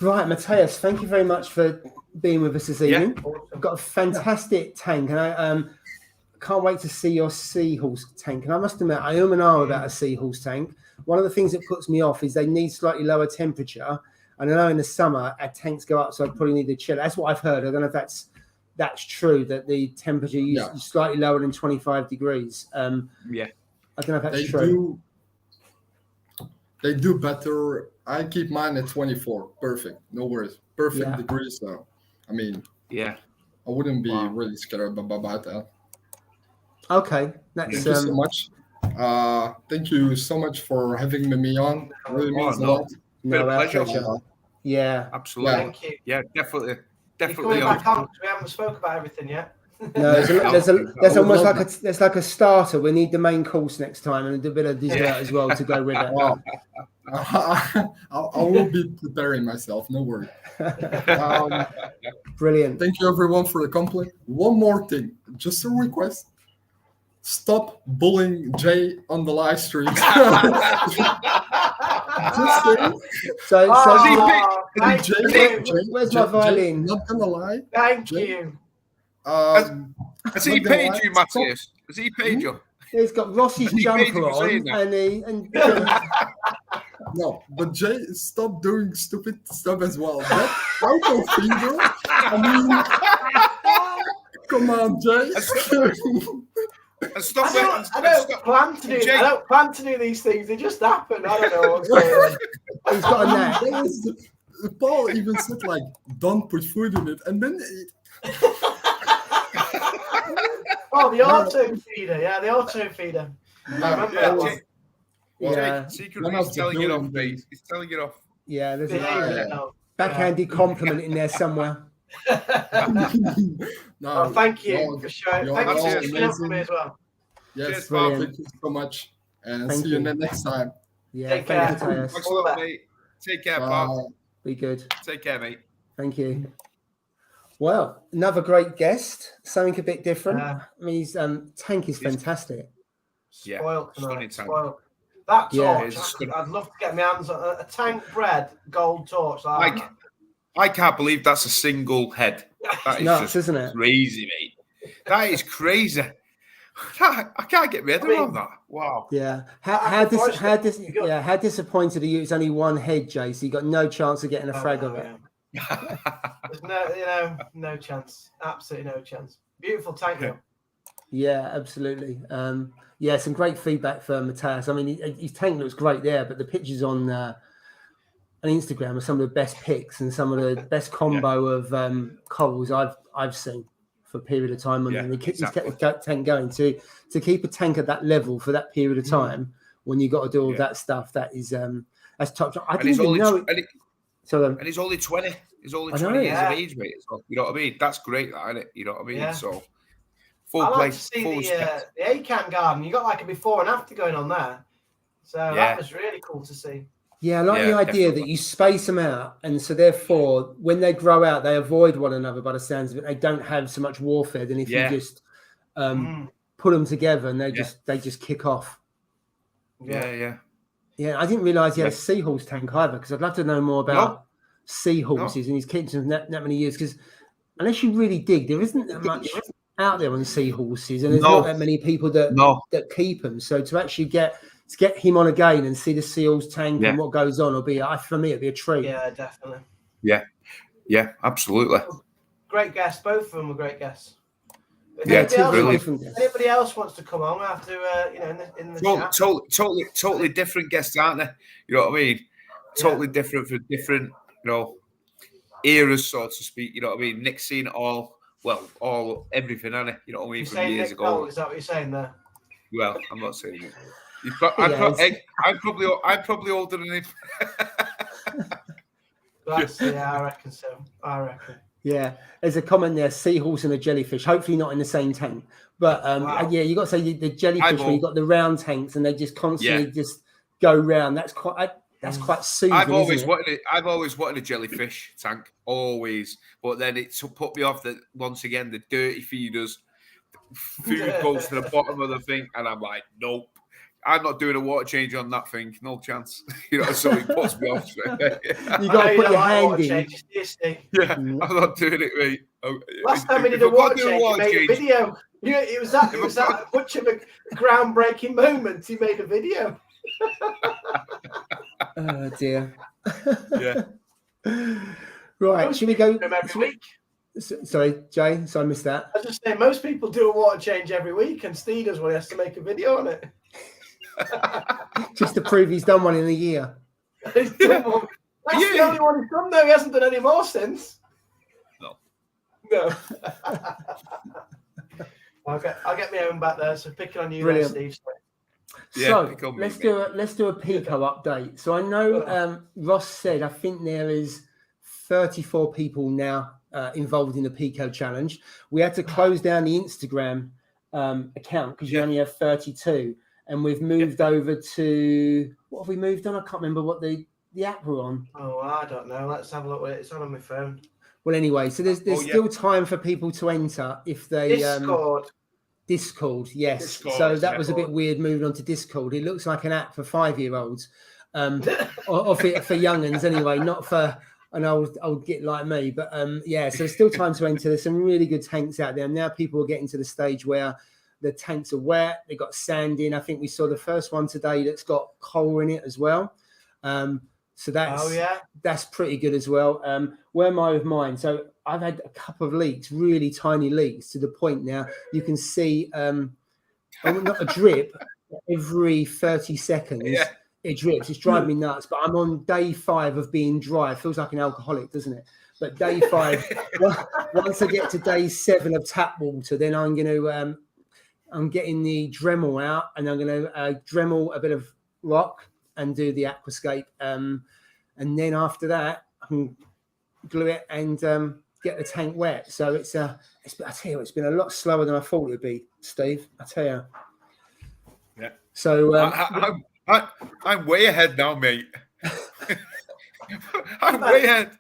Right, Matthias, thank you very much for being with us this evening. I've got a fantastic tank, and I can't wait to see your seahorse tank. And I must admit, I am and ah about a seahorse tank. One of the things that puts me off is they need slightly lower temperature. And I know in the summer our tanks go up, so I probably need to chill. That's what I've heard. I don't know if that's true, that the temperature is slightly lower than 25 degrees. I don't know if that's true. They do better. I keep mine at 24. Perfect. No worries. Perfect degrees. So, I mean, I wouldn't be really scared about that. Okay. Thank you so much. Thank you so much for having me on. It really means a lot. No, pleasure. Yeah. Absolutely. Thank you. Yeah, definitely. Definitely. Back on, we haven't spoke about everything yet. No, there's almost like a starter. We need the main course next time and a bit of dessert as well to go with it. I will be preparing myself. No worry. Brilliant. Thank you everyone for the compliment. One more thing, just a request. Stop bullying Jay on the live stream. Just saying. Where's my violin? Not gonna lie. Thank you. Has he paid you, Matthias? Has he paid you? He's got Rossi's jumper on, and no, but Jay, stop doing stupid stuff as well. That out of finger. I mean, come on, Jay. And stop I don't plan to do. I don't plan to do these things. They just happen. I don't know what's going on. He's got a knack. Paul even said like, "Don't put food in it," and then. Oh, the auto feeder. Yeah, the auto feeder. I remember that one. Yeah. Secretly, he's telling it off, mate. He's telling it off. Yeah, there's a backhanded compliment in there somewhere. No, thank you for showing. Thank you for sticking up for me as well. Yes, brilliant. Thank you so much, and Thank see you you. next time. Yeah, Take thank care. you, Matthias. Thanks a lot, mate. Take care, pal. Be good. Take care, mate. Thank you. Well, another great guest. Something a bit different. I mean, his tank is fantastic. Spoiled tonight. Stunning tank. Spoiled. That Yeah. torch, I'd love to get my hands on a tank bred gold torch. I can't believe that's a single head. That is Nuts, just isn't it? crazy, mate. That is crazy. I can't get my head around that. Wow. Yeah. How disappointed are you? It's only one head, Jay, so you got no chance of getting a frag of it. There's no chance. Absolutely no chance. Beautiful tank, though. Yeah, absolutely. Yeah, some great feedback for Matthias. I mean, his tank looks great there, but the pictures on Instagram are some of the best pics and some of the best combo of corals I've seen for a period of time. And he's kept the tank going. To keep a tank at that level for that period of time when you got to do all that stuff, that is that's top. I didn't even know. And he's only 20. He's only 20 years of age, mate. So, you know what I mean? That's great, that, isn't it? You know what I mean? Yeah. So, I like to see the ACAN garden. You got like a before and after going on there. So that was really cool to see. Yeah, I like the idea that you space them out, and so therefore, when they grow out, they avoid one another. By the sounds of it, they don't have so much warfare than if you just put them together and they just kick off. Yeah. I didn't realise he had a seahorse tank either, because I'd love to know more about seahorses and he's kept them that many years. Because unless you really dig, there isn't that much out there on seahorses, and there's not that many people that keep them. So to actually get him on again and see the seals tank and what goes on will be, for me, it'd be a treat. Yeah, definitely. Yeah, absolutely. Great guests. Both of them were great guests. Anybody else wants to come on, we have to, in the chat. Totally different guests, aren't they? You know what I mean? Totally different for different, eras, so to speak. You know what I mean? Nick's seen all everything, hasn't he? You know what I mean? From years ago. Cole, is that what you're saying there? Well, I'm not saying it. I'm probably older than him. I reckon so. Yeah, there's a comment there: seahorse and a jellyfish. Hopefully not in the same tank, but you got to say the jellyfish where you got the round tanks and they just constantly just go round. That's quite soothing. I've always wanted a jellyfish tank, always, but then it put me off that once again the dirty feeders. Food goes to the bottom of the thing, and I'm like, nope. I'm not doing a water change on that thing. No chance. So it puts me off. You got to put your hand in. Yeah, I'm not doing it, mate. Last time we did a water change, you made a video. It was that much of a groundbreaking moment. He made a video. Oh dear. Yeah. Right. Should we go every week? Sorry, Jay. So I missed that. I was just saying, most people do a water change every week, and Steve does one. He has to make a video on it. Just to prove he's done one in a year. That's the only one he's done, though. He hasn't done any more since. No. I'll get my own back there. So picking on you, there, Steve. So let's do a Pico update. So I know Ross said I think there is 34 people now involved in the Pico challenge. We had to close down the Instagram account because you only have 32. And we've moved over to, what have we moved on? I can't remember what the app we're on. Oh, I don't know. Let's have a look. It's on my phone. Well, anyway, so there's still time for people to enter if they... Discord, yes. Discord, so that was a bit weird moving on to Discord. It looks like an app for 5-year-olds. Or for young'uns anyway, not for an old git like me. But so there's still time to enter. There's some really good tanks out there. Now people are getting to the stage where the tanks are wet. They've got sand in. I think we saw the first one today that's got coal in it as well. So that's pretty good as well. Where am I with mine? So I've had a couple of leaks, really tiny leaks, to the point now you can see not a drip. Every 30 seconds, it drips. It's driving me nuts. But I'm on day 5 of being dry. It feels like an alcoholic, doesn't it? But day 5, once I get to day 7 of tap water, then I'm going to, I'm getting the Dremel out, and I'm going to Dremel a bit of rock and do the aquascape. And then after that, I can glue it and get the tank wet. So I tell you, it's been a lot slower than I thought it would be, Steve. I tell you. Yeah. So I'm way ahead now, mate. I'm way ahead.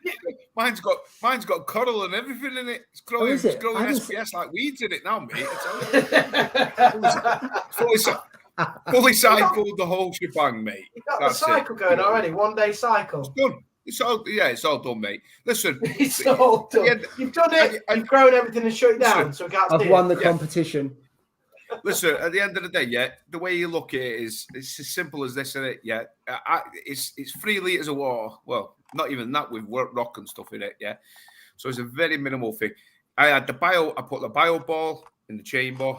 Mine's got coral and everything in it. It's growing, is it? It's growing SPS like weeds in it now, mate. Fully cycled the whole shebang, mate. You've got the cycle going already. 1 day cycle. It's done. It's all done, mate. Listen, it's all done. You've done it. You've grown everything and shut it down, so we can't I've won the competition. Listen, at the end of the day, the way you look at it is it's as simple as this, isn't it? Yeah, it's 3 litres of water. Well, not even that with rock and stuff in it. Yeah, so it's a very minimal thing. I put the bio ball in the chamber.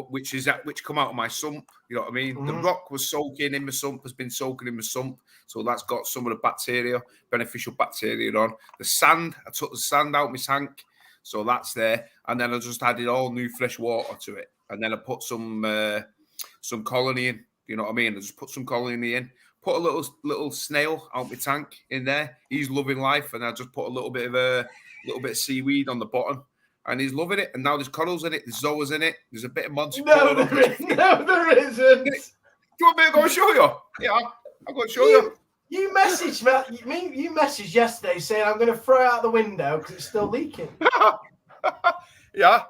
which come out of my sump. You know what I mean? Mm-hmm. The rock was soaking in my sump, has been soaking in my sump, so that's got some of the beneficial bacteria on. The sand, I took the sand out of my tank, so that's there, and then I just added all new fresh water to it. And then I put some colony in. You know what I mean? I just put some colony in. Put a little snail out my tank in there. He's loving life, and I just put a little bit of seaweed on the bottom, and he's loving it. And now there's corals in it. There's zoas in it. There's a bit of Monty. No, there isn't. Do you want me to go and show you? Yeah, I'll go and show you. You messaged me. You messaged yesterday saying I'm going to throw it out the window because it's still leaking. Yeah.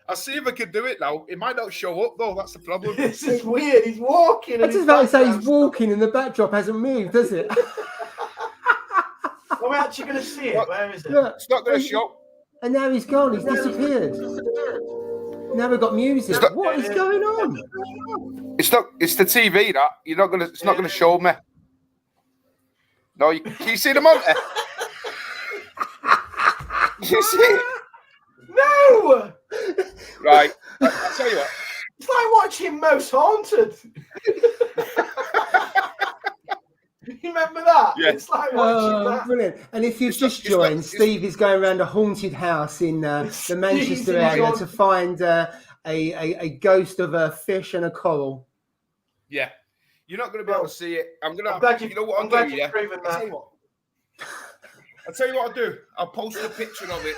I'll see if I can do it now. It might not show up though. That's the problem. This is weird. He's walking. I was about to say he's walking, and the backdrop hasn't moved, does it? Are we actually going to see it? Where is it? Look, it's not going to show. And now he's gone. He's disappeared. Now we've got music. What is going on? It's not. It's the TV that you're not gonna. It's not going to show me. No, can you see the monitor? Can you see it? No! Right. I'll tell you what. It's like watching Most Haunted. You remember that? Yeah. It's like watching that. Brilliant. And if you've just joined, Steve is going around a haunted house in the Manchester area to find a ghost of a fish and a coral. Yeah. You're not going to be able to see it. You know what I'm glad you've proven that. I'll tell you what I'll do. I'll post a picture of it.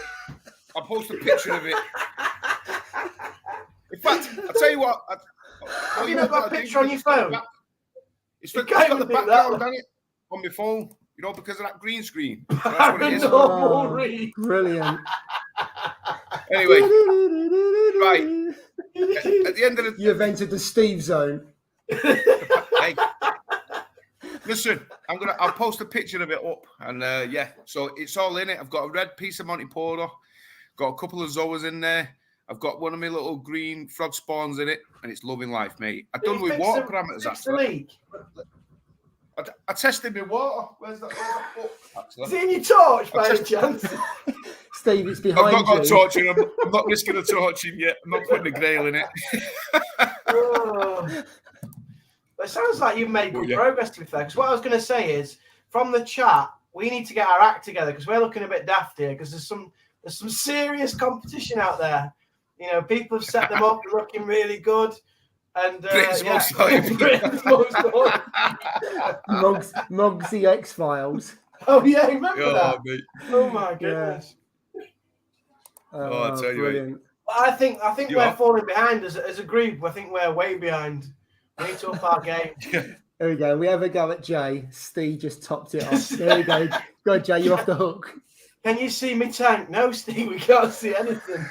In fact, I'll tell you what. Have you not got a picture on your phone? It's got the background on it on my phone, you know, because of that green screen. That's what it is. Brilliant. Anyway, right. At the end of the You've entered the Steve zone. Hey, listen, I'll post a picture of it up, and so it's all in it. I've got a red piece of Monty Porter, got a couple of zoas in there. I've got one of my little green frog spawns in it, and it's loving life, mate. I've done with water parameters actually. I tested my water. Where's that book? Is it in your torch by any chance? Steve, it's behind you. I've not got a torch in. I'm not risking a torch in yet. I'm not putting a grail in it. It sounds like you've made good progress, to be fair. Because what I was going to say is, from the chat, we need to get our act together because we're looking a bit daft here. Because there's some serious competition out there. You know, people have set them up, looking really good. And Mogsy X-Files. Oh yeah, remember that? Mate. Oh my goodness. I'll tell you. Brilliant. I think we're falling behind as a group. I think we're way behind. We need to up our game. There we go. We have a go at Jay. Steve just topped it off. There we go. Go, Jay. You're off the hook. Can you see me tank? No, Steve. We can't see anything.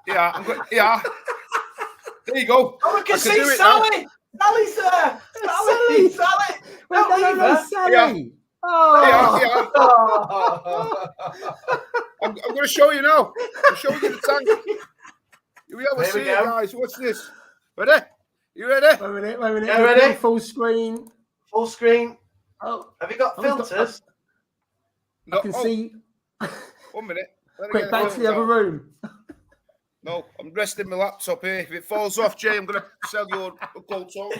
Yeah. There you go. Oh, we can see Sally. Sally's there. Sally. Don't leave her. Sally. Yeah. Oh. I'm going to show you now. I'm showing you the tank. We haven't seen it, guys. What's this? Ready? You ready? Wait a minute. Yeah, ready? Full screen. Full screen. Oh. Have you got filters? I can see. 1 minute. Quick, back to the other room. No, I'm resting my laptop here. If it falls off, Jay, I'm going to sell your gold song.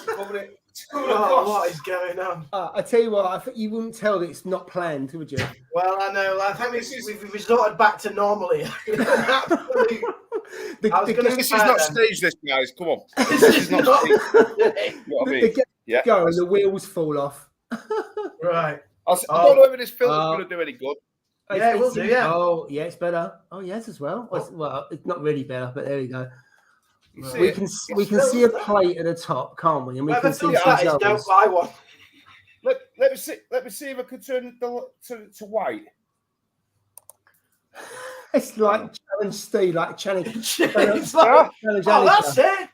Cover it. Oh, what is going on? I tell you what, I think you wouldn't tell that it's not planned, would you? Well, I know. I think we've resorted back to normal here. Absolutely. This is not staged, this, guys. Come on. This is not staged. You know what I mean? Yeah. Go and the wheels fall off. Right. I don't know if this film's going to do any good. Yeah, it will do, yeah. Oh, yeah, it's better. Oh, yes, as well. Well, it's not really better, but there we go. We can see a plate at the top, can't we? And we can see don't buy one. Let me see if I can turn it to white. It's like challenge Steve, like challenge. It's like, that's it.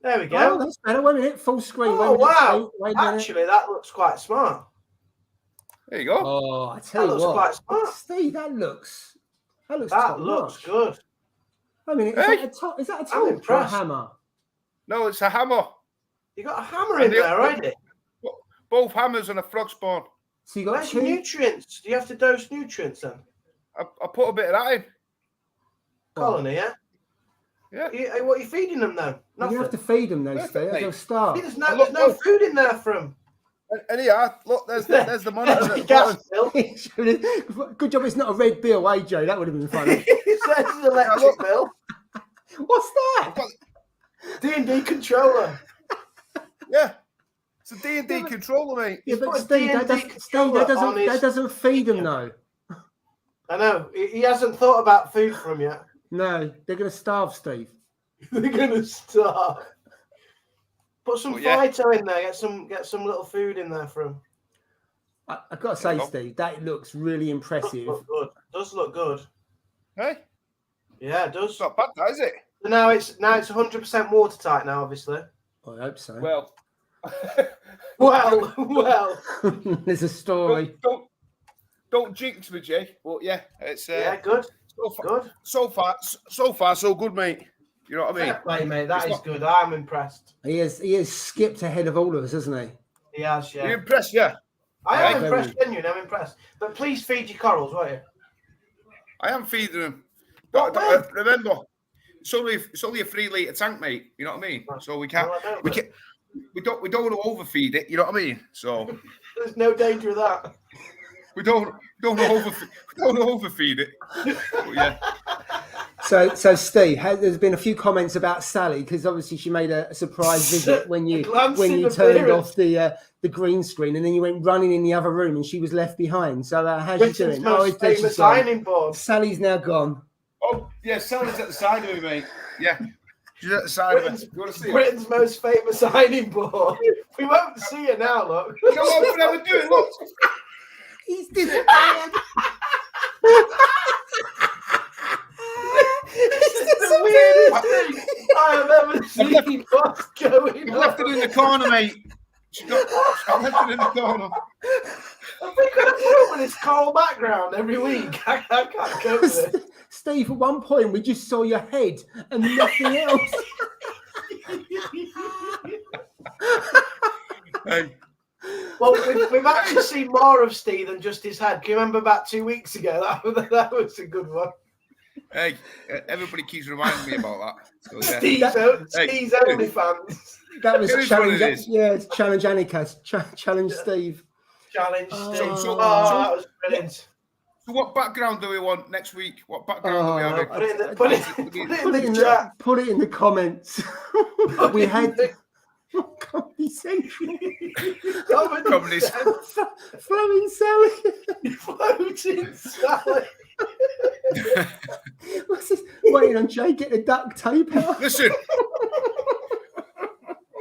There we go. Oh, that's better. Wait a minute, full screen. Oh, wow. Actually, that looks quite smart. There you go. Oh, I tell you what, quite smart. Steve, that looks good. I mean, is that a top or a hammer? No, it's a hammer. You got a hammer in there, right? Both hammers and a frog spawn. So you got two nutrients. Do you have to dose nutrients then? I put a bit of that in. Colony, yeah? Yeah. What are you feeding them though? You have to feed them those, Steve. They'll starve. There's no food in there for them. And yeah, look, there's the money. Good job it's not a red bill, AJ. That would have been funny. It says it's an electric bill. What's that? D&D controller. Yeah. It's a D&D controller, mate. Yeah, but Steve, that doesn't feed them, though. I know. He hasn't thought about food for them yet. No, they're going to starve, Steve. They're going to starve. Put some Phyto in there. Get some little food in there for him. I've got to say, Steve, that looks really impressive. Does look good. Hey? Yeah, it does. It's not bad, is it? So now it's 100% watertight now, obviously. I hope so. Well. There's a story. Don't jinx me, Jay. But yeah, it's good. So far, so good, mate. You know what I mean? Fair play, mate. That is good. I'm impressed. He has skipped ahead of all of us, hasn't he? He has, yeah. You're impressed, yeah? I am impressed, genuinely. I'm impressed. But please feed your corals, won't you? I am feeding them. Remember, it's only a 3 litre tank, mate. You know what I mean? So we don't want to overfeed it. You know what I mean? So there's no danger of that. We don't overfeed it. But yeah. So Steve, there's been a few comments about Sally because obviously she made a surprise visit when you turned off the green screen and then you went running in the other room and she was left behind. So how's she doing? Famous signing board. Sally's now gone. Oh yeah, Sally's at the side of me, mate. Yeah, she's at the side of it. You want to see Britain's most famous signing board. We won't see it now. Look. Come on, forever do it. Look. He's disappeared. It's the weirdest thing I have ever seen. What's going on? I left it in the corner, mate. I left it in the corner. I've been going to put with this coral background every week. I can't cope with it. Steve, at one point we just saw your head and nothing else. Hey. Well, we've actually seen more of Steve than just his head. Can you remember about 2 weeks ago? That was a good one. Hey, everybody keeps reminding me about that. So, yeah. Steve's only fans. That was challenge. Yeah, it's challenge Annika. Challenge Steve. Challenge Steve. So that was brilliant. So what background do we want next week? What background do we have? Put it in the chat. Put it in the comments. We had Comedy Central. Comedy Floating Sally. Floating Sally. What's this? Waiting on Jay, get the duct tape out. Listen.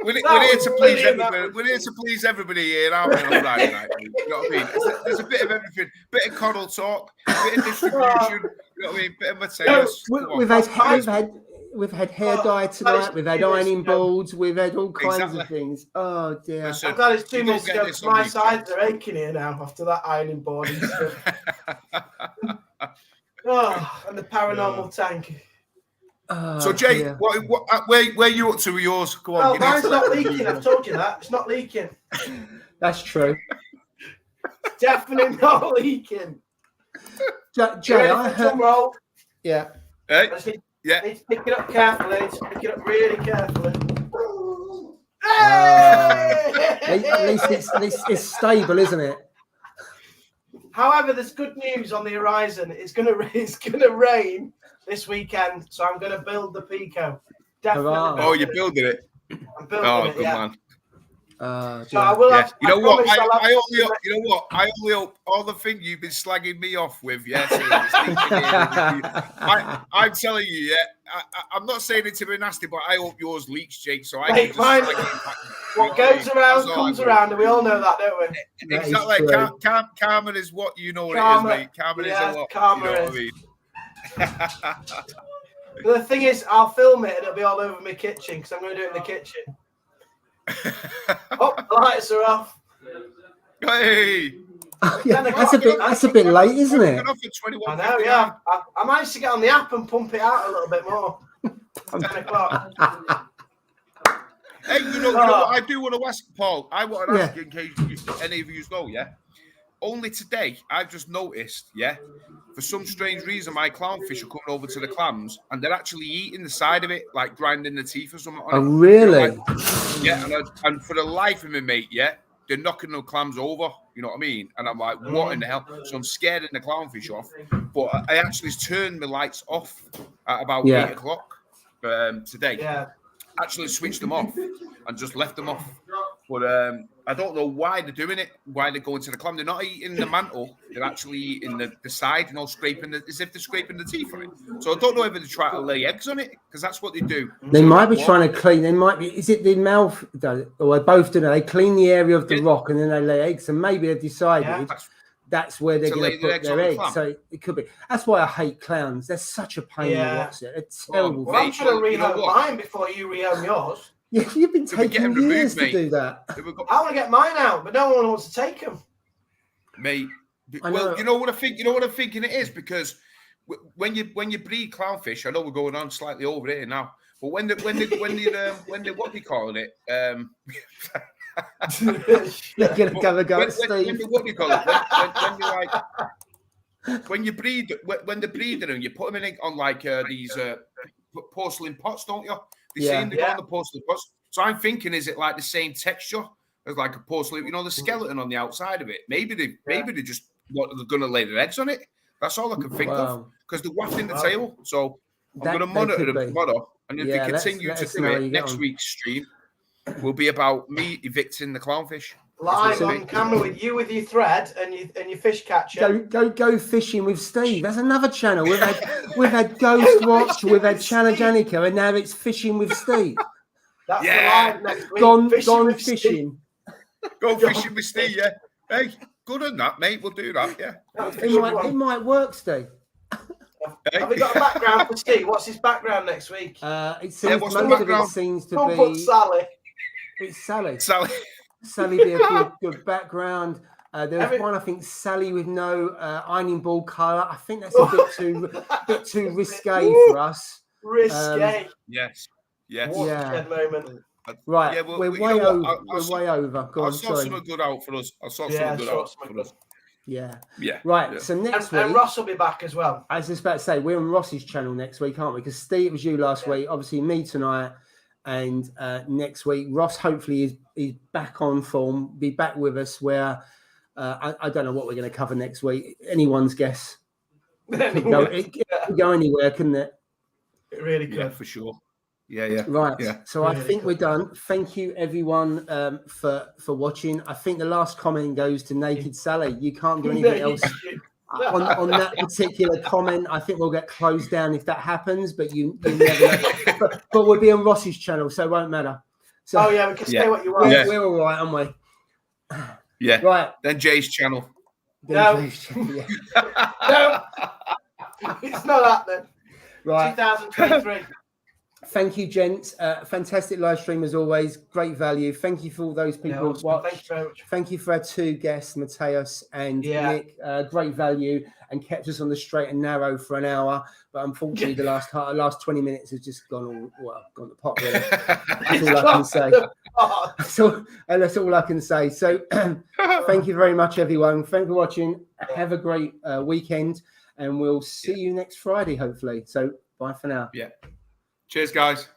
We're here to please everybody. We're here to please everybody here, aren't we? On Friday night, you know what I mean? There's a bit of everything. Bit of coddle talk, bit of distribution. You know what I mean? Bit of Matthias. We've had hair dye tonight. We've had ironing boards. We've had all kinds of things. Oh dear! Listen, I'm glad it's 2 minutes ago. My sides are aching here now after that ironing board and stuff. And the paranormal tank. So Jay, where are you up to with yours? Go on. Oh, mine's not leaking. I've told you that. It's not leaking. That's true. Definitely not leaking. Jay, I Yeah. Hey? Yeah. Need to pick it up carefully. Need to pick it up really carefully. At least it's stable, isn't it? However, there's good news on the horizon. It's gonna rain this weekend, so I'm gonna build the Pico. Definitely. Oh, you're building it. I'm building it. Good man. So I will. Yeah. You know what? I only hope all the thing you've been slagging me off with. Yes. I'm telling you, yeah. I'm not saying it to be nasty, but I hope yours leaks, Jake. So I can just what goes around comes around, and we all know that, don't we? Exactly. Karma is what you know. Karma, it is, mate. Karma is a lot. Karma you know is. What I mean? The thing is, I'll film it and it'll be all over my kitchen because I'm going to do it in the kitchen. Oh, the lights are off. Hey. Yeah, that's a bit late, isn't it? I know, yeah. I managed to get on the app and pump it out a little bit more. 10 o'clock. Hey, you know what I do want to ask, Paul? I want to ask in case any of you know, yeah? Only today, I've just noticed, for some strange reason, my clownfish are coming over to the clams and they're actually eating the side of it, like grinding the teeth or something on it. Oh, really? You know, and for the life of me, mate, they're knocking the clams over, you know what I mean? And I'm like, what in the hell? So I'm scared of the clownfish off. But I actually turned my lights off at about 8 o'clock today. Yeah. Actually switched them off and just left them off. But I don't know why they're doing it, why they're going to the clam. They're not eating the mantle. They're actually eating the side, you know, scraping as if they're scraping the teeth on it. So I don't know if they try to lay eggs on it, because that's what they do. They might be trying to clean. They might be. Is it the mouth? Or they both do. They clean the area of the rock and then they lay eggs. And maybe they've decided that's where they're going to put their eggs. So it could be. That's why I hate clowns. They're such a pain to watch. It's terrible. Well, I'm trying to rehome mine before you rehome yours. Yeah, you've been taking years to do that. I want to get mine out, but no one wants to take them. Mate, well, you know what I think. You know what I'm thinking it is, because when you breed clownfish, I know we're going on slightly over here now, but when they what are you calling it? They're gonna go against Steve. What do you call it? When you breed, when they're breeding them, you put them in on like these porcelain pots, don't you? They seem to go on the porcelain pots. So I'm thinking, is it like the same texture as like a porcelain? You know, the skeleton on the outside of it. Maybe they just they're going to lay their eggs on it. That's all I can think of, because they're wafting the tail. So I'm going to monitor them tomorrow, and if they continue to do it, next week's stream will be about me evicting the clownfish. Live on camera with your thread and your fish catcher. Go fishing with Steve. That's another channel. We've had Ghost Watch, we've had Challenge Annika, and now it's Fishing with Steve. That's the live next week. Gone fishing. Go fishing with Steve. Yeah. Hey, good on that, mate. We'll do that. Yeah. It might work, Steve. Have we got a background for Steve? What's his background next week? It seems most of it seems to be. Put Sally. It's Sally. Sally be a good background. There's one, I think, Sally with no ironing board colour. I think that's a bit too risque for us. Risque. Yes. Moment. Right. Yeah, we're way over. We're way over. I'll sort something good out for us. Yeah. Right. Yeah. So next week, and Ross will be back as well. I was just about to say, we're on Ross's channel next week, aren't we? Because Steve, it was you last week. Obviously, me tonight. And next week, Ross hopefully is back on form, be back with us. Where I don't know what we're going to cover next week. Anyone's guess. It could go anywhere, couldn't it? It really could. Yeah, for sure. Yeah. Right. Yeah. So I think we're done. Thank you, everyone, for watching. I think the last comment goes to Naked Sally. You can't do anything else. On that particular comment, I think we'll get closed down if that happens, but you never know. But we'll be on Ross's channel, so it won't matter. So, we can say what you want. We're all right, aren't we? Yeah. Right. Then Jay's channel. No. No. It's not happening. Right. 2023. Thank you, gents. Fantastic live stream as always. Great value. Thank you for all those people who watched. Thank you very much. Thank you for our two guests, Matthias and Nick. Great value and kept us on the straight and narrow for an hour. But unfortunately, the last 20 minutes has just gone the pot. Really. That's all I can say. That's all I can say. So, thank you very much, everyone. Thank you for watching. Have a great weekend. and we'll see you next Friday, hopefully. So bye for now. Yeah. Cheers, guys.